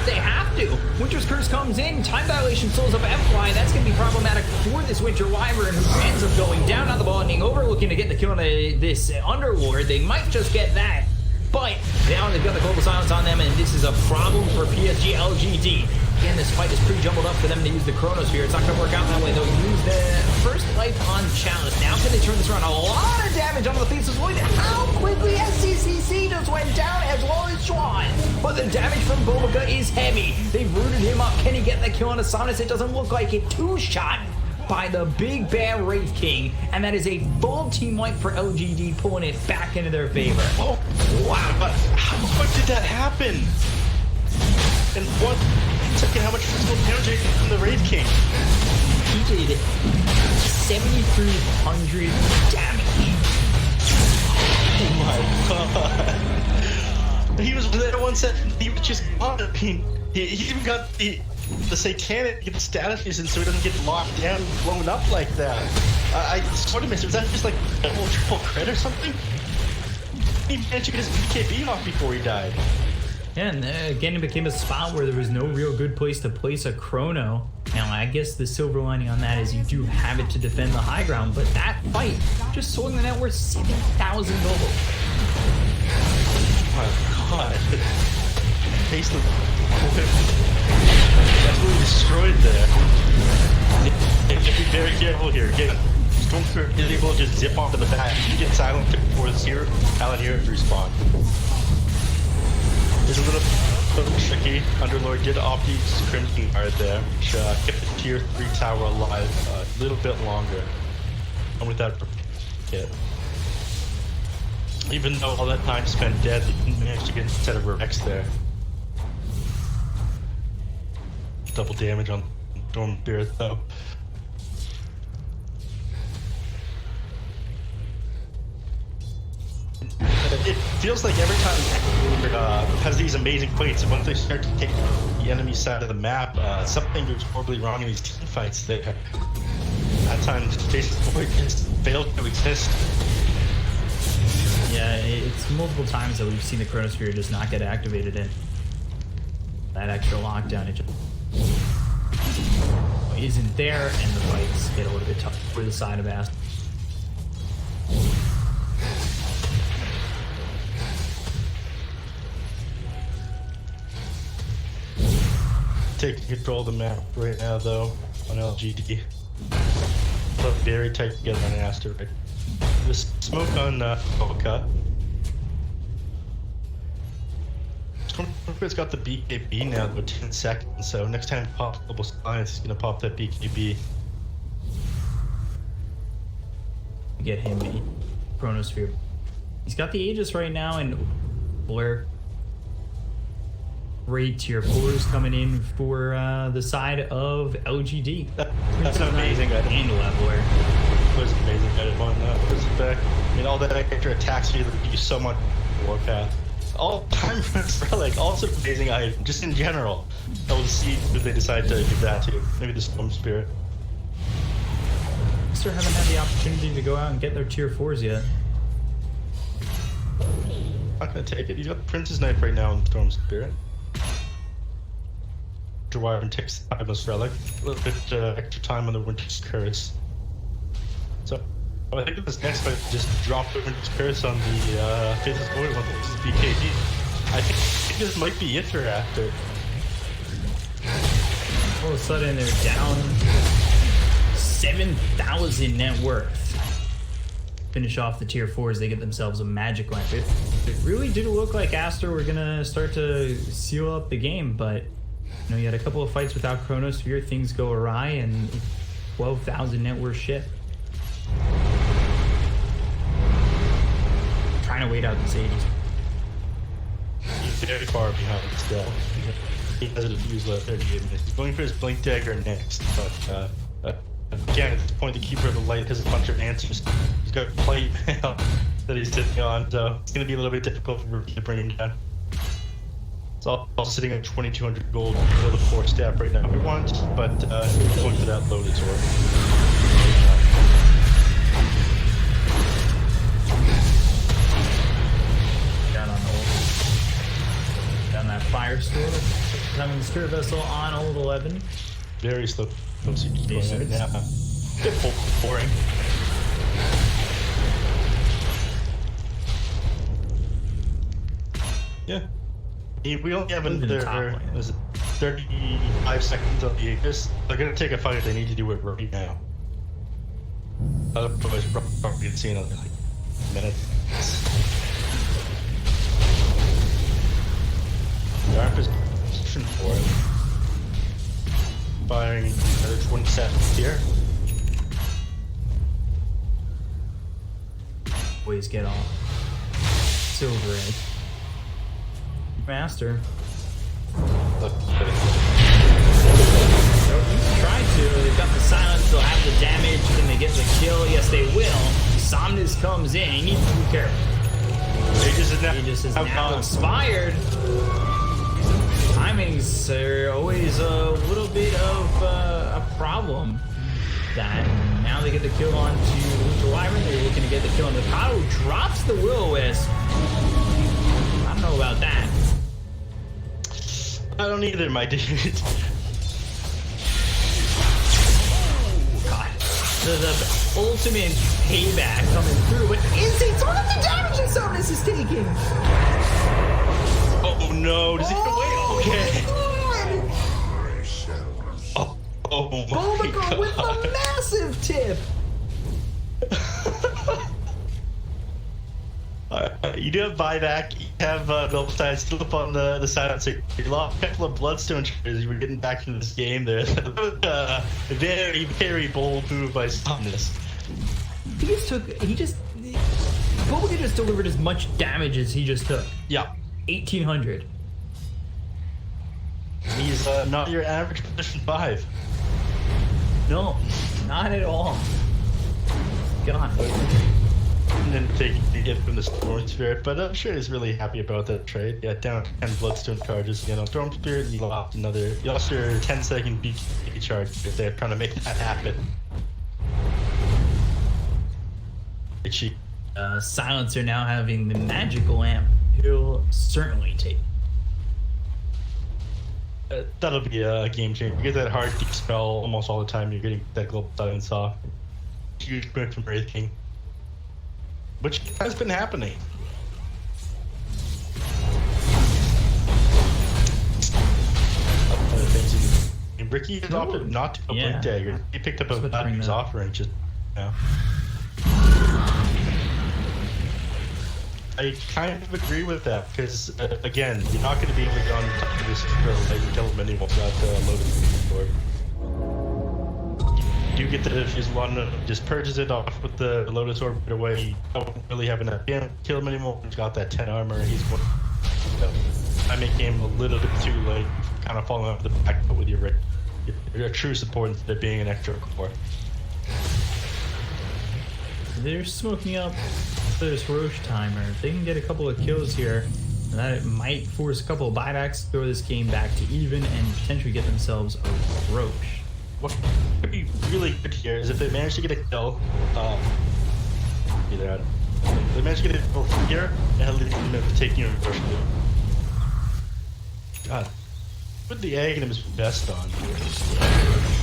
[SPEAKER 3] they have to, Winter's Curse comes in, time dilation slows up FY. That's going to be problematic for this Winter Wyvern, who ends up going down on the bonding over, looking to get the kill on this Underlord. They might just get that, but now they've got the Global Silence on them, and this is a problem for PSG.LGD. Again, this fight is pretty jumbled up for them to use the Chronosphere. It's not going to work out that way. They'll use the first life on Chalice. Now can they turn this around? A lot of damage onto the face of Lloyd. How quickly SCCC just went down, as well as Schwan. But the damage from Bobica is heavy. They've rooted him up. Can he get the kill on Asanis? It doesn't look like it. 2-shot by the big bad Wraith King. And that is a full team wipe for LGD, pulling it back into their favor.
[SPEAKER 2] Oh, wow. But how did that happen? And what? How much physical damage from the Wraith King?
[SPEAKER 3] He did 7,300 damage.
[SPEAKER 2] Oh my god. He was there one set, he was just on. I mean, he even got the satanic statuses, and so he doesn't get locked down, blown up like that. I sort of missed it. Was that just like double, triple crit or something? He managed to get his BKB off before he died.
[SPEAKER 3] Yeah, and again, it became a spot where there was no real good place to place a Chrono. Now, I guess the silver lining on that is you do have it to defend the high ground, but that fight just sold the net worth 7,000 gold.
[SPEAKER 2] Oh my god. Basically, absolutely destroyed there. You have to be very careful here. Stormspear is able to just zip onto the back. You get silent before this here, Alan here respawn. It's a little tricky. Underlord did opt to use Crimson Guard there, which kept the tier 3 tower alive a little bit longer. And with that hit. Even though all that time spent dead, they didn't manage to get a set of Rex there. Double damage on Storm Spirit though. It feels like every time has these amazing fights, and once they start to take the enemy side of the map, something goes horribly wrong in these team fights there. At times, Jason Boyd just failed to exist.
[SPEAKER 3] Yeah, it's multiple times that we've seen the Chronosphere just not get activated in. That extra lockdown, it just isn't there, and the fights get a little bit tough for the side of Aster.
[SPEAKER 2] Taking control of the map right now, though, on LGD. But very tight together on Aster. Right? The smoke on Boca. It's got the BKB now, about 10 seconds, so next time it pops Global Silence, he's gonna pop that BKB.
[SPEAKER 3] Get him a Chronosphere. He's got the Aegis right now, and Blair. Great tier 4s coming in for the side of LGD.
[SPEAKER 2] That's an amazing item.
[SPEAKER 3] Handle that, Blair.
[SPEAKER 2] That was an amazing item on that. I mean, all that extra attacks you do so much Warpath. All time relic, also amazing item, just in general. I will see if they decide to give that to. Maybe the Storm Spirit.
[SPEAKER 3] Still haven't had the opportunity to go out and get their tier 4s yet.
[SPEAKER 2] Not gonna take it. You got the Prince's Knife right now in the Storm Spirit. Wyvern takes the Timeless Relic. A little bit extra time on the Winter's Curse. So, I think this next fight just drop the Winter's Curse on the Faithless Void one, which is BKB. I think this might be it for Aster.
[SPEAKER 3] All of a sudden, they're down 7,000 net worth. Finish off the tier 4s, they get themselves a magic lamp. It really did look like Aster were gonna start to seal up the game, but you know, you had a couple of fights without Chronosphere, things go awry, and 12,000 net worth shift. Trying to wait out this Aegis.
[SPEAKER 2] He's very far behind still. He has a use left 38 minutes. He's going for his Blink Dagger next, but again, at this point, the Keeper of the Light has a bunch of answers. He's got a plate mail that he's sitting on, so it's going to be a little bit difficult for him to bring him down. It's also sitting at 2,200 gold for the 4 staff right now if he wants, but going for that loaded sword.
[SPEAKER 3] Aster vessel on old 11.
[SPEAKER 2] Very slow. Don't see what's going on now. Bit boring. Yeah. We only have another, was it 35 seconds on the Aegis. They're gonna take a fight. They need to do it right now. Otherwise, probably gonna see another like minute. Dark is position for it. Firing another 20 seconds here.
[SPEAKER 3] Always get off. Silver Edge. Master.
[SPEAKER 2] Look,
[SPEAKER 3] So he's tried to. They've got the silence. They'll have the damage. Can they get the kill? Yes, they will. Somnus comes in. He needs to be careful.
[SPEAKER 2] Aegis
[SPEAKER 3] Is now expired. Timings are always a little bit of a problem. That now they get the kill on to Wyvern. They're looking to get the kill on the Mikado. Drops the Will-O-Wisp. I don't know about that.
[SPEAKER 2] I don't either, my dude.
[SPEAKER 3] God. The ultimate payback coming through, but insane. Look at the damage that Somnus is taking.
[SPEAKER 2] Oh no, does he get away? Okay. Oh my God.
[SPEAKER 3] With a massive tip.
[SPEAKER 2] You do have buyback, you have double side still up on the silencer. You lost a couple of bloodstone triggers. You were getting back into this game there. Very, very bold move by Somnus.
[SPEAKER 3] Bo3 just delivered as much damage as he just took.
[SPEAKER 2] Yeah.
[SPEAKER 3] 1800.
[SPEAKER 2] He's not your average position 5.
[SPEAKER 3] No, not at all. God.
[SPEAKER 2] And then taking the hit from the Storm Spirit, but I'm sure he's really happy about that trade. Yeah, down 10 Bloodstone charges again on Storm Spirit. You lost your 10-second BK charge if they're trying to make that happen.
[SPEAKER 3] Silencer now having the magical amp. He'll certainly take.
[SPEAKER 2] That'll be a game changer. You get that hard deep spell almost all the time. You're getting that global silence off. Huge point from Wraith King, which has been happening. Other things. And Ricky has opted not to go Blink Dagger. He picked up a Battery's offering just now. I kind of agree with that because, again, you're not going to be able to get on top of this drill that you kill him anymore without loading the sword. You get the Fuse one, just purges it off with the Lotus Orb right away. You don't really have enough damage to kill him anymore. He's got that 10 armor. He's one. I make him a little bit too late, kind of falling off the back foot with your true support instead of being an extra core.
[SPEAKER 3] They're smoking up this Roche timer. If they can get a couple of kills here, that might force a couple of buybacks, throw this game back to even, and potentially get themselves a Roche.
[SPEAKER 2] What could be really good here is if they manage to get a kill. Either out. They manage to get a kill here and leave them taking a Roche. God, put the Aghanim's vest on.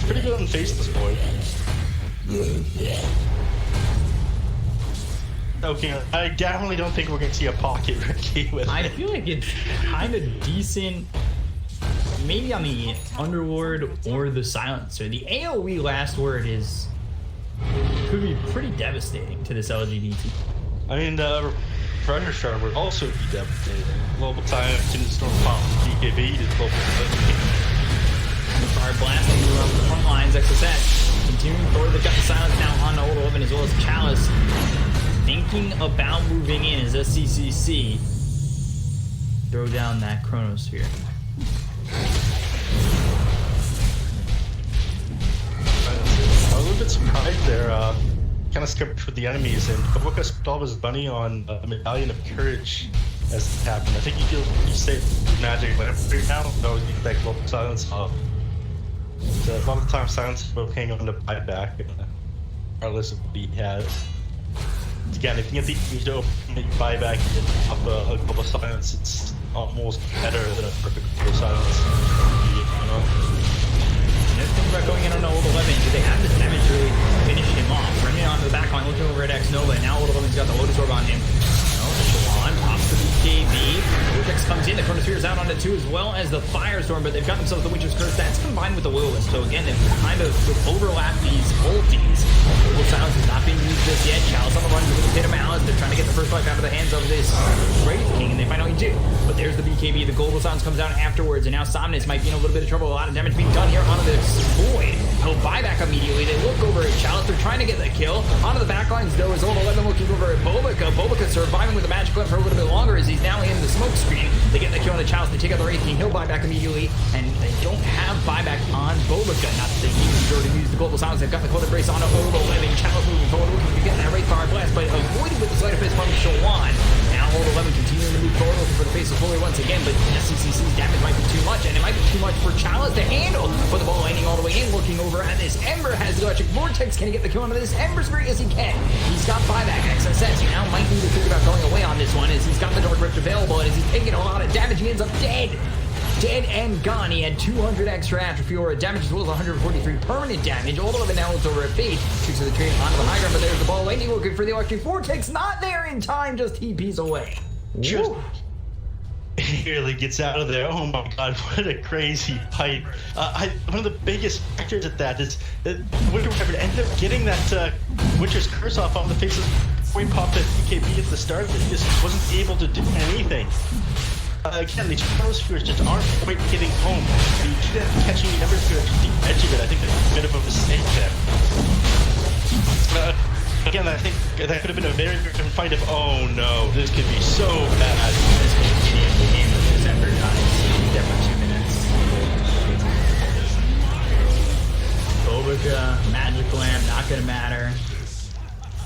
[SPEAKER 2] Pretty good on Faceless Boy. Okay, I definitely don't think we're gonna see a pocket Ricky with
[SPEAKER 3] I
[SPEAKER 2] it.
[SPEAKER 3] feel like it's kind of decent, maybe on the Underlord or the Silencer. The AoE last word could be pretty devastating to this LGD team.
[SPEAKER 2] I mean, the Predator Shard would also be devastating. Global time can storm pop DKB to global.
[SPEAKER 3] Fire blasting around the front lines. XSS continuing forward. They've got the Silence now on the Old 11 as well as Chalice. Thinking about moving in as SCCC. Throw down that Chronosphere.
[SPEAKER 2] I was a little bit surprised there. Kind of skipped with the enemies, and Kabuka spelled his bunny on a Medallion of Courage as it happened. I think he feels pretty safe with Magic Lamp right now, so he can that global silence off. So a lot of the time, Silence will hang on to buyback, regardless of what he has. Again, if you get the easy to open buyback and up a global silence, it's almost better than a perfect global silence.
[SPEAKER 3] know. Just think about going in on old 11. Do they have the damage to really finish him off? Running on the back line, looking over at X Nova, and now old 11's got the Lotus Orb on him. Shalon pops the BKB. Vortex comes in, the Chronosphere is out on it too, as well as the Firestorm, but they've got themselves the Witcher's Curse. That's combined with the Will-O-Wisp. So again, they've kind of overlapped these ultis. Global Silence is not being used just yet. Chalice on the run with a Pit of Malice. They're trying to get the first life out of the hands of this Wraith King, and they finally do. But there's the BKB. The Global Silence comes out afterwards, and now Somnus might be in a little bit of trouble. A lot of damage being done here onto this Void. He'll buy back immediately. They look over at Chalice. They're trying to get the kill. Onto the backlines, though, is Old 11 looking over at Bobica. Bobica surviving with a magic limp for a little bit longer as he's now in the smoke screen. They get the kill on the Chalice. They take out the Wraith King. He'll buy back immediately, and they don't have buyback on Bobica. Not that they already used the Global Silence. They've got the Cold Embrace on Old 11. Chalice moving forward, looking to get that Wraith Fire Blast, but avoided with the Sleight of Fist from Shalon. Now Old 11 continuing to move forward, looking for the face of Fully once again, but SCCC's damage might be too much, and it might be too much for Chalice to handle. But the ball landing all the way in, looking over at this Ember, has the Electric Vortex. Can he get the kill onto this Ember Spirit? Yes, he can. He's got buyback XSS. He now might need to think about going away on this one, as he's got the Dark Rift available, and as he's taking a lot of damage, he ends up dead. Dead and gone. He had 200 extra atrophy aura damage as well as 143 permanent damage. Old 11 now it's over at Fate. Shoots to the trade onto the high ground, but there's the ball landing, looking for the Electric Vortex. Not there in time, just TPs away.
[SPEAKER 2] Just barely gets out of there. Oh my god, what a crazy fight. One of the biggest factors at that is that Witcher ended up getting that Witcher's Curse off on the faces before he popped that BKB at the start, but he just wasn't able to do anything. Again, these Chronospheres just aren't quite getting home. You keep catching the Ember Spirit at the edge of it. I think that's a bit of a mistake there. Again, I think that could have been a very different fight if, oh no, this could be so bad.
[SPEAKER 3] This could be the end of the game with this Ember dies. Dead for 2 minutes. Bobica, Magic Lamp, not gonna matter.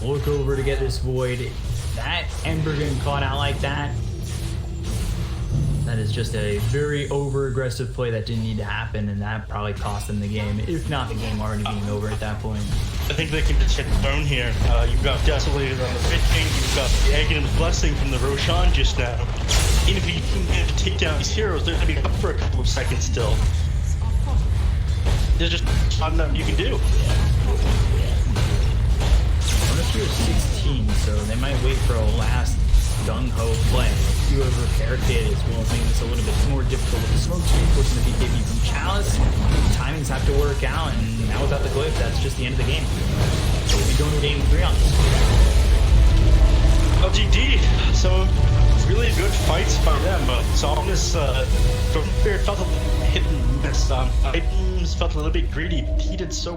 [SPEAKER 3] Look over to get this Void. That Ember getting caught out like that. That is just a very over-aggressive play that didn't need to happen, and that probably cost them the game, if not the game already being over at that point.
[SPEAKER 2] I think they can just hit the throne here. You've got Desolated on the Pit King, you've got the Aghanim's Blessing from the Roshan just now. Even if you can get to take down these heroes, they're going to be up for a couple of seconds still. There's just not enough you can do.
[SPEAKER 3] Chronosphere 16, so they might wait for a last gung-ho play. Whoever barricaded as well as making this a little bit more difficult with the smoke screen, pushing the BKB from Chalice. Timings have to work out, and now without the glyph, that's just the end of the game. So we'll be going to game 3 on this.
[SPEAKER 2] LGD, so really good fights by them, but Somnus from here felt a little hit and miss. Items felt a little bit greedy. He did so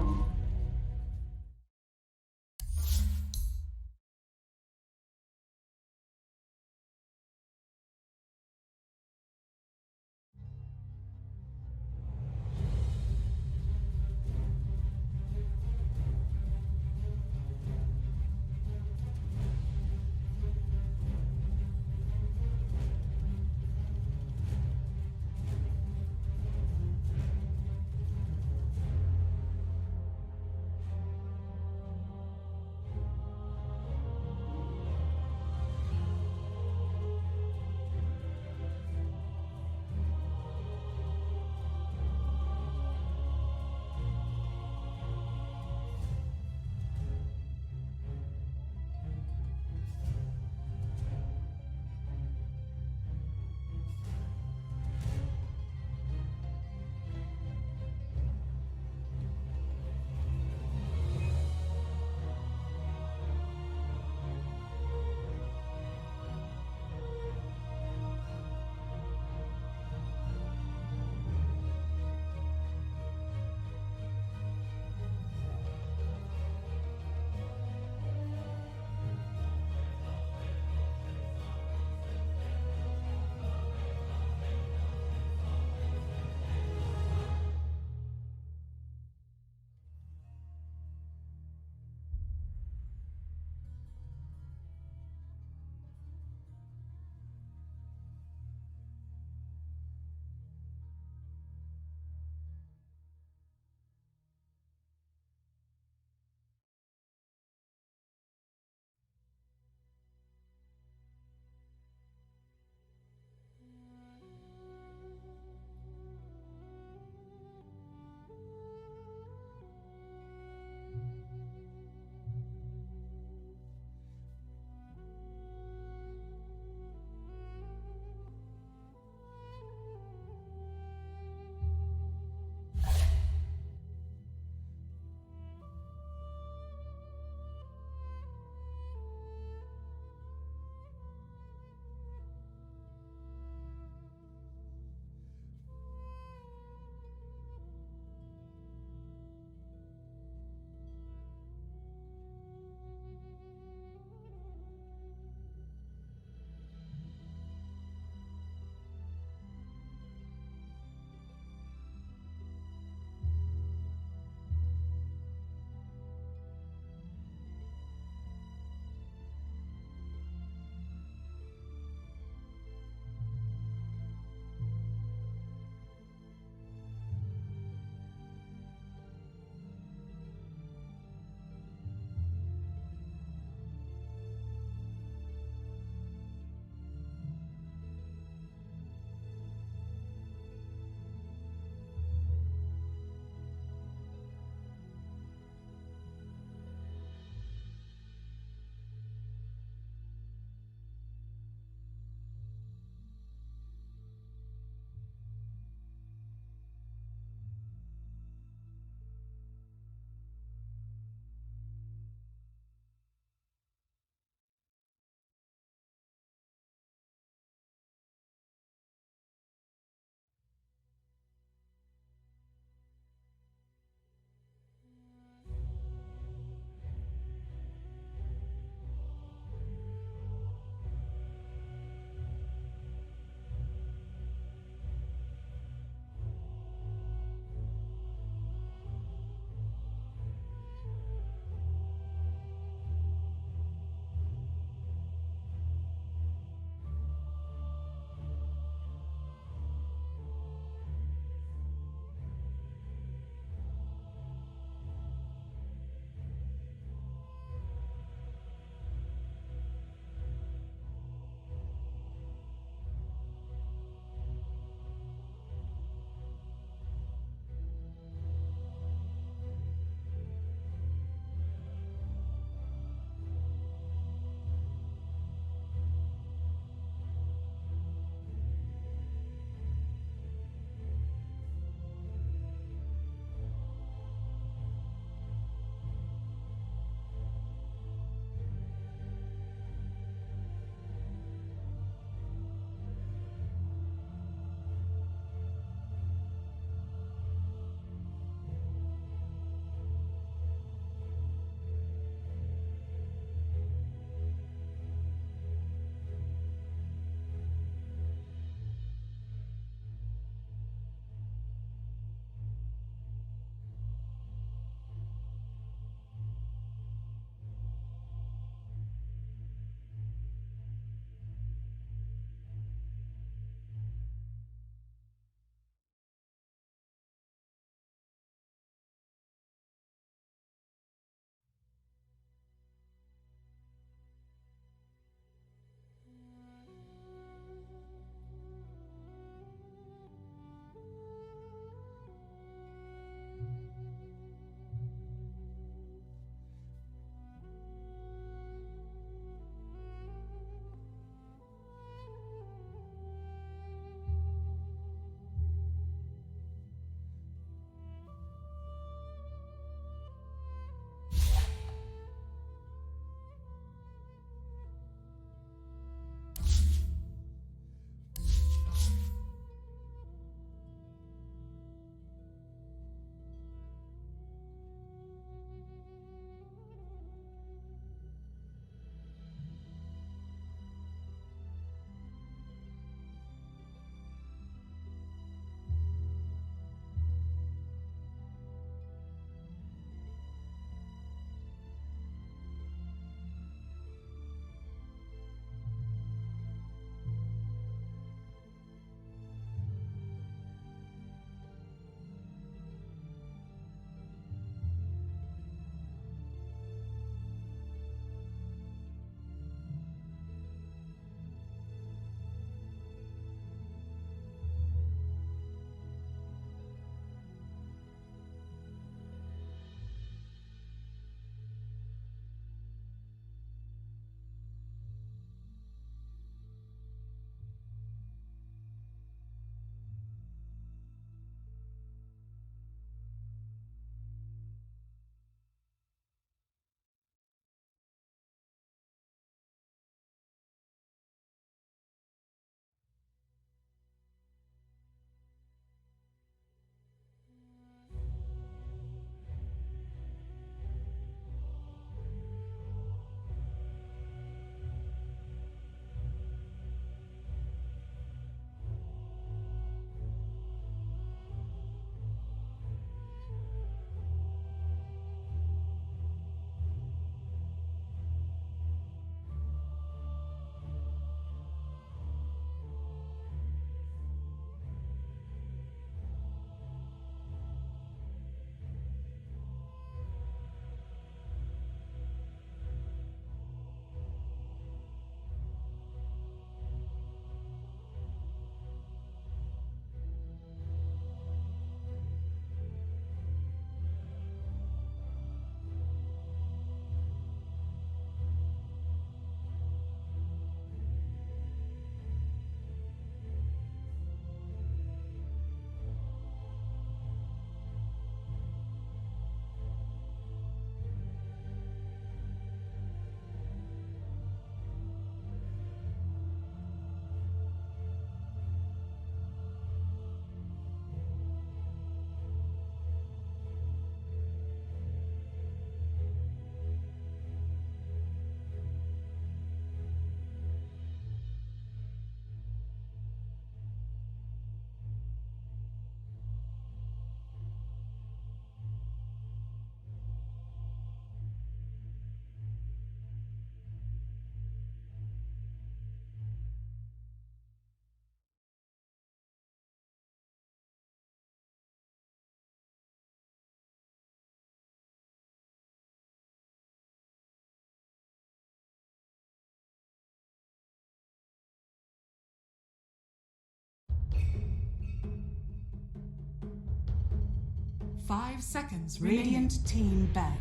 [SPEAKER 1] 5 seconds. Radiant team ban.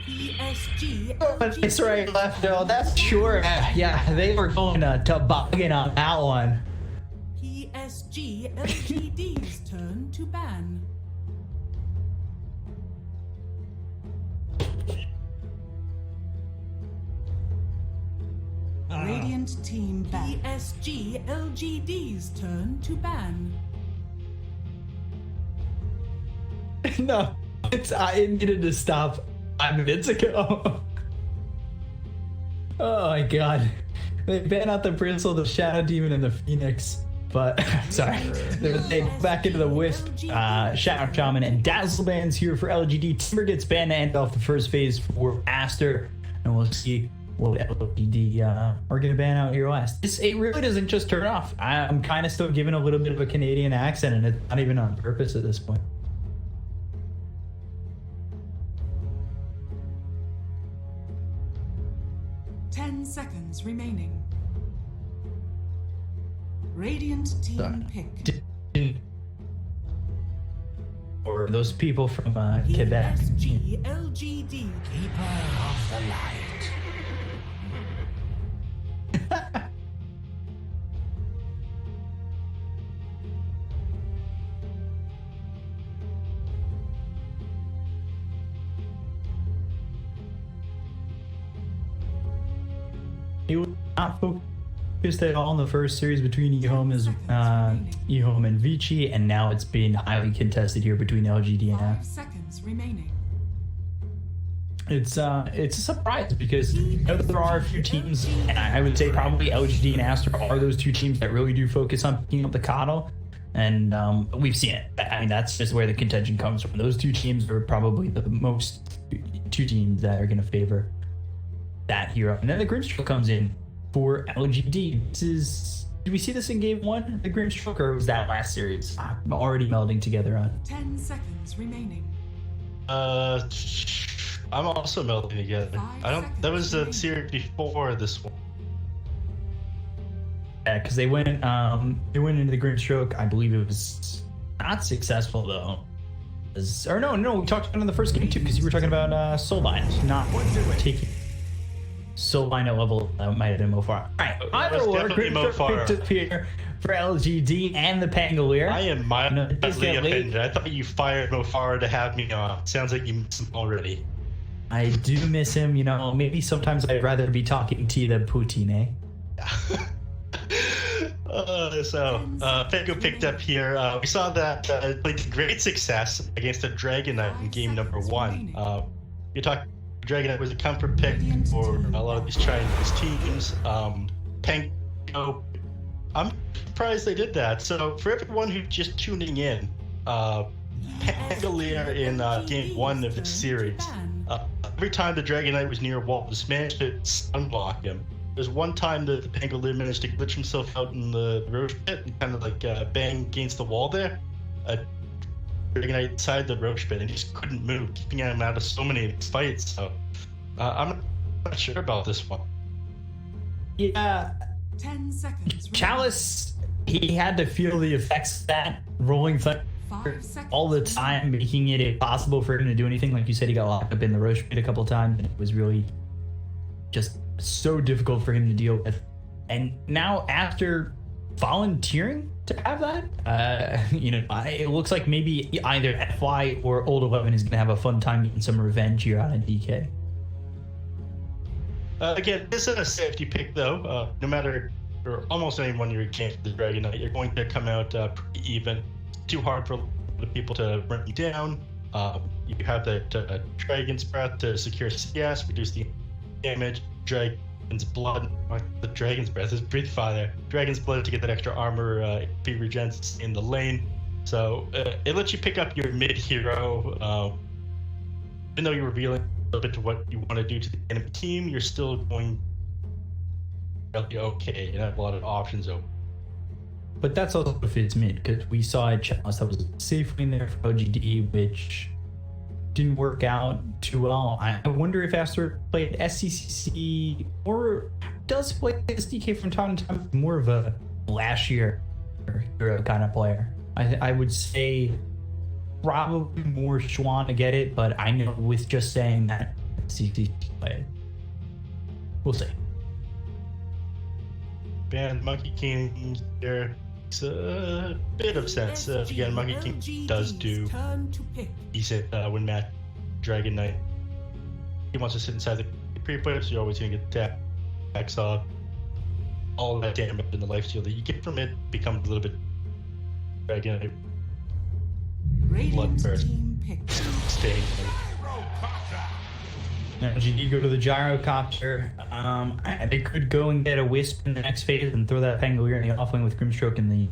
[SPEAKER 1] PSG.
[SPEAKER 3] That's right, left. Oh, that's sure. Yeah, they were going to toboggan on that one.
[SPEAKER 1] PSG.LGD's turn to ban. Radiant team ban. PSG.LGD's turn to ban.
[SPEAKER 3] No, I needed to stop 5 minutes ago. Oh my god. They banned out the Bristle, the Shadow Demon, and the Phoenix. But, sorry, they back into the Wisp, Shadow Shaman, and Dazzle bans here for LGD. Timber gets banned to end off the first phase for Aster, and we'll see what LGD are going to ban out here last. It really doesn't just turn off. I'm kind of still giving a little bit of a Canadian accent, and it's not even on purpose at this point.
[SPEAKER 1] Seconds remaining. Radiant team picked.
[SPEAKER 3] Or those people from Quebec.
[SPEAKER 1] PSG.LGD.
[SPEAKER 4] Keeper of the light.
[SPEAKER 3] He was not focused at all in the first series between Ehome and Vici, and now it's been highly contested here between LGD and
[SPEAKER 1] 5 seconds remaining.
[SPEAKER 3] It's a surprise because there are a few teams, and I would say probably LGD and Aster are those two teams that really do focus on picking up the Coddle, and we've seen it. I mean, that's just where the contention comes from. Those two teams are probably the most two teams that are going to favor that hero. And then the Grimstroke comes in for LGD. Did we see this in game 1, the Grimstroke, or was that last series? I'm already melding together on
[SPEAKER 1] 10 seconds remaining.
[SPEAKER 2] I'm also melding together. That was the series before this one.
[SPEAKER 3] Yeah, because they went into the Grimstroke. I believe it was not successful though. No, we talked about it in the first game too, because you were talking about Soulbind not taking Soulbind at level. That might have been Mofar. Alright, either or, Grimstroke picked up here for LGD and the Pangolier.
[SPEAKER 2] I am mildly offended. I thought you fired Mofar to have me on. Sounds like you missed him already.
[SPEAKER 3] I do miss him, maybe sometimes I'd rather be talking to you than Poutine.
[SPEAKER 2] Pango picked up here. We saw that played to great success against a Dragon Knight in game number 1. You talk Dragon Knight was a comfort pick for a lot of these Chinese teams. Pango, I'm surprised they did that. So for everyone who's just tuning in, Pangolier in game 1 of this series, every time the Dragon Knight was near walls, managed to stun-block him. There's one time that the Pangolier managed to glitch himself out in the Roche Pit and kind of like bang against the wall there. Dragon Knight inside the Roche Pit and he just couldn't move, keeping him out of so many fights. So I'm not sure about this one.
[SPEAKER 3] Yeah.
[SPEAKER 1] 10 seconds.
[SPEAKER 3] Chalice, he had to feel the effects of that rolling thunder all the time, making it impossible for him to do anything. Like you said, he got locked up in the Roche Pit a couple times, and it was really just so difficult for him to deal with. And now after volunteering to have that, it looks like maybe either FY or Old 11 is going to have a fun time getting some revenge here on a DK.
[SPEAKER 2] Again, this is a safety pick though. No matter, or almost anyone you're against the Dragon Knight, you're going to come out pretty even. Too hard for the people to run you down. You have that Dragon's Breath to secure CS, reduce the damage. Dragon's Blood, the Dragon's Breath is breathe fire. Dragon's Blood to get that extra armor, AP regens in the lane. So it lets you pick up your mid hero. Even though you're revealing a little bit to what you want to do to the enemy team, you're still going really okay. You have a lot of options open.
[SPEAKER 3] But that's also if it's mid, because we saw a Chalice that was safely in there for OGD, which didn't work out too well. I wonder if Aster played SCCC or does play SDK from time to time, more of a last year hero kind of player. I would say probably more Schwann to get it, but I know with just saying that, CC play. We'll see.
[SPEAKER 2] Ban Monkey King here makes a bit of sense. Again, Monkey King does do decent win match Dragon Knight. He wants to sit inside the pre-play, so you're always going to get attacks off. All that damage and the lifesteal that you get from it becomes a little bit Dragon Knight. Bloodburst. Staying.
[SPEAKER 3] Now, GD go to the gyrocopter. They could go and get a Wisp in the next phase and throw that Pangolier in the offlane with Grimstroke in the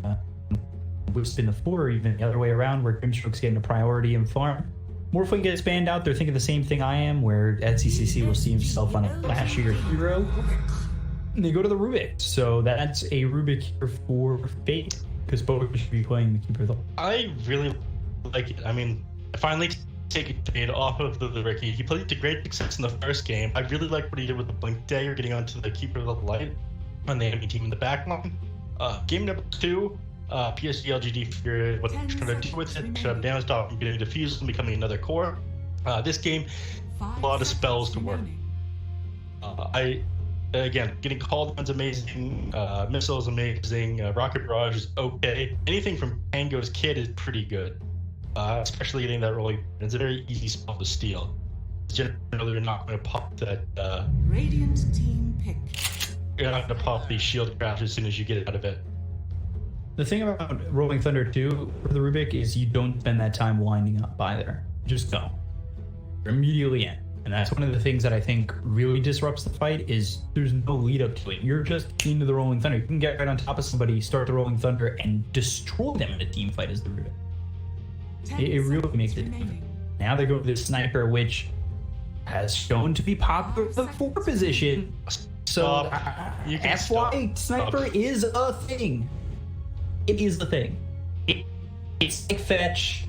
[SPEAKER 3] Wisp in the 4, or even the other way around, where Grimstroke's getting a priority in farm. Morphling gets banned out. They're thinking the same thing I am, where CCC will see himself on a flashier hero. And they go to the Rubik. So that's a Rubik here for Fate, because Bo3 should be playing the Keeper of the...
[SPEAKER 2] I really like it. I mean, I finally take it off of the Ricky. He played to great success in the first game. I really like what he did with the Blink Dagger, getting onto the Keeper of the Light on the enemy team in the backline. Game number 2, PSG.LGD figured what they're trying to do with it, shut him down, stop him getting diffused and becoming another core. This game, a lot of spells to work. Again, getting called on's amazing, Missile is amazing, Rocket Barrage is okay. Anything from Tango's Kid is pretty good. Especially getting that rolling. It's a very easy spell to steal. Generally, you're not going to pop that.
[SPEAKER 1] Radiant team pick.
[SPEAKER 2] You're not going to pop the shield crash as soon as you get it out of it.
[SPEAKER 3] The thing about Rolling Thunder 2 for the Rubik is you don't spend that time winding up either. Just go. You're immediately in. And that's one of the things that I think really disrupts the fight is there's no lead up to it. You're just into the Rolling Thunder. You can get right on top of somebody, start the Rolling Thunder, and destroy them in a team fight as the Rubik. It really makes it. Now they go to the Sniper, which has shown to be popular for the 4 position. So FY Sniper is a thing. It is a thing. It's like Fetch.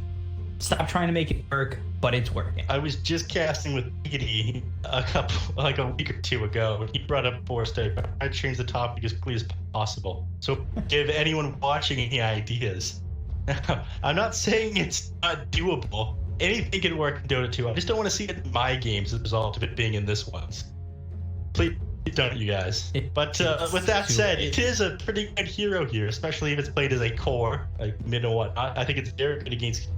[SPEAKER 3] Stop trying to make it work, but it's working.
[SPEAKER 2] I was just casting with Iggy a week or 2 ago when he brought up 4 Sniper. I changed the topic as quickly as possible. So give anyone watching any ideas. I'm not saying it's not doable. Anything can work in Dota 2. I just don't want to see it in my games as a result of it being in this one's. Please don't, you guys. But with that said, it is a pretty good hero here, especially if it's played as a core, like mid and whatnot. I think it's very good against.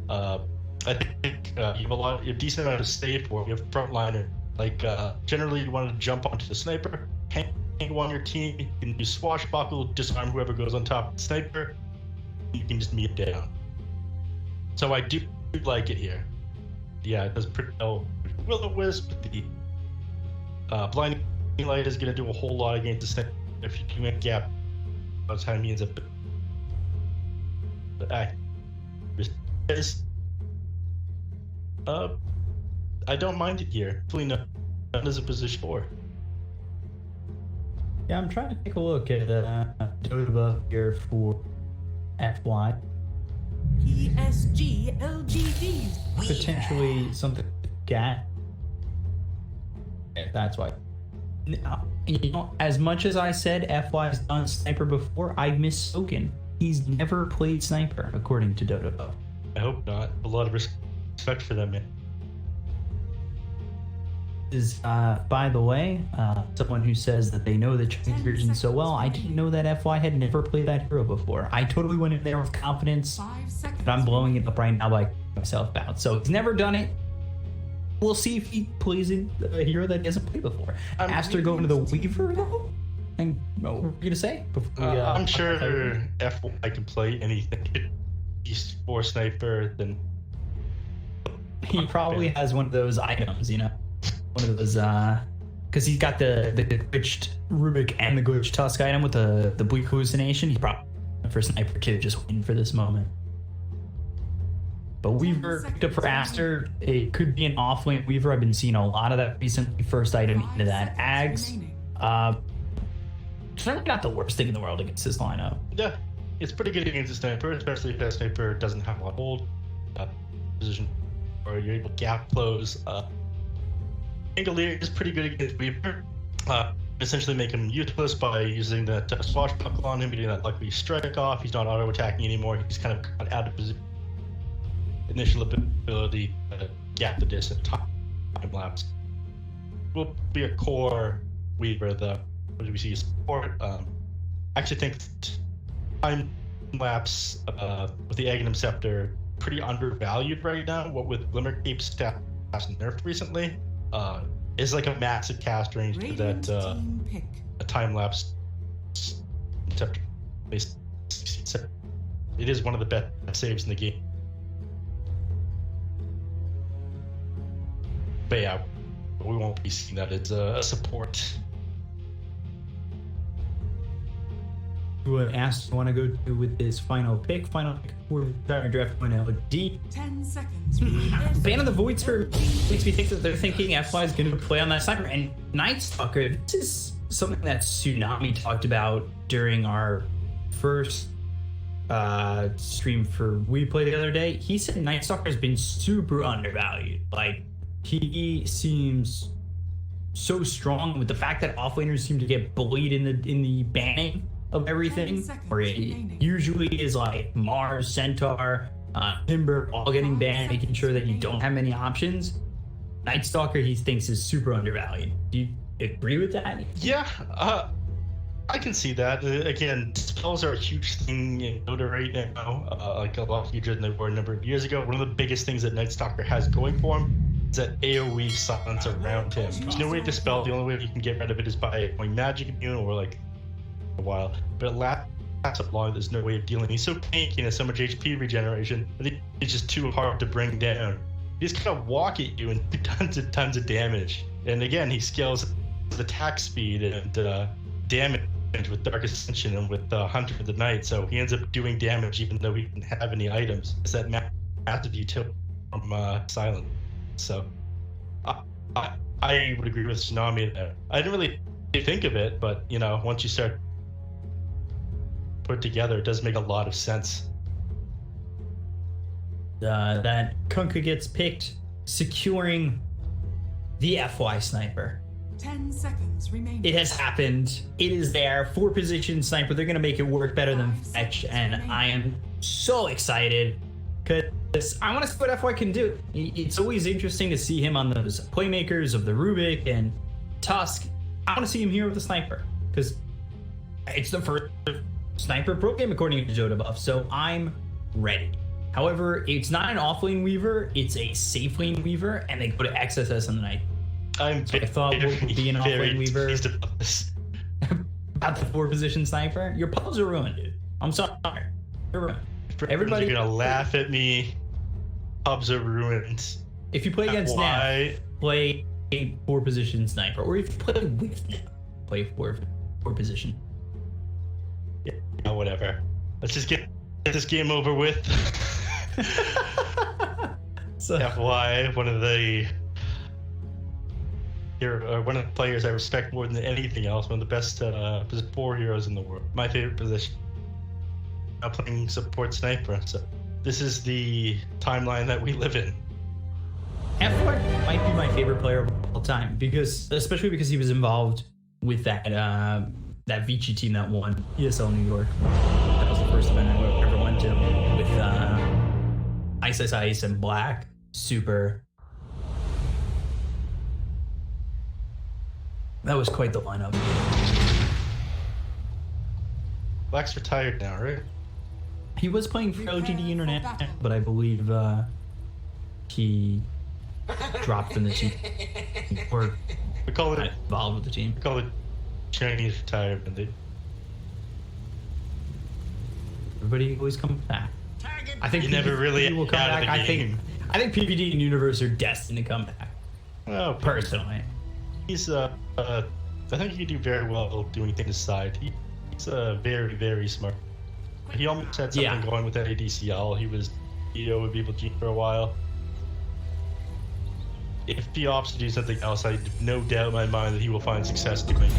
[SPEAKER 2] I think you have a decent amount of save for. You have frontliner. Like generally, you want to jump onto the Sniper, hang on your team. You can do swashbuckle, disarm whoever goes on top of the Sniper. You can just meet down. So I do like it here. Yeah, it does pretty well. Will-o-wisp, the blinding light is going to do a whole lot against the Sniper. If you do make gap, by the time he ends up. But I don't mind it here. Hopefully none is a position 4.
[SPEAKER 3] Yeah, I'm trying to take a look at Dota here for FY.
[SPEAKER 1] PSG.LGD.
[SPEAKER 3] Potentially something gat. Yeah, that's why. You know, as much as I said FY's done Sniper before, I've misspoken. He's never played Sniper, according to Dota.
[SPEAKER 2] I hope not. A lot of respect for them, man.
[SPEAKER 3] Is by the way, someone who says that they know the Chinese version so well. I didn't know that FY had never played that hero before. I totally went in there with confidence, but I'm blowing it up right now by myself out. So he's never done it. We'll see if he plays in a hero that he hasn't played before. Aster going to the Weaver though? And what were you gonna say?
[SPEAKER 2] I'm sure FY can play anything. He's 4 Sniper, then
[SPEAKER 3] he probably has one of those items, you know. One of those, because he's got the glitched Rubik and the glitched Tusk item with the Bleak Hallucination. He's probably for Sniper to just win for this moment. But Weaver picked up for Aster. It could be an offlane Weaver. I've been seeing a lot of that recently. First item into that. Ags. Certainly not the worst thing in the world against this lineup.
[SPEAKER 2] Yeah, it's pretty good against the Sniper, especially if that Sniper doesn't have a lot of hold position, or you're able to gap close. Pangolier is pretty good against Weaver. Essentially make him useless by using that swashbuckle on him, getting that lucky strike off. He's not auto attacking anymore. He's kind of out of position. initial ability to gap the distance time lapse. Will be a core weaver, though. What do we see? Support. I actually think time lapse with the Aghanim Scepter pretty undervalued right now. What with Glimmer Cape's stats nerfed recently, is like a massive cast range to that a time lapse scepter based. It is one of the best saves in the game. But yeah, we won't be seeing that as a support.
[SPEAKER 3] What Aster want to go to with this final pick for draft 1LD.
[SPEAKER 1] 10 seconds.
[SPEAKER 3] Ban of the Void Sphere makes me think that they're thinking FY is going to play on that sniper. And Night Stalker, this is something that Tsunami talked about during our first stream for We Play the other day. He said Night Stalker has been super undervalued. Like, he seems so strong with the fact that offlaners seem to get bullied in the banning of everything, where it usually is like Mars, Centaur, Timber all getting banned, making sure that you don't have many options. Night Stalker, he thinks, is super undervalued. Do you agree with that?
[SPEAKER 2] Yeah, I can see that. Again, spells are a huge thing in Dota right now, like a lot huger than they were a number of years ago. One of the biggest things that Night Stalker has going for him is that AoE silence around him. There's no way to dispel. The only way you can get rid of it is by going magic immune or like a while, but it lasts up long. There's no way of dealing. He's so tanky and has so much HP regeneration that it's just too hard to bring down. He just kind of walk at you and do tons of damage. And again, he scales his attack speed and damage with Dark Ascension and with Hunter of the Night, so he ends up doing damage even though he didn't have any items. It's that massive utility from Silent. So I would agree with Tsunami there. I didn't really think of it, but you know, once you start put together, it does make a lot of sense.
[SPEAKER 3] That Kunkka gets picked, securing the FY sniper.
[SPEAKER 1] 10 seconds remaining.
[SPEAKER 3] It has happened. It is there. 4-position sniper. They're going to make it work better than Fetch, and I am so excited because I want to see what FY can do. It's always interesting to see him on those playmakers of the Rubik and Tusk. I want to see him here with the sniper because it's the first sniper pro game according to Dota Buff, so I'm ready. However, it's not an offlane weaver, it's a safe lane weaver, and they go to XSS on the night.
[SPEAKER 2] I
[SPEAKER 3] thought what would be an offlane weaver about the 4-position sniper. Your pubs are ruined, dude. I'm sorry. You're ruined. Everybody's
[SPEAKER 2] gonna laugh at me. Pubs are ruined.
[SPEAKER 3] If you play against Nav, play a 4-position sniper, or if you play with Nav, play 4-position.
[SPEAKER 2] Yeah, whatever. Let's just get this game over with.
[SPEAKER 3] So,
[SPEAKER 2] FY, one of the players I respect more than anything else. One of the best 4 heroes in the world. My favorite position. Now playing support sniper. So this is the timeline that we live in.
[SPEAKER 3] FY might be my favorite player of all time especially because he was involved with that Vici team that won ESL New York. That was the first event I ever went to with Ice and Black. Super. That was quite the lineup.
[SPEAKER 2] Black's retired now, right?
[SPEAKER 3] He was playing for LGD Internet, but I believe he dropped from the team. Or
[SPEAKER 2] we call it
[SPEAKER 3] involved with the team.
[SPEAKER 2] We call it Chinese retirement.
[SPEAKER 3] Everybody always comes back. I think
[SPEAKER 2] you never really
[SPEAKER 3] will come back. I think PPD and Universe are destined to come back.
[SPEAKER 2] Oh,
[SPEAKER 3] personally,
[SPEAKER 2] he's I think he can do very well doing things aside. He's very, very smart. He almost had something going with that ADCL. He was EO with People G for a while. If he opts to do something else, I have no doubt in my mind that he will find success doing.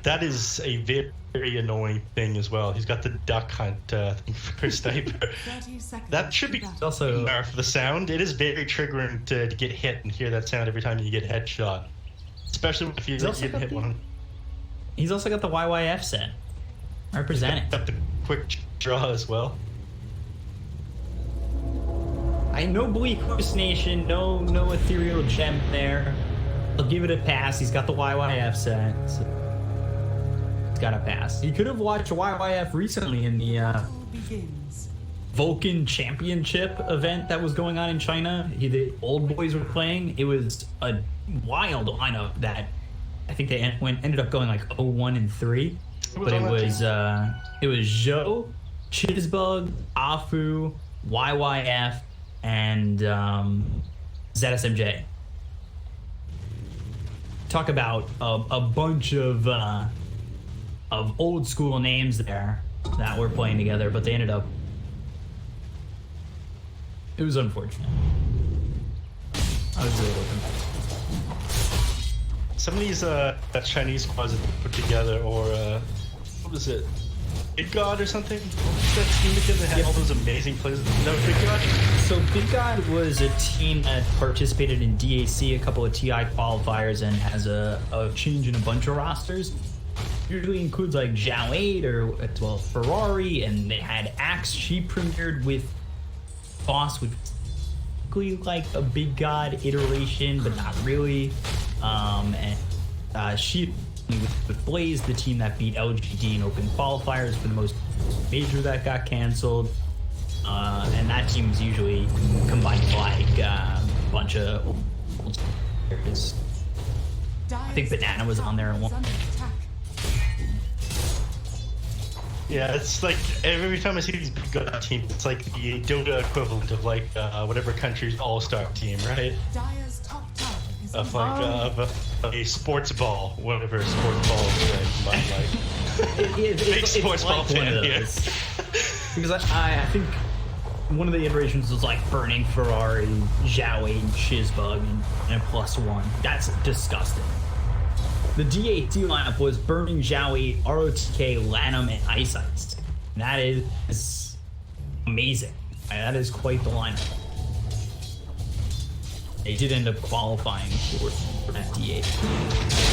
[SPEAKER 2] That is a very annoying thing as well. He's got the duck hunt thing for sniper. That should be
[SPEAKER 3] also
[SPEAKER 2] for the sound. It is very triggering to get hit and hear that sound every time you get headshot. Especially if you're getting hit one.
[SPEAKER 3] He's also got the YYF set. Representing.
[SPEAKER 2] Got the quick draw as well.
[SPEAKER 3] I know Bleak hallucination, no ethereal gem there. I'll give it a pass. He's got the YYF set. So he's got a pass. He could have watched YYF recently in the
[SPEAKER 1] Begins.
[SPEAKER 3] Vulcan Championship event that was going on in China. The old boys were playing. It was a wild lineup that I think they ended up going like 0-1-3. But it was Zhou, Chizbug, Afu, YYF, and ZSMJ. Talk about a bunch of old school names there that were playing together, but they ended up. It was unfortunate. I was really looking.
[SPEAKER 2] Some of these Chinese squads that they put together, or what was it? Big God or something? What was that team again that had all those amazing players? No, Big God?
[SPEAKER 3] So Big God was a team that participated in DAC, a couple of TI qualifiers, and has a change in a bunch of rosters. Usually includes like Zhao 8 or as well Ferrari, and they had Axe. She premiered with Boss, which was basically like a Big God iteration, but not really. And she with Blaze, the team that beat LGD in open qualifiers for the most major that got canceled. And that team is usually combined with like a bunch of old players. I think Banana was on there at one.
[SPEAKER 2] Yeah, it's like every time I see these Big God teams, it's like the Dota equivalent of like whatever country's all-star team, right?
[SPEAKER 1] Dire's top tower is
[SPEAKER 2] Of like of a sports ball, whatever sports ball is, right? But like big sports ball
[SPEAKER 3] like one
[SPEAKER 2] fan
[SPEAKER 3] of
[SPEAKER 2] here.
[SPEAKER 3] those. Because I think one of the iterations was like burning Ferrari, Zhao 8, and Chizbug, and a +1. That's disgusting. The DAT lineup was burning Zhao 8, ROTK, Lanham, and Ice Ice. And that is amazing. That is quite the lineup. They did end up qualifying for that D8.
[SPEAKER 2] It's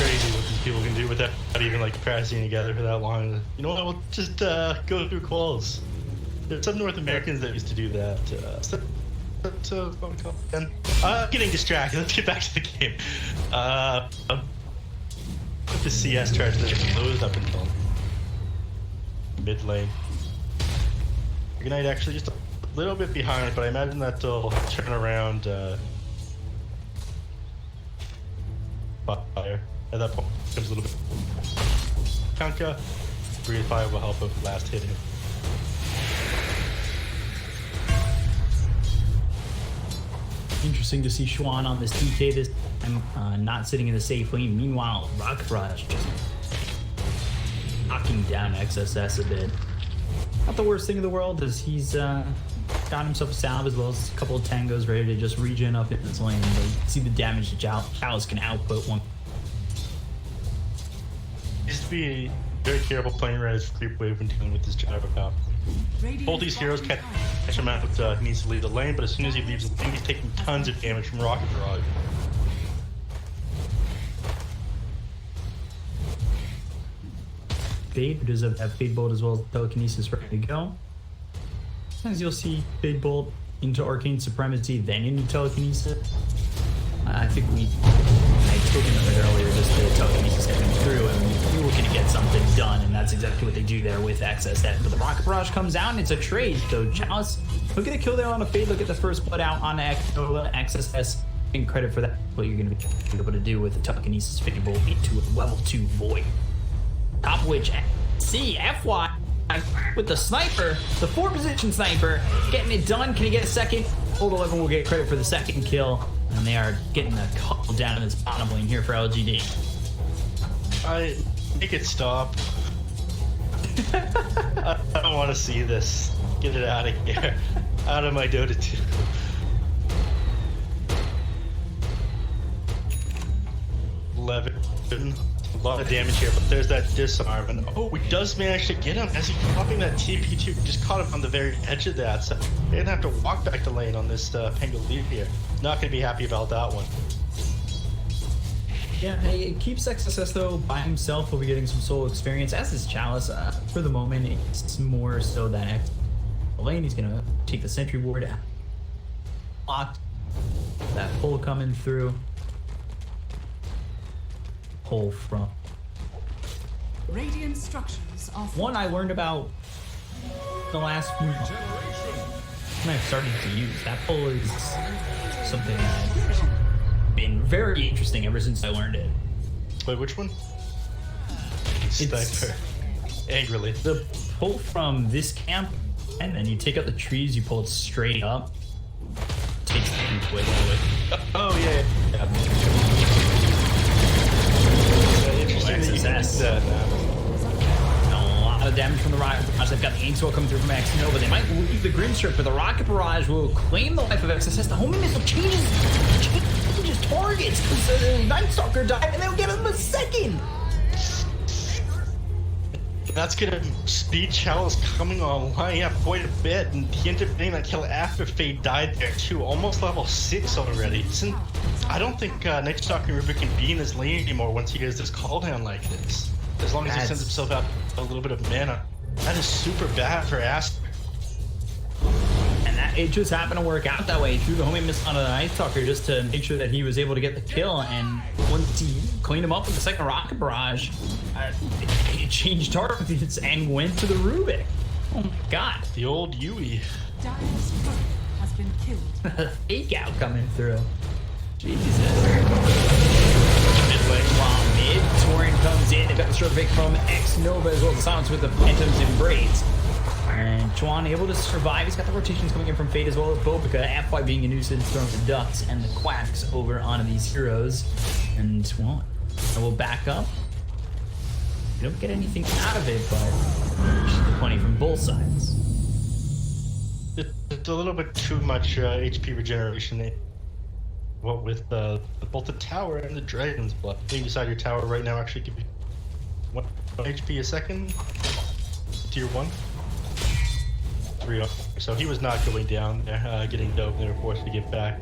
[SPEAKER 2] crazy what these people can do without even like practicing together for that long. You know what? We'll just go through quals. There's some North Americans that used to do that. Getting distracted. Let's get back to the game. The CS tries to close up until mid lane. Ignite actually just a little bit behind, but I imagine that they'll turn around fire. At that point, it comes a little bit. Kanka, Breathe Fire will help with last hitting.
[SPEAKER 3] Interesting to see Xuan on this DK this time, not sitting in the safe lane. Meanwhile, Rocket Rush just knocking down XSS a bit. Not the worst thing in the world, as he's got himself a salve as well as a couple of tangos ready to just regen up in his lane. But you see the damage that Chalice can output one.
[SPEAKER 2] Just to be very careful playing right as creep wave when dealing with this Jabber Cop. Both these heroes catch him out, he needs to leave the lane, but as soon as he leaves the lane, he's taking tons of damage from Rocket Barrage.
[SPEAKER 3] Fade, who does have Fade Bolt as well as Telekinesis ready to go. Sometimes you'll see Fade Bolt into Arcane Supremacy, then into Telekinesis. I think I spoke about it earlier, just the Telekinesis coming through, and you're looking to get something done, and that's exactly what they do there with XSS. But the Rocket Barrage comes out, and it's a trade, so Chalice will get a kill there on a Fade. Look at the first blood out on XSS. Getting credit for that, what you're going to be able to do with the Telekinesis Fade Bolt into a level 2 Void. Top of which, FY with the sniper, the 4-position sniper, getting it done. Can he get a second? Old 11 will get credit for the second kill. And they are getting a couple down in this bottom lane here for LGD.
[SPEAKER 2] I make it stop. I don't want to see this. Get it out of here. Out of my Dota 2. A lot of damage here, but there's that disarm. And oh, we does manage to get him as he's dropping that TP2. Just caught him on the very edge of that. So they're gonna have to walk back to lane on this Pengal lead here. Not gonna be happy about that one.
[SPEAKER 3] Yeah, he keeps XSS though by himself. Will be getting some solo experience, as is Chalice. For the moment, it's more so that X lane. He's gonna take the sentry ward. Locked. That pull coming through. Pull from.
[SPEAKER 1] Radiant structures are
[SPEAKER 3] One I learned about the last week. And I've started to use. That pull is something that's been very interesting ever since I learned it.
[SPEAKER 2] Wait, which one? Sniper. Angrily.
[SPEAKER 3] The pull from this camp, and then you take out the trees, you pull it straight up. Takes the creep way away.
[SPEAKER 2] Oh, yeah. Interesting that you can do that.
[SPEAKER 3] A lot of damage from the rocket barrage. They've got the Ainswell coming through from X Nova. They might leave the Grim Strip, but the rocket barrage will claim the life of XSS. The homing missile changes targets. The Night Stalker died, and they'll get him a second.
[SPEAKER 2] That's gonna speed Chalice coming online, yeah, quite a bit, and he ended up getting that kill after Fade died there too, almost level 6 already. I don't think Night Stalker River can be in his lane anymore once he hears this call down like this. As long as he sends himself out a little bit of mana. That is super bad for Aster.
[SPEAKER 3] And that it just happened to work out that way. He threw the homing missile onto the Night Stalker just to make sure that he was able to get the kill, and once he cleaned him up with the second rocket barrage, it changed targets and went to the Rubik. Oh my god.
[SPEAKER 2] The old Yui.
[SPEAKER 1] Dire's turret has been killed.
[SPEAKER 3] Fake out coming through. Jesus.
[SPEAKER 2] Mid lane.
[SPEAKER 3] While mid, Torian comes in. They've got the stroke fake from X Nova as well as the silence with the Phantom's Embrace. And Chuan able to survive. He's got the rotations coming in from Fate as well as Bobica. Amplify being a nuisance, throwing the ducks and the quacks over onto these heroes. And well, I will back up. You don't get anything out of it, but plenty from both sides.
[SPEAKER 2] It's a little bit too much HP regeneration. What with both the tower and the dragon's blood. Being beside your tower right now actually give you 1 HP a second. Tier 1. 3 up. So he was not going down there, getting dope. They were forced to get back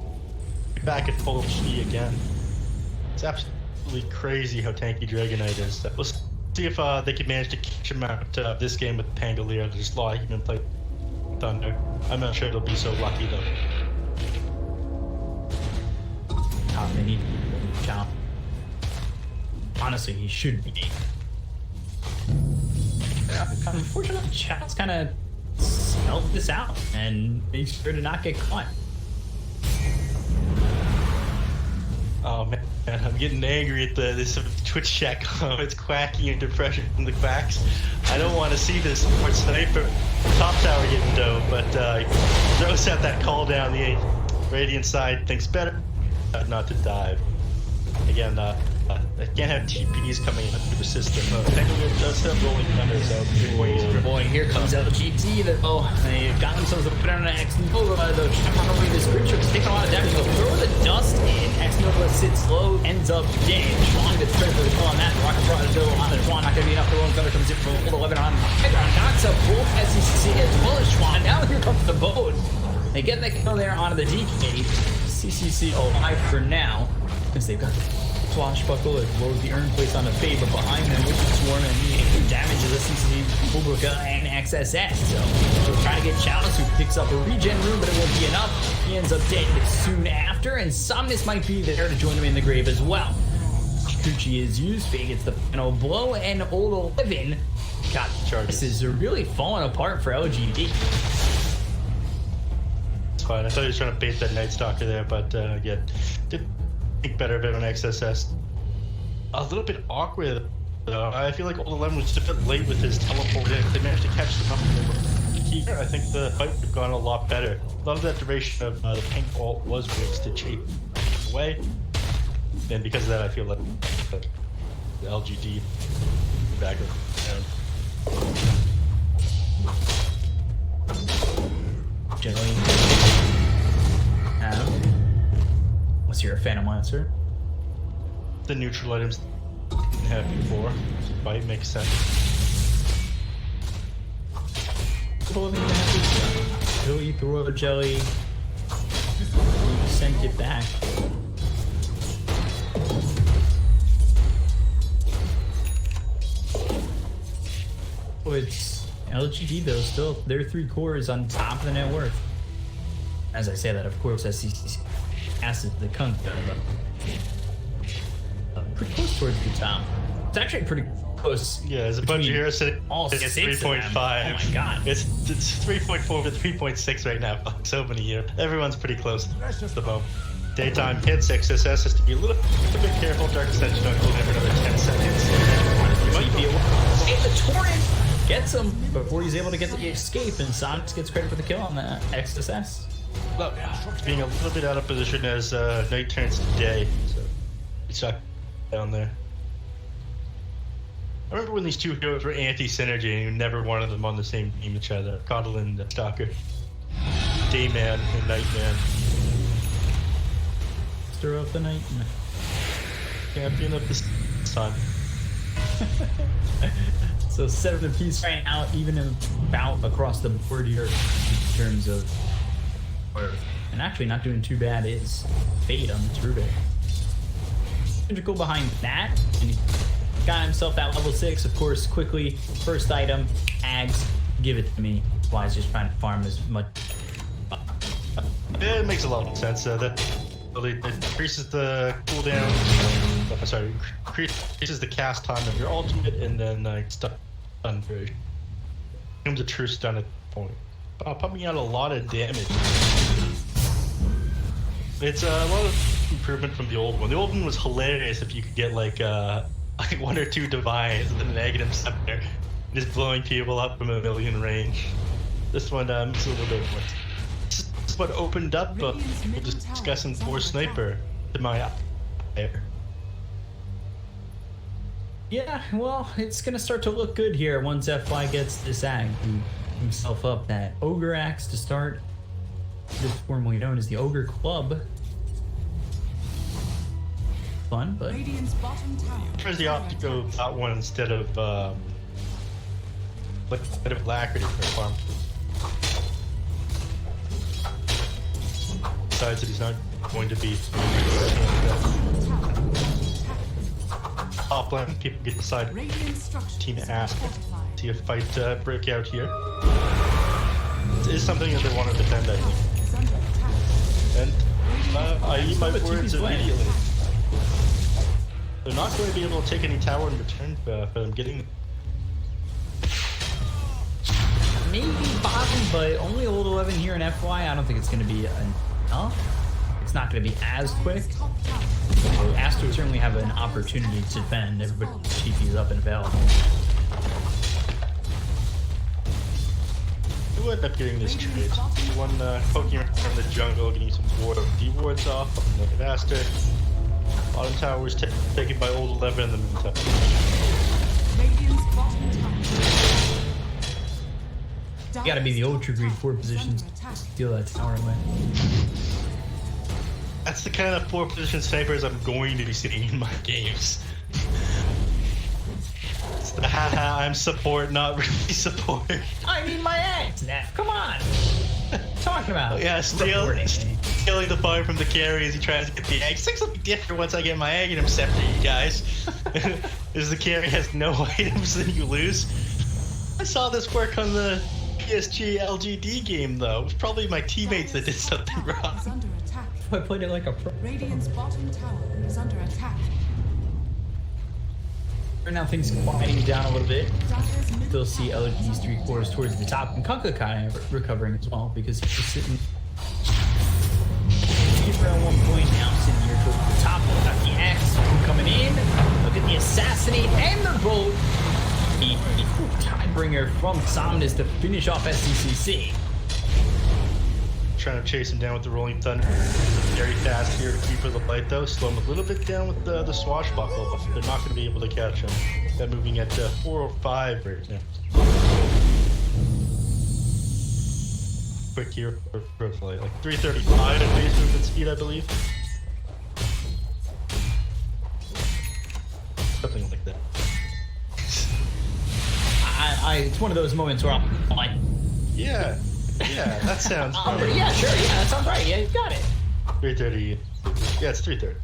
[SPEAKER 2] at full HP again. It's absolutely crazy how tanky Dragonite is. We'll see if they can manage to catch him out this game with Pangolier. Just law even play Thunder. I'm not sure they'll be so lucky though.
[SPEAKER 3] They need to chop. Honestly, he should be. Unfortunately, Chat's kind of smelled this out and make sure to not get caught.
[SPEAKER 2] Oh man, I'm getting angry at this Twitch chat comment. It's quacking and depression from the quacks. I don't want to see this support sniper top tower getting dope, but throws out that call down. The Radiant side thinks better not to dive. Again, I can't have TPs coming into the system. Pangolier does have rolling thunder, so good ways.
[SPEAKER 3] Oh boy, here comes LGD. They've got themselves a put on an X Nova. Though probably this creature is taking a lot of damage. They'll throw the dust in. X Nova sits low, ends up dead. Schwan gets credit for the kill on that. Rocket barrage though on the Schwan, not gonna be enough. The rolling thunder comes in from 11 on Hydra. Knocks up both SEC as well as Schwan. Now here comes the boat. They get the kill there onto the DK. CCC alive for now, because they've got Swashbuckle as well as the Urn Place on the Fade, but behind them with the Swarm and the damage is a CCC, Bobica, and XSS. So they'll try to get Chalice, who picks up a regen room, but it won't be enough. He ends up dead soon after, and Somnus might be there to join him in the grave as well. Kuchi is used, Faye gets the final blow, and Old 11. God, this is really falling apart for LGD.
[SPEAKER 2] Fine. I thought he was trying to bait that Night Stalker there, but yeah, did think better of it on XSS. A little bit awkward though. I feel like Old 11 was just a bit late with his teleport in. If they managed to catch them up here, I think the fight would have gone a lot better. A lot of that duration of the pink ult was wasted chase away, and because of that, I feel like the LGD back down.
[SPEAKER 3] Generally, was here a Phantom Lancer?
[SPEAKER 2] The neutral items didn't have before. Fight makes sense.
[SPEAKER 3] He'll eat the royal jelly. Sent it back. it's LGD though. Still, their 3 cores on top of the net worth. As I say that, of course, SCC passes the Kunk, but pretty close towards the top. It's actually pretty close.
[SPEAKER 2] Yeah, there's a bunch of heroes sitting
[SPEAKER 3] all
[SPEAKER 2] at 3.5.
[SPEAKER 3] Oh my god.
[SPEAKER 2] It's 3.4 to 3.6 right now. Fuck, so many here. Everyone's pretty close at the moment. Daytime hits, XSS has to be a little bit careful. Dark Ascension don't hold him for another 10 seconds. You might be able to...
[SPEAKER 3] Hey, the Torrent gets him before he's able to get the escape, and Sonics gets credit for the kill on the XSS.
[SPEAKER 2] Well, being a little bit out of position as night turns to day. So he's stuck down there. I remember when these two heroes were anti-synergy and you never wanted them on the same team each other. Coddle and Stalker. Dayman and Nightman.
[SPEAKER 3] Stir up the night.
[SPEAKER 2] Champion of this time.
[SPEAKER 3] So 7 apiece right now, even about across the board here in terms of worth. And actually not doing too bad is Fade on the Turbo. Integral behind that, and he got himself that level 6, of course, quickly. First item, Ags, give it to me. Why is just trying to farm as much.
[SPEAKER 2] Yeah, it makes a lot of sense. That it increases the cooldown. Sorry, increases the cast time of your ultimate, and then stun for becomes a true stun at the point. Pumping out a lot of damage. It's a lot of improvement from the old one. The old one was hilarious if you could get like 1 or 2 divines and then an negative scepter, just blowing people up from a million range. This one is a little bit more. This is what opened up. We're just discussing Force Sniper to my eye.
[SPEAKER 3] Yeah, well, it's gonna start to look good here once FY gets this Ag himself up. That Ogre Axe to start this formerly known as the Ogre Club. Fun, but
[SPEAKER 2] Where's the opt to go that one instead of Alacrity for farm? Besides that he's not going to be top lane, people get inside Team Aster. See a fight break out here. It is something that they want to defend, I think. And I eat my words immediately. They're not going to be able to take any tower in return for them getting.
[SPEAKER 3] Maybe bottom, but only a little 11 here in FY. I don't think it's going to be enough. It's not going to be as quick. So Aster would certainly have an opportunity to defend. Everybody TP's up and available.
[SPEAKER 2] Who ended up getting this trade? One poking around from the jungle, getting some D-wards off on the Aster. Bottom tower was taken by old 11 in the meantime.
[SPEAKER 3] You gotta be the Ultra Greed 4 positions to steal that tower away.
[SPEAKER 2] That's the kind of 4 position snipers I'm going to be seeing in my games. It's the haha, I'm support, not really support.
[SPEAKER 3] I need my eggs, Neff. Come on. Talking about
[SPEAKER 2] Yeah, stealing the farm from the carry as he tries to get the egg. Things will be different once I get my egg in him scepter, you guys. As the carry has no items, then you lose. I saw this work on the PSG.LGD game, though. It was probably my teammates that did something wrong.
[SPEAKER 3] I played it like a pro.
[SPEAKER 1] Radiant's bottom tower is under attack.
[SPEAKER 3] Right now things quieting down a little bit. Still see LGD's 3 cores towards the top, and Kunkka kind of recovering as well because he's just sitting. He's around 1 point now, sitting here towards the top. Got the X coming in. Look at the assassinate and the bolt. The tidebringer from Somnus to finish off SCCC.
[SPEAKER 2] Trying to chase him down with the Rolling Thunder. Very fast here to keep the light though. Slow him a little bit down with the swashbuckle, but they're not going to be able to catch him. They're moving at 405 right now. Quick here for flight, like 335 at base movement speed, I believe. Something like that.
[SPEAKER 3] It's one of those moments where I'm like,
[SPEAKER 2] yeah, that sounds right.
[SPEAKER 3] yeah, sure, yeah, that sounds right. Yeah, you got it.
[SPEAKER 2] 330. Yeah, it's 330.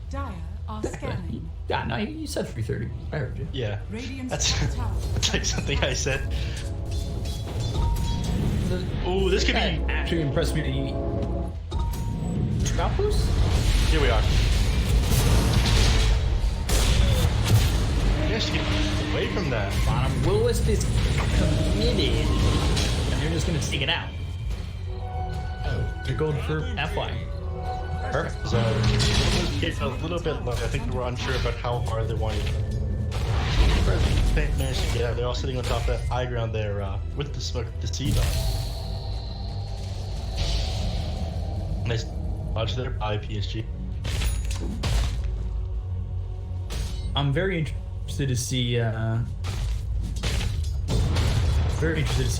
[SPEAKER 1] Dire are scanning.
[SPEAKER 3] Yeah, no, you said 3:30. I heard you.
[SPEAKER 2] Yeah.
[SPEAKER 1] Radiant's
[SPEAKER 2] That's,
[SPEAKER 1] top tower.
[SPEAKER 2] that's like something I said. Oh, this could be.
[SPEAKER 3] Actually impressed me. Outpost?
[SPEAKER 2] Here we are. Yes, get away from that.
[SPEAKER 3] Bottom Will-Wisp is committed, and they're just gonna take it out. Oh, they're going for FY. Perfect.
[SPEAKER 2] So, it's a little bit low. I think they were unsure about how hard they wanted to. They managed to get out. They're all sitting on top of that high ground there with the smoke to see them. Nice dodge there by PSG.
[SPEAKER 3] I'm very interested to see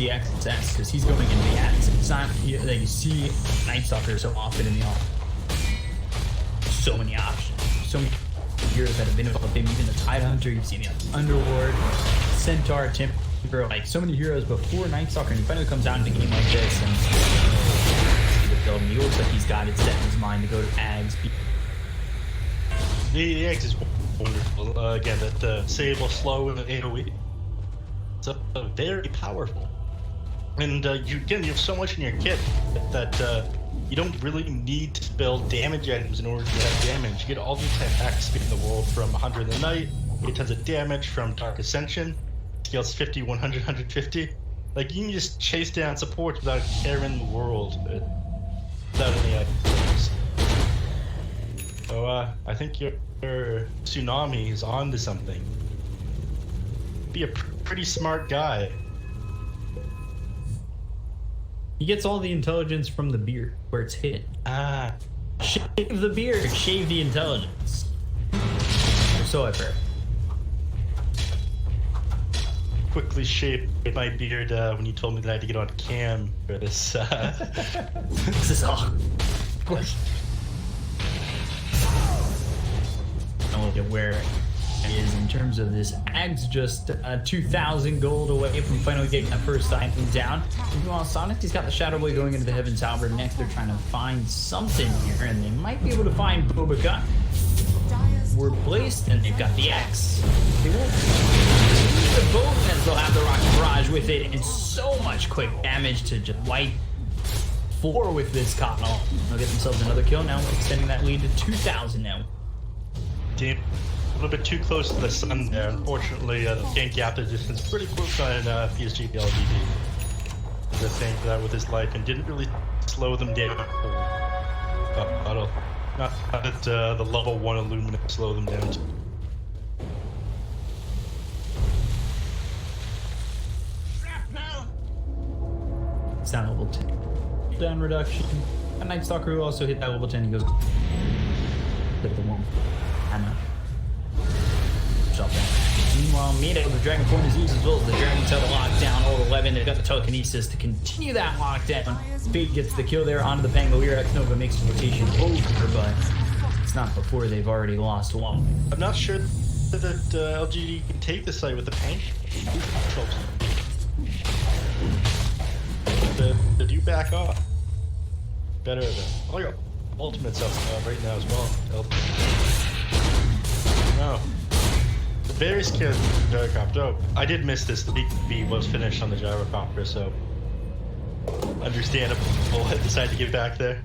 [SPEAKER 3] XS because he's going into the ads. It's not that you see Night Stalker so often in the off. So many options. So many heroes that have been involved. Even the Tide Hunter, you've seen the Underlord, Centaur, Timber, like so many heroes before Night Stalker, and he finally comes out in a game like this and see the build. And he looks like he's got it set in his mind to go to Ags.
[SPEAKER 2] The Ags is wonderful. Again, that Sable slow in the AoE. It's very powerful. And you have so much in your kit that you don't really need to build damage items in order to have damage. You get all the attacks in the world from 100 in the night, you get tons of damage from Dark Ascension, scales 50, 100, 150. Like, you can just chase down support without caring the world, without any items. So, I think your Tsunami is on to something. Be a pretty smart guy.
[SPEAKER 3] He gets all the intelligence from the beard, where it's hidden.
[SPEAKER 2] Ah.
[SPEAKER 3] Shave the beard, shave the intelligence. So I've heard.
[SPEAKER 2] Quickly shaved my beard when you told me that I had to get on cam for this.
[SPEAKER 3] This is all. Of course. I'll look at where it is in terms of this. Ags just 2,000 gold away from finally getting that first item down. Meanwhile, Sonic, he's got the Shadow Blade going into the Heaven's Halberd. Next, they're trying to find something here, and they might be able to find Bobica. Were placed, and they've got the X. They won't use the boat, as they'll have the Rocket Barrage with it, and so much quick damage to just wipe 4 with this Cotton. They'll get themselves another kill now, extending that lead to 2,000 now.
[SPEAKER 2] Damn. A little bit too close to the sun there. Unfortunately, they can't gap the distance pretty quick on PSG.LGD. He's a thing for that with his life and didn't really slow them down. Not that the level 1 Illumina slow them down.
[SPEAKER 3] It's down level 10. Down reduction. A Night Stalker who also hit that level 10. He goes. Hit the one. I know. Meanwhile, Mito, the Dragon Form is used as well as the Dragon Tail to lock down all 11. They've got the telekinesis to continue that lockdown. Fate gets the kill there onto the Pangolier. X-Nova makes the rotation over, but it's not before they've already lost one.
[SPEAKER 2] I'm not sure that LGD can take the site with the Pang. The do back off. Better than all your ultimates up right now as well. No. Very scared of the gyrocopter. Oh, I did miss this. The BB was finished on the gyrocopter, so understandable. I decided to get back there.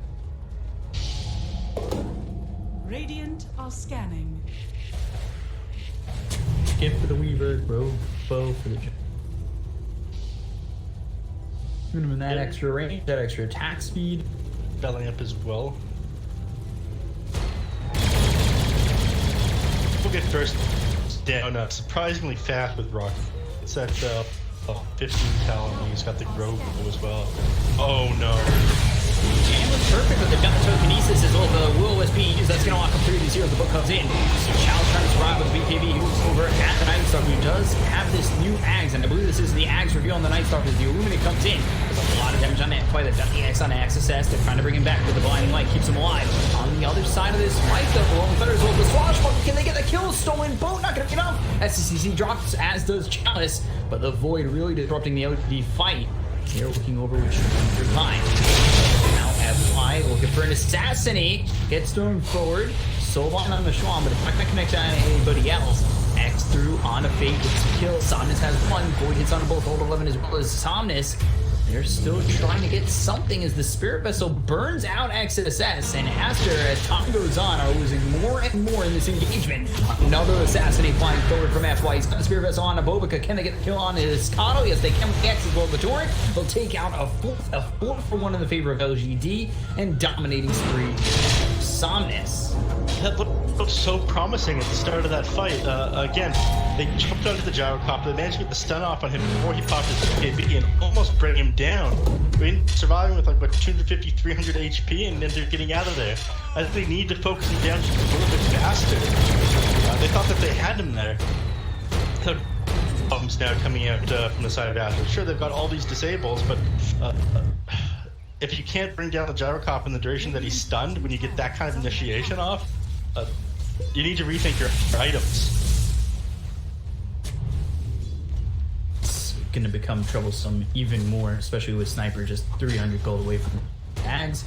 [SPEAKER 1] Radiant are scanning.
[SPEAKER 3] Skip for the Weaver, Bow for the jump. Giving him that extra range, that extra attack speed.
[SPEAKER 2] Belling up as well. We'll get first down surprisingly fast with Rocket. It's at 15 talent. He's got the Grove as well. Oh no.
[SPEAKER 3] And it looks perfect, but they've got the telekinesis as well as the Will-Wisp being used. That's going to lock him through these heroes. The book comes in. So Chalice trying to survive with the BKB. He moves over at the Night Stalker, who does have this new Ags, and I believe this is the Ags reveal on the Night Stalker as the Illuminate comes in. There's a lot of damage on that fight. They've got the X on Access S. They're trying to bring him back with the Blinding Light, keeps him alive. On the other side of this fight, the Rolling Thunder as well as the Swashbuckler. Can they get the kill? Stolen boat, not going to get off. SCC drops, as does Chalice, but the Void really disrupting the LGD fight. They're looking over which they're fine. Now FY looking for an assassinate. Gets thrown forward. Soulbind on the Schwan, but it's not going to connect on anybody else. X through on a fake with kill. Somnus has one. Void hits on both Hold 11 as well as Somnus. They're still trying to get something as the Spirit Vessel burns out XSS, and Aster, as time goes on, are losing more and more in this engagement. Another Assassinate flying forward from FY. He's got the Spirit Vessel on Abobica. Can they get the kill on Escato? Yes, they can with the X as well as the Torrent. They'll take out a 4-for-1 in the favor of LGD, and dominating spree, Somnus.
[SPEAKER 2] That looked so promising at the start of that fight. Again, they jumped onto the gyrocopter. They managed to get the stun off on him before he popped his KB and almost bring him down. I mean, surviving with like about 250, 300 HP, and then they're getting out of there. I think they need to focus him down just a little bit faster. They thought that they had him there. So, problems now coming out from the side of Aster. Sure, they've got all these disables, but if you can't bring down the gyrocop in the duration that he's stunned when you get that kind of initiation off, you need to rethink your items.
[SPEAKER 3] It's going to become troublesome even more, especially with Sniper just 300 gold away from Ags.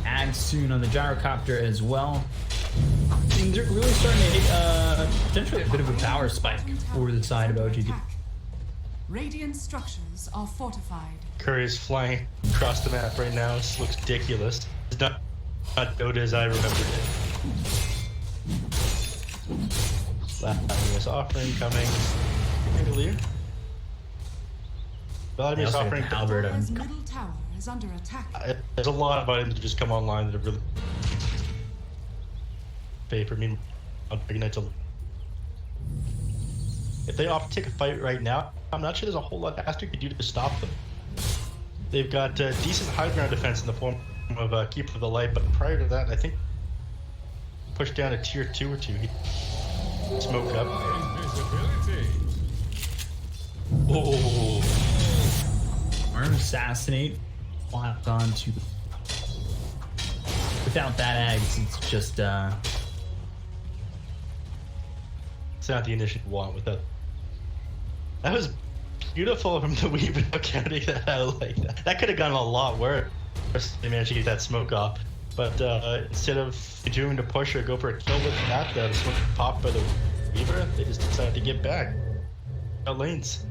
[SPEAKER 3] Ags soon on the gyrocopter as well. Things are really starting to hit potentially a bit of a power spike for the side of OGD.
[SPEAKER 1] Radiant structures are fortified.
[SPEAKER 2] Curry is flying across the map right now. This looks ridiculous. It's not Dota as I remembered it. Vladimir's offering coming. Clear. Vladimir's offering.
[SPEAKER 1] His middle tower is under attack.
[SPEAKER 2] There's a lot of items that just come online that are really favor me. If they opt to take a fight right now, I'm not sure there's a whole lot Aster could do to stop them. They've got decent high ground defense in the form of Keeper of the Light, but prior to that, I think pushed down a tier 2 or 2. He smoked up. Oh!
[SPEAKER 3] Arm Assassinate. Locked on to. Without that Ags, it's just
[SPEAKER 2] It's not the initiative you want with that. That was beautiful from the Weaver counting that out like that. That could have gone a lot worse. They managed to get that smoke off. But instead of continuing to push or go for a kill with that, the smoke popped by the Weaver, they just decided to get back. Out lanes.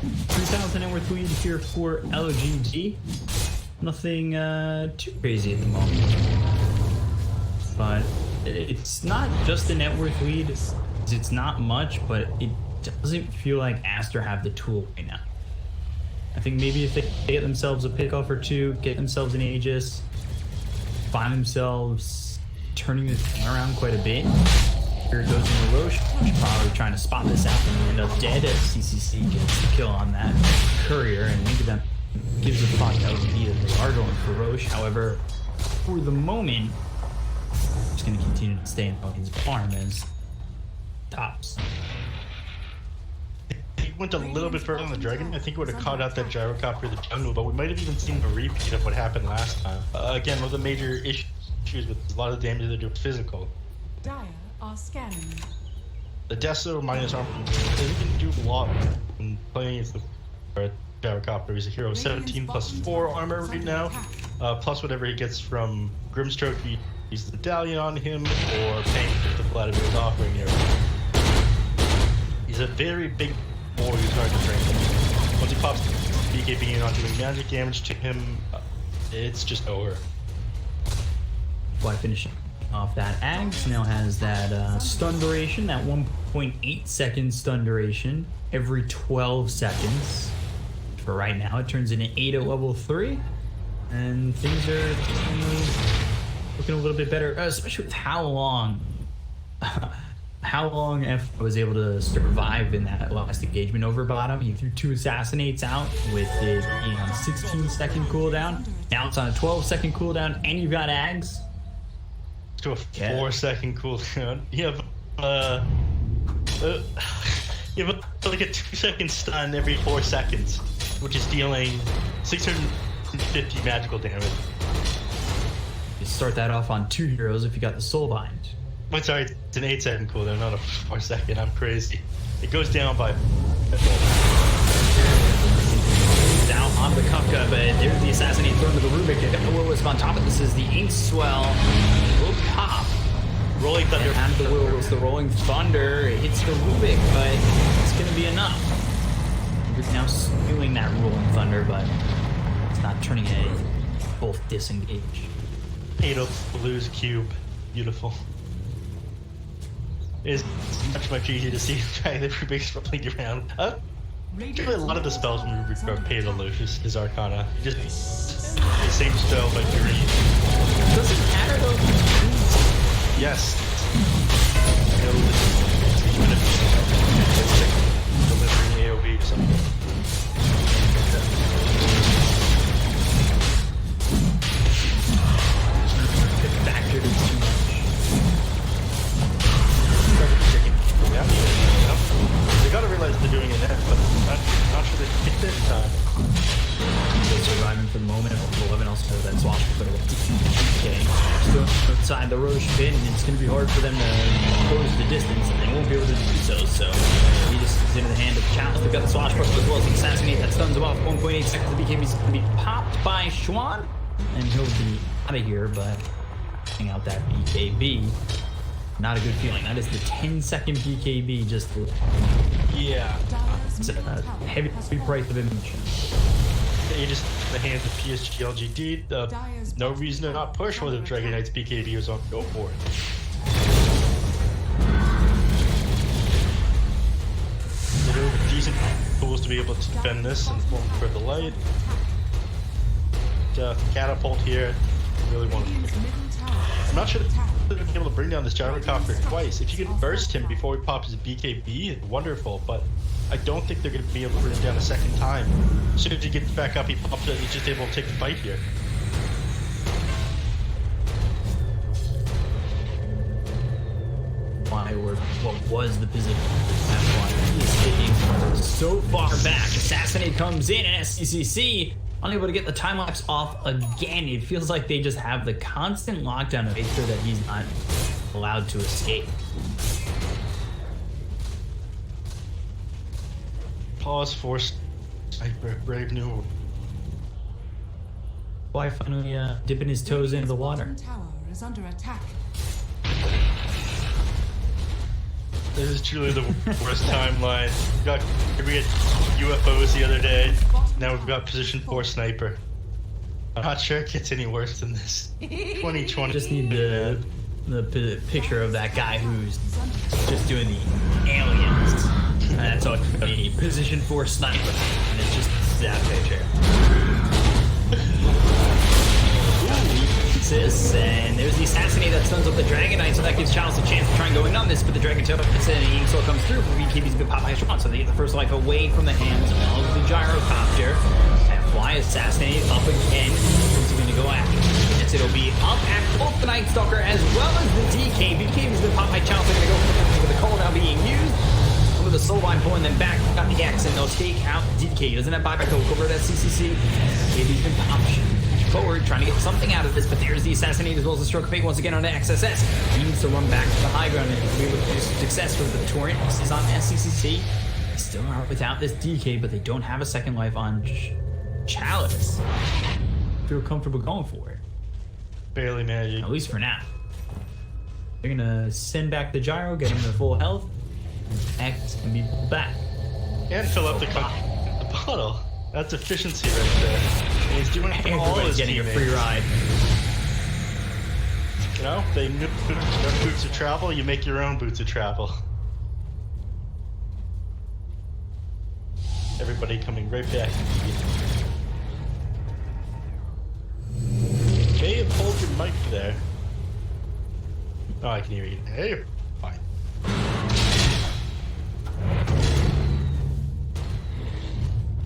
[SPEAKER 3] 3,000 net worth lead here for LGD. Nothing too crazy at the moment. But it's not just the net worth lead. It's not much, but it doesn't feel like Aster have the tool right now. I think maybe if they get themselves a pickoff or two, get themselves an Aegis, find themselves turning this thing around quite a bit. Here goes in the Roche, probably trying to spot this out and end up dead as CCC gets the kill on that courier, and maybe that gives a fuck LGD that they are going for Roche. However, for the moment, I'm just going to continue to stay in Hawkins' farm as tops.
[SPEAKER 2] He went a little bit further on the Dragon. I think it would have caught out that gyrocopter in the jungle, but we might have even seen a repeat of what happened last time. Again, one of the major issues with a lot of the damage they do is physical.
[SPEAKER 1] Dire are scanning.
[SPEAKER 2] The Deso minus armor doesn't do a lot when playing against the gyrocopter. He's a hero 17 plus 4 armor right now, plus whatever he gets from Grimstroke. He's the medallion on him, or paying for the Vladimir's offering here. He's a very big boy who's hard to train. Once he pops the BKB and not doing magic damage to him, it's just over.
[SPEAKER 3] Why finishing off that Ags now has that stun duration, that 1.8 second stun duration every 12 seconds. For right now, it turns into 8 at level 3, and things are looking a little bit better, especially with how long F was able to survive in that last engagement over bottom. He threw 2 assassinates out with it being on a 16-second cooldown. Now it's on a 12-second cooldown, and you've got Ags.
[SPEAKER 2] To a 4-second cooldown. You have like a 2-second stun every 4 seconds, which is dealing 650 magical damage.
[SPEAKER 3] You start that off on 2 heroes if you got the Soulbind.
[SPEAKER 2] I'm sorry, it's an 8-second cooldown, not a 4-second. I'm crazy. It goes down by.
[SPEAKER 3] Down on the Kafka, but there's the assassinate thrown to the Rubik. What was wisp on top of this is the ink swell. Will pop.
[SPEAKER 2] Rolling Thunder.
[SPEAKER 3] And out of the wheel goes the rolling thunder. It hits the Rubik, but it's gonna be enough. It's now skewing that rolling thunder, but it's not turning it. Both disengage.
[SPEAKER 2] Fatal lose cube. Beautiful. It's much easier to see trying the Rubik's rolling around. Actually, a lot of the spells from Rubik are pay to lose his Arcana. Just the same spell but green.
[SPEAKER 3] Doesn't matter though.
[SPEAKER 2] Yes. Even if it's like delivering AoE or something.
[SPEAKER 3] Factored in too much.
[SPEAKER 2] Yeah, they gotta realize they're doing it now, but not sure they picked this time.
[SPEAKER 3] They're surviving for the moment. 11 also knows that swap for the okay. Still outside the Roche pin, and it's gonna be hard for them to close the distance, and they won't be able to do so. So he just is into the hand of the challenge. They've got the Swash Buckle as well as the Assassinate that stuns him off. 1.8 seconds. The BKB's gonna be popped by Schwan, and he'll be out of here, but getting out that BKB. Not a good feeling. That is the 10-second BKB just...
[SPEAKER 2] Yeah.
[SPEAKER 3] It's a heavy price of admission.
[SPEAKER 2] You just the hands of PSG.LGD. No reason to not push whether Dragon Knight's BKB was on. Go for it. They have decent tools to be able to defend this and form for the light. Catapult here. Really want to. I'm not sure they're going to be able to bring down this gyrocopter twice. If you can burst him before he pops his BKB, it's wonderful, but I don't think they're going to be able to bring him down a second time. As soon as he gets back up, he pops it, and he's just able to take the fight here.
[SPEAKER 3] Why, or what was the position? That's why he is taking so far back. Assassinate comes in, and SCCC unable to get the time lapse off again. It feels like they just have the constant lockdown to make sure that he's not allowed to escape.
[SPEAKER 2] Pause for Sniper, Brave New World.
[SPEAKER 3] Why finally dipping his toes into the water?
[SPEAKER 1] Tower is under attack.
[SPEAKER 2] This is truly the worst timeline. We had UFOs the other day. Now we've got position 4 sniper. I'm not sure it gets any worse than this. 2020.
[SPEAKER 3] Just need the picture of that guy who's just doing the aliens. And that's all it's be. Position 4 sniper. And it's just that picture. And there's the Assassinate that stuns up the Dragon Knight, so that gives Chalice a chance to try and go in on this, but the Dragon Tail hits in and Ink Soul comes through, but BKB's been popped by Schwan, so they get the first life away from the hands of the Gyrocopter. And Fly Assassinate up again. Who's he going to go after? Yes, it'll be up at both the Night Stalker as well as the DK. BKB's been popped by Chalice, they're going to go for the call now being used. With the soul line pulling them back, got the X, and they'll take out DK. Doesn't have buyback to look over at CCC. BKB's been popped forward, trying to get something out of this, but there's the Assassinate as well as the Stroke of Fate once again on the XSS. He needs to run back to the high ground and be able to do success with the Torrent. This is on SCCC. They still are without this DK, but they don't have a second life on Chalice. Feel comfortable going for it.
[SPEAKER 2] Barely managing.
[SPEAKER 3] At least for now. They're gonna send back the Gyro, get him to full health, X, and be back.
[SPEAKER 2] And fill up the bottle. That's efficiency right there. And he's doing it for all his
[SPEAKER 3] getting
[SPEAKER 2] teammates.
[SPEAKER 3] A free ride.
[SPEAKER 2] You know, they no boots of travel, you make your own boots of travel. Everybody coming right back. May have pulled your mic there. Oh, I can hear you. Hey, fine.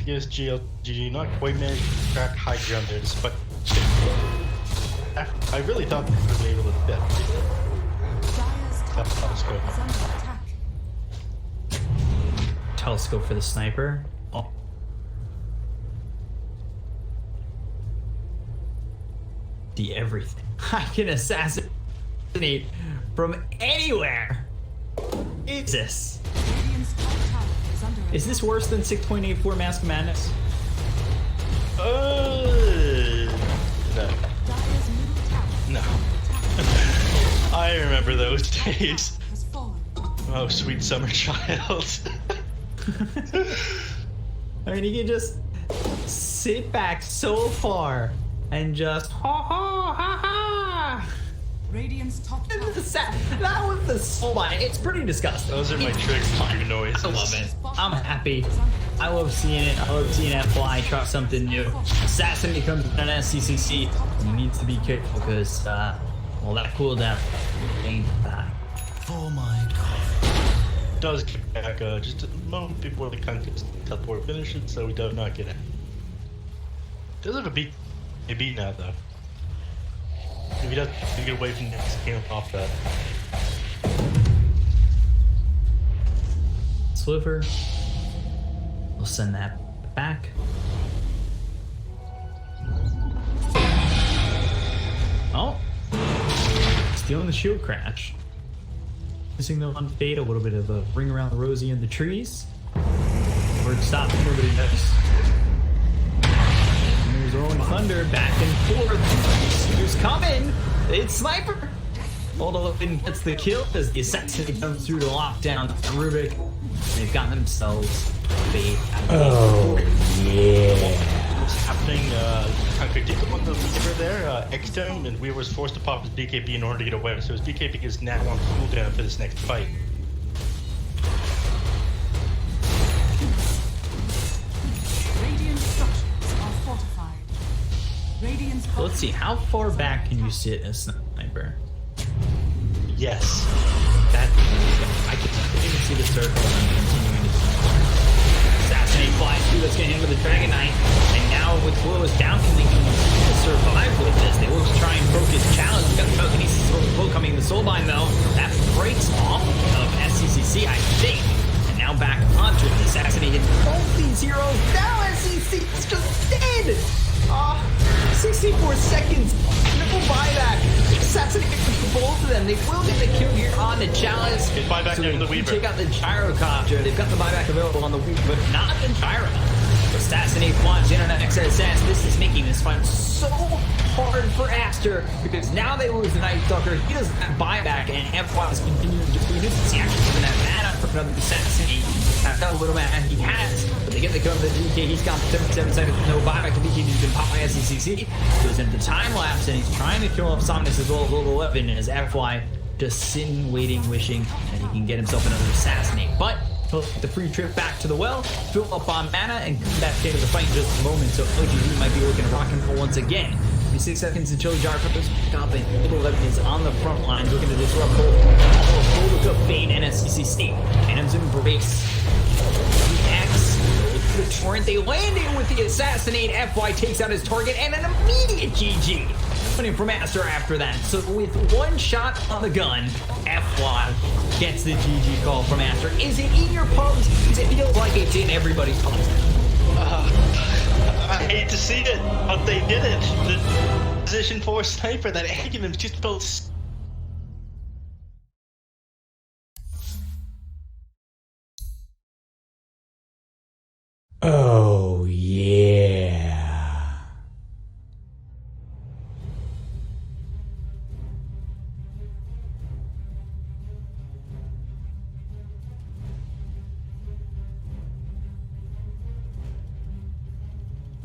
[SPEAKER 2] PSG.LGD not quite managed to crack high ground there despite I really thought they would be able to bet. Telescope.
[SPEAKER 3] Telescope for the sniper. Oh. See everything. I can assassinate from anywhere. Jesus. Is this worse than 6.84 Mask of Madness?
[SPEAKER 2] No. those days.
[SPEAKER 1] has fallen.
[SPEAKER 2] Oh, sweet summer child.
[SPEAKER 3] I mean, you can just sit back so far and just ha ha ha ha.
[SPEAKER 1] Radiant's top tower.
[SPEAKER 3] That was the soul bite. It's pretty disgusting.
[SPEAKER 2] Those are my trigger noises.
[SPEAKER 3] I love it. I'm happy. I love seeing it. I love seeing FY try something new. Assassin becomes an SCCC. He needs to be careful because, well, that cooldown ain't that.
[SPEAKER 4] For my God.
[SPEAKER 2] Does kick back just a moment before the contest teleport finishes, so we do not get it. Does have a beat now though. If he doesn't get away from next camp off that.
[SPEAKER 3] Sliver. We'll send that back. Oh. Stealing the shield crash. Missing the one fade, a little bit of a ring around the rosy in the trees. Word stopped, nobody knows. And there's Rolling Thunder back and forth. Who's coming? It's Sniper! Double-elimination gets the kill as the assassin comes through to lock down Rubik. They've gotten themselves fade out of the
[SPEAKER 2] What's happening? Concrete did on the lever there, X-Dome, and Weaver was forced to pop his BKB in order to get away, so his BKB is now on cooldown for this next fight.
[SPEAKER 1] Radiant structures are fortified. Radiant's
[SPEAKER 3] So let's see, how far back can you sit as Sniper?
[SPEAKER 2] Yes.
[SPEAKER 3] That I can even see the circle and continuing to assassinate flies through. That's gonna hit with the Dragon Knight. And now with Willow's down, they can survive with this. They will try and poke his challenge. We got the telekinesis flow coming. The Soulbind though, that breaks off of SCCC, I think. And now back onto it. Assassinated both these heroes. Now SCC is just dead. 64 seconds. No buyback. Assassinated both of them. They will get the kill here on the Chalice.
[SPEAKER 2] Get buyback
[SPEAKER 3] So
[SPEAKER 2] there to the Weaver.
[SPEAKER 3] Check out the Gyrocopter. They've got the buyback available on the Weaver, but not the Gyro. Assassinate Quads Internet XSS. This is making this fight so hard for Aster because now they lose the Night Stalker. He doesn't have buyback, and FY is continuing to do this. He actually doesn't have mana for another assassinate. That's how little mana he has, but they get the cover of the DK. He's got 77 seconds with no buyback. The DK has been popped by SCCC. Goes into the time lapse, and he's trying to kill off Somnus as well as level 11 as FY just sitting, waiting, wishing that he can get himself another assassinate. But he'll take the free trip back to the well, fill up on mana, and come back into the fight in just a moment. So OGA might be looking to rock and roll once again. 6 seconds until Jar Peppers pick up, and Double 11 is on the front line looking to disrupt both look up Fade and SCCC. Phantom's embrace. X. The torrent, they land in with the assassinate. FY takes out his target and an immediate GG. Coming from Aster after that. So with one shot on the gun, FY gets the GG call from Aster. Is it in your pubs? It feels like it's in everybody's pubs.
[SPEAKER 2] I hate to see it, but they did it. The position 4 sniper, that Aghanim just felt.
[SPEAKER 4] Oh.